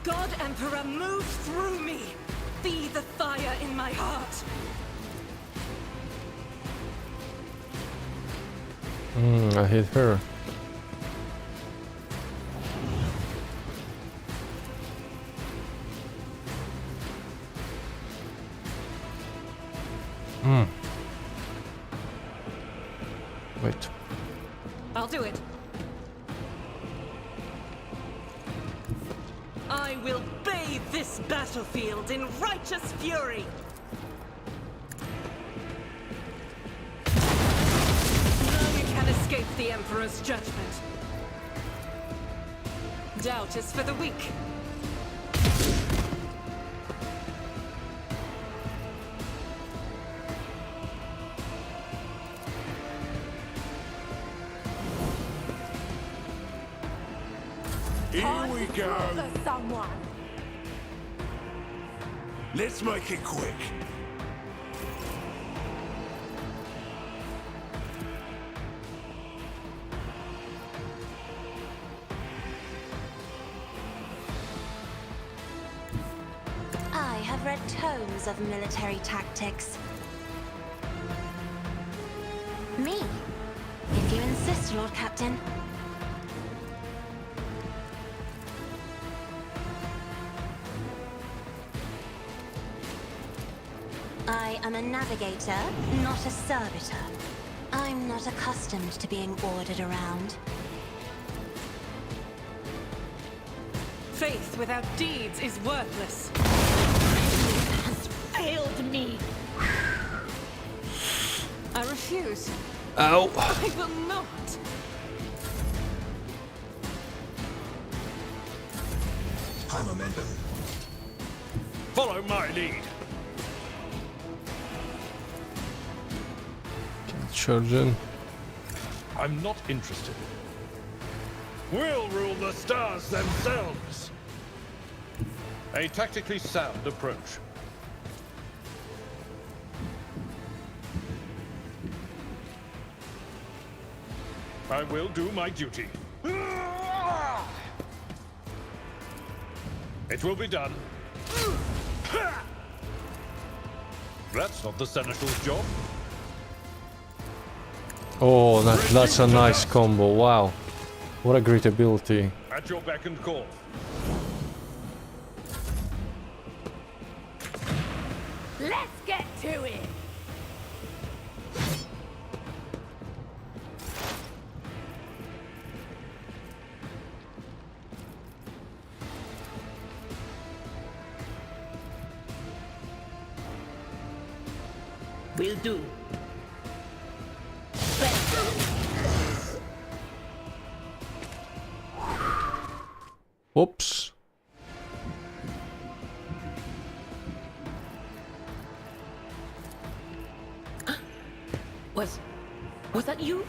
God Emperor, move through me! Be the fire in my heart! I hit her. Wait. I'll do it. I will bathe this battlefield in righteous fury! No, you can escape the Emperor's judgment. Doubt is for the weak. Here we go. For someone. Let's make it quick. I have read tomes of military tactics. Me? If you insist, Lord Captain. I am a navigator, not a servitor. I'm not accustomed to being ordered around. Faith without deeds is worthless. Has failed me. I refuse. Ow! I will not. High momentum. Follow my lead. Charge in. I'm not interested. We'll rule the stars themselves. A tactically sound approach. I will do my duty. It will be done. That's not the Seneschal's job. Oh, that's a nice combo. Wow. What a great ability. At your beck and call. Let's get to it. Will do. Oops. Was that you?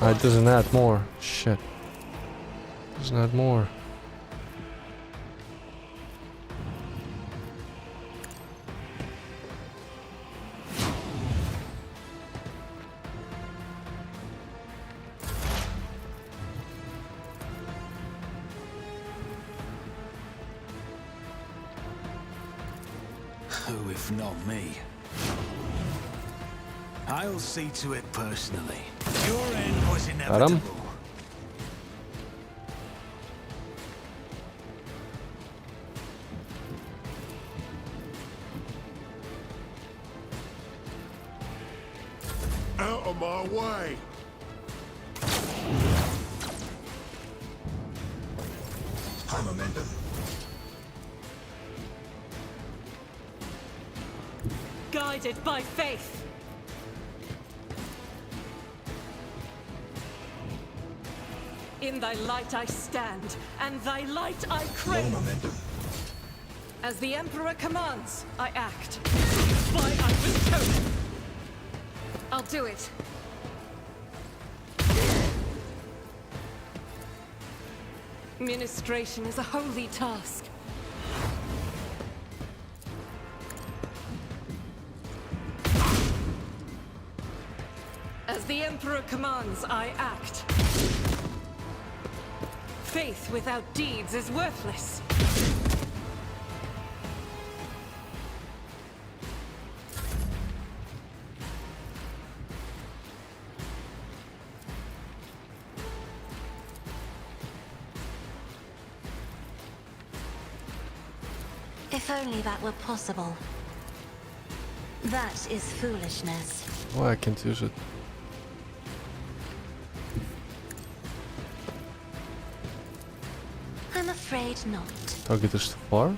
It doesn't add more. Shit. Doesn't add more. Who, if not me? I'll see to it personally. Your end was inevitable. Out of my way. High momentum. Guided by faith. In thy light I stand, and thy light I crave. Momentum. As the Emperor commands, I act. Why I was chosen. I'll do it. Ministration is a holy task. Emperor commands, I act. Faith without deeds is worthless. If only that were possible. That is foolishness. Why I can't use it? I'm afraid not. Target is too far.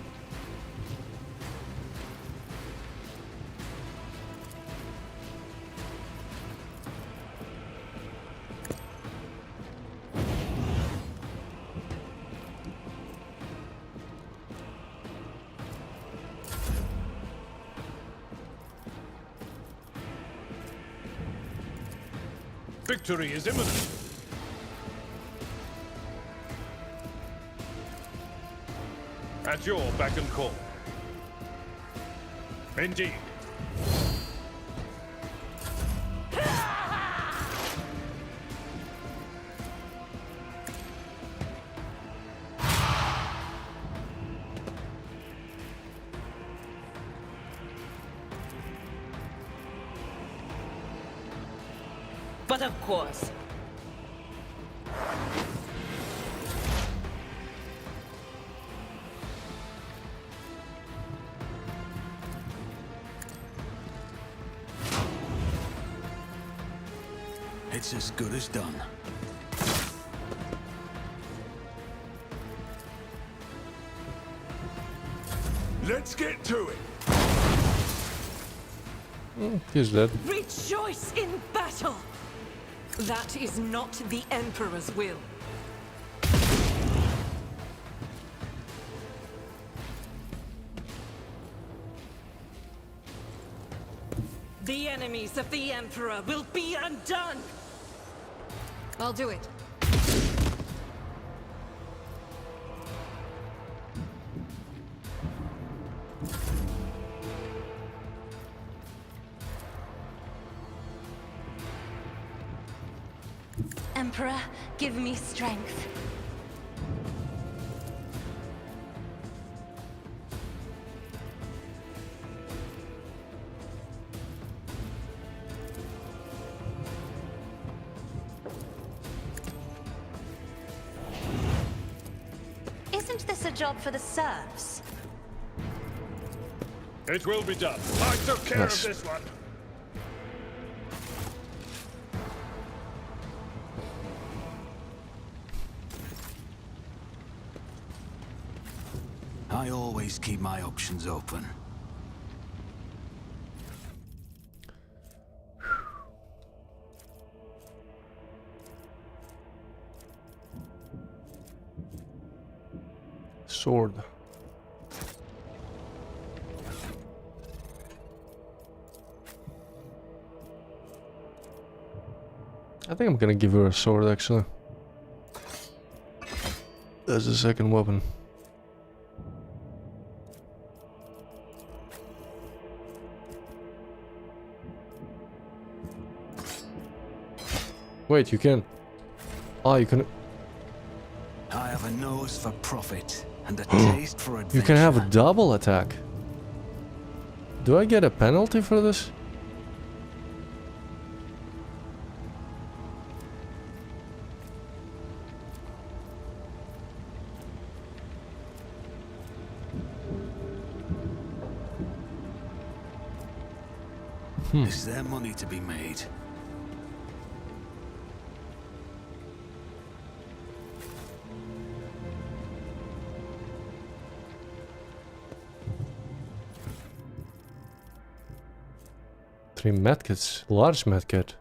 Victory is imminent. At your beck and call. Indeed. But of course. It's as good as done. Let's get to it. He's dead. Rejoice in battle! That is not the Emperor's will. The enemies of the Emperor will be undone! I'll do it. Emperor, give me strength. Isn't this a job for the serfs? It will be done. I took care Yes. of this one. I always keep my options open. Sword. I think I'm gonna give her a sword actually. That's the second weapon. Wait, you can. Ah, you can. I have a nose for profit and a taste for adventure. You can have a double attack. Do I get a penalty for this? Is there money to be made? Three medkits, large medkit.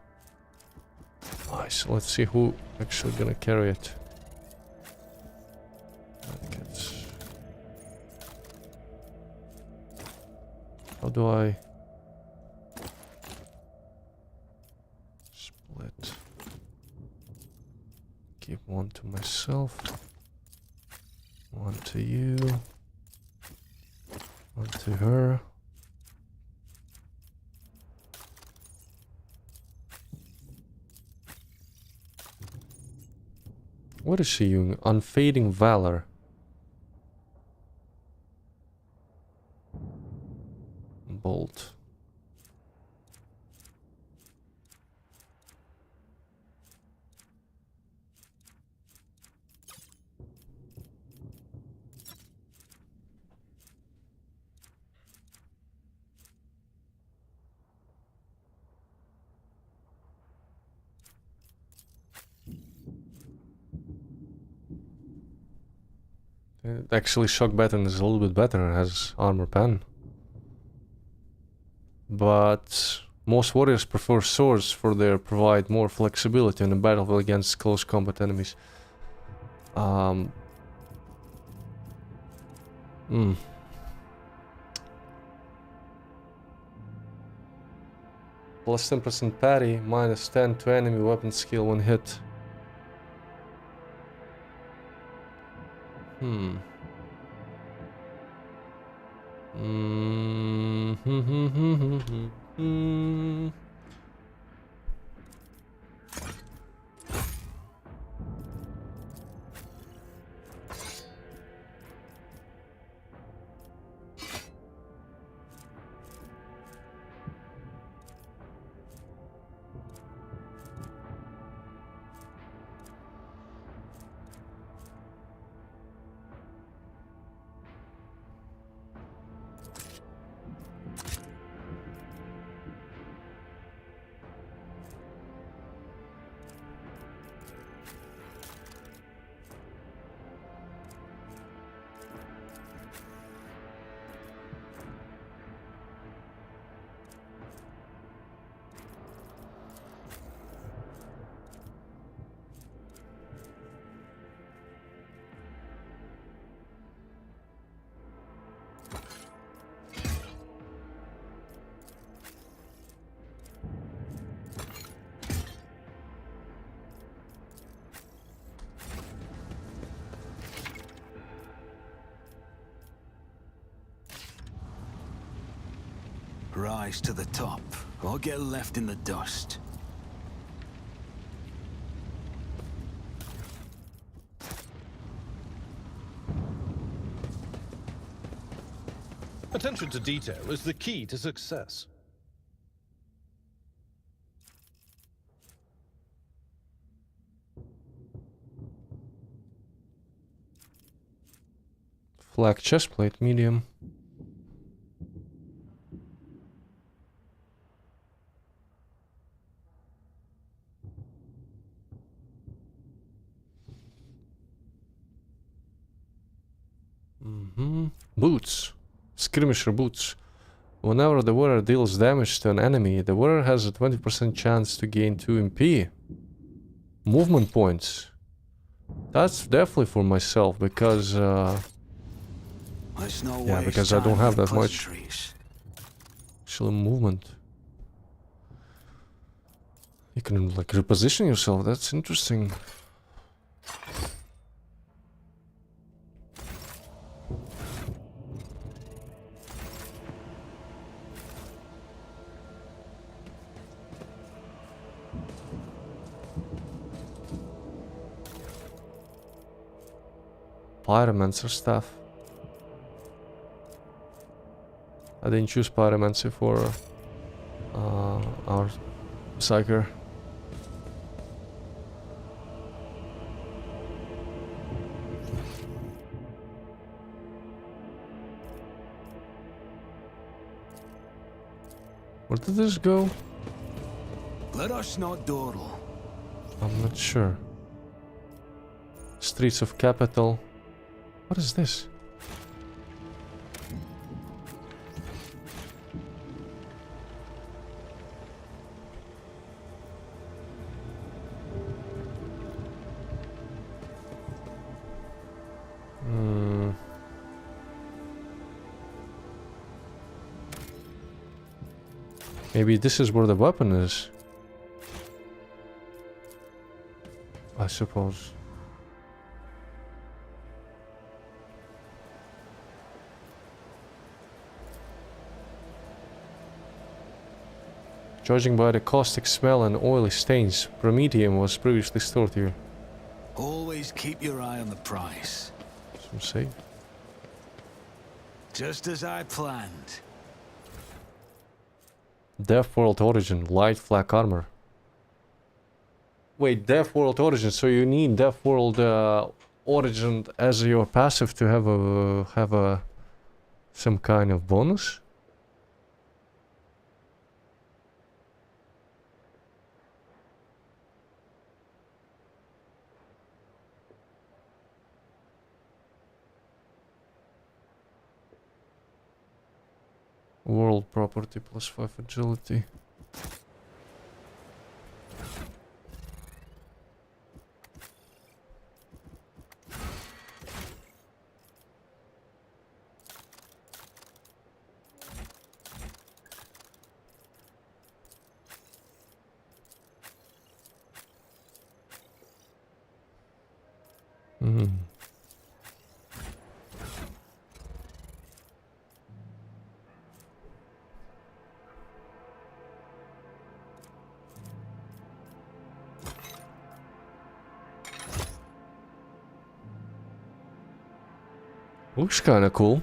Nice. Let's see who actually gonna carry it. Medkits. How do I split? Keep one to myself, one to you, one to her. What is she using? Unfading Valor. Bolt. Actually, Shock Baton is a little bit better. It has Armor Pen. But most warriors prefer swords for they provide more flexibility in the battlefield against close combat enemies. Plus 10% parry, minus 10 to enemy weapon skill when hit. Rise to the top, or get left in the dust. Attention to detail is the key to success. Flak chestplate, medium. Boots. Skirmisher boots. Whenever the wearer deals damage to an enemy, the wearer has a 20% chance to gain 2 MP. Movement points. That's definitely for myself because because I don't have that much actual movement. You can like reposition yourself. That's interesting. Pyromancer staff. I didn't choose Pyromancy for our Psyker. Where did this go? Let us not dawdle. I'm not sure. Streets of Capital. What is this? Maybe this is where the weapon is. I suppose. Judging by the caustic smell and oily stains, Prometheum was previously stored here. Always keep your eye on the price. Some say. Just as I planned. Death World Origin, light flak armor. Wait, Death World Origin, so you need Death World Origin as your passive to have a some kind of bonus? World property plus 5 agility. Looks kinda cool.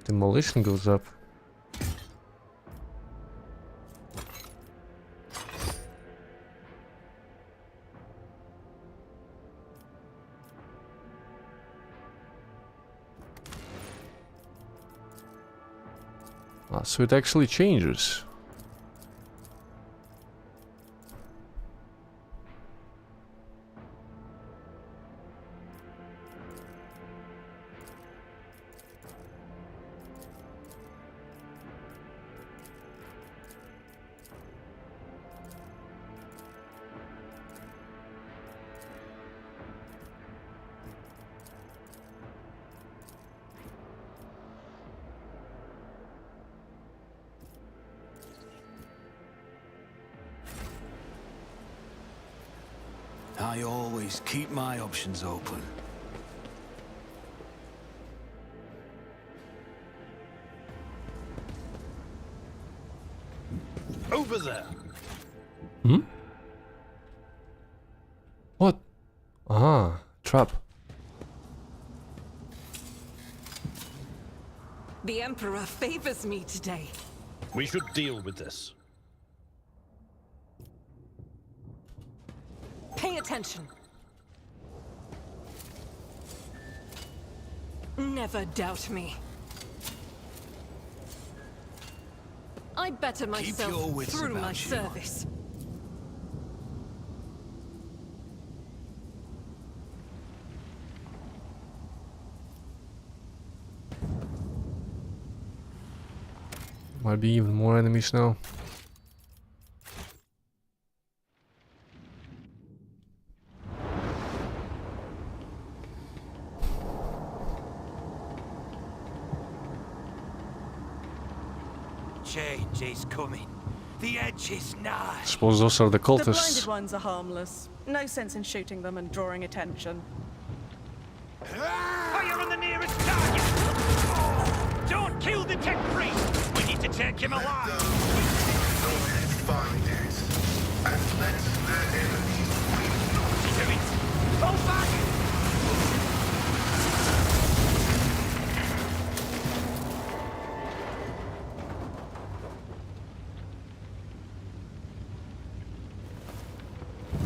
Demolition goes up. So it actually changes. I always keep my options open. Over there. Hmm? What? Ah, trap. The Emperor favors me today. We should deal with this. Pay attention. Never doubt me. I better myself your wits through about my you. service. Might be even more enemies now. Change is coming. The edge is nigh. Suppose those are the The blinded cultists. ones are harmless. No sense in shooting them and drawing attention. Fire on the nearest target! Don't kill the tech priest! We need to take him alive! Find it, and let their enemies Do it! Fall back!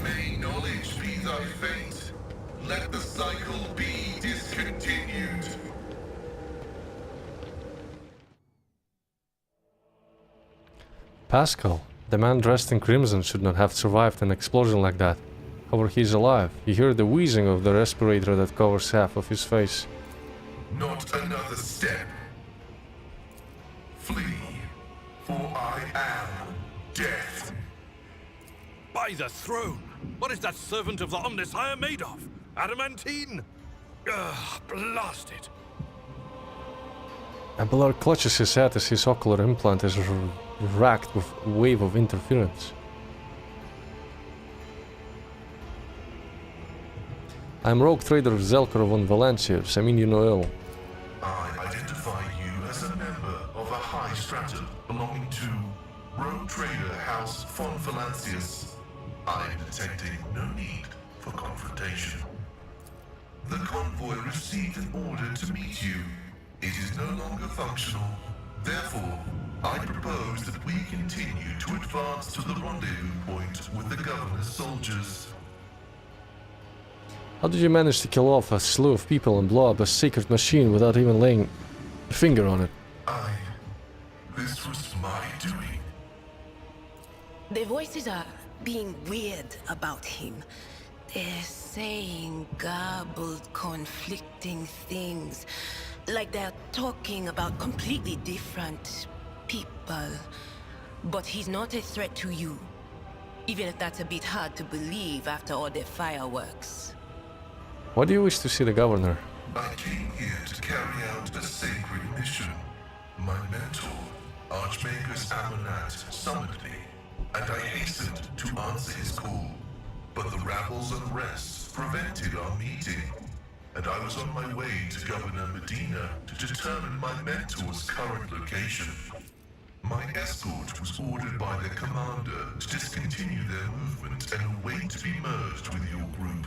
May knowledge be thy fate. Let the cycle be discontinued. Pascal, the man dressed in crimson, should not have survived an explosion like that. However, he's alive. You hear the wheezing of the respirator that covers half of his face. Not another step. Flee, for I am death. By the throne! What is that servant of the Omnissiah made of? Adamantine? Ugh, blast it! Abelard clutches his head as his ocular implant is racked with a wave of interference. I'm rogue trader Zelker von Valancius. I mean you know ill. I identify you as a member of a high stratum belonging to Rogue Trader House von Valancius. I am detecting no need for confrontation. The convoy received an order to meet you. It is no longer functional. Therefore, I propose that we continue to advance to the rendezvous point with the governor's soldiers. How did you manage to kill off a slew of people and blow up a sacred machine without even laying a finger on it? This was my doing. The voices are being weird about him. They're saying garbled, conflicting things. Like they're talking about completely different people. But he's not a threat to you. Even if that's a bit hard to believe after all the fireworks. Why do you wish to see the governor? I came here to carry out a sacred mission. My mentor, Archmagus Amonat, summoned me, and I hastened to answer his call. But the rabble's unrest prevented our meeting, and I was on my way to Governor Medina to determine my mentor's current location. My escort was ordered by their commander to discontinue their movement and await to be merged with your group.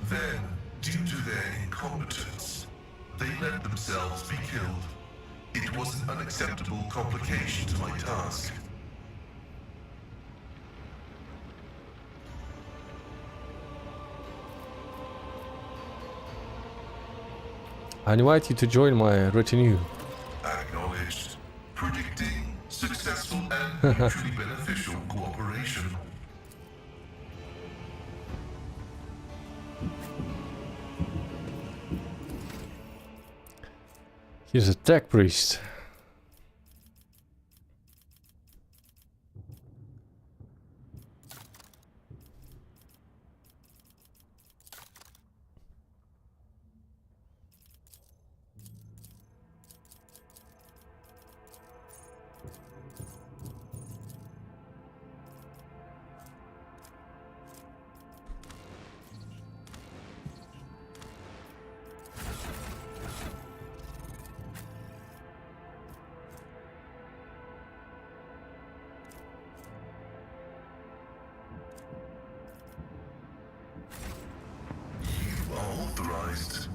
Then, due to their incompetence, they let themselves be killed. It was an unacceptable complication to my task. I invite you to join my retinue. Acknowledged. Predicting successful and mutually beneficial cooperation. Here's a tech priest. Authorized.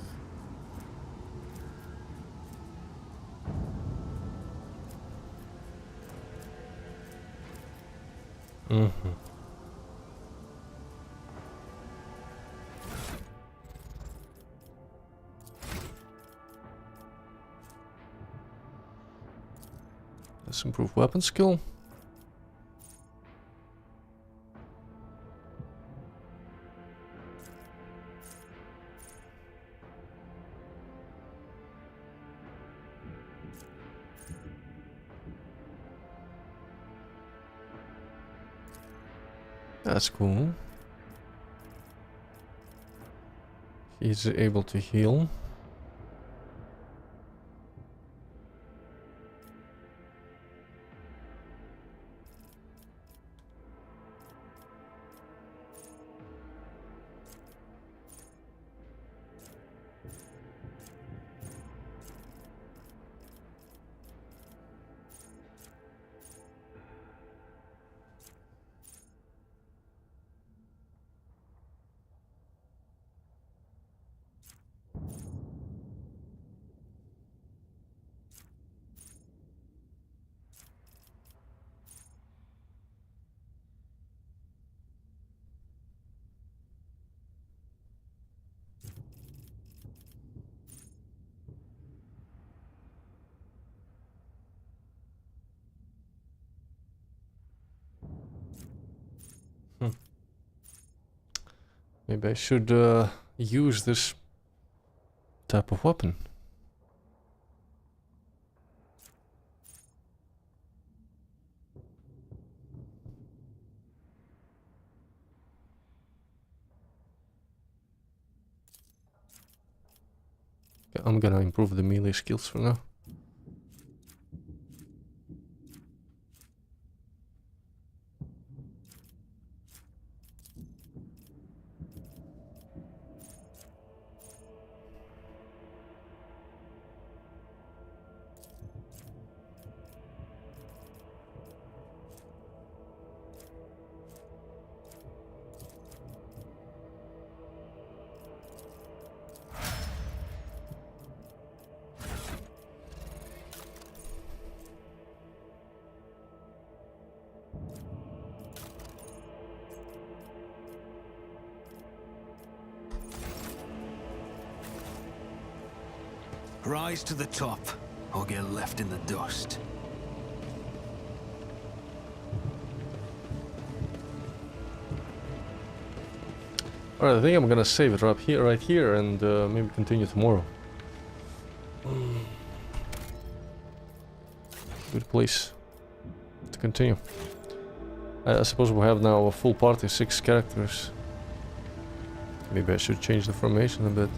Let's improve weapon skill. That's cool. He's able to heal. Maybe I should use this type of weapon. I'm gonna improve the melee skills for now. Rise to the top, or get left in the dust. Alright, I think I'm gonna save it right here, and maybe continue tomorrow. Good place to continue. I suppose we have now a full party, 6 characters. Maybe I should change the formation a bit.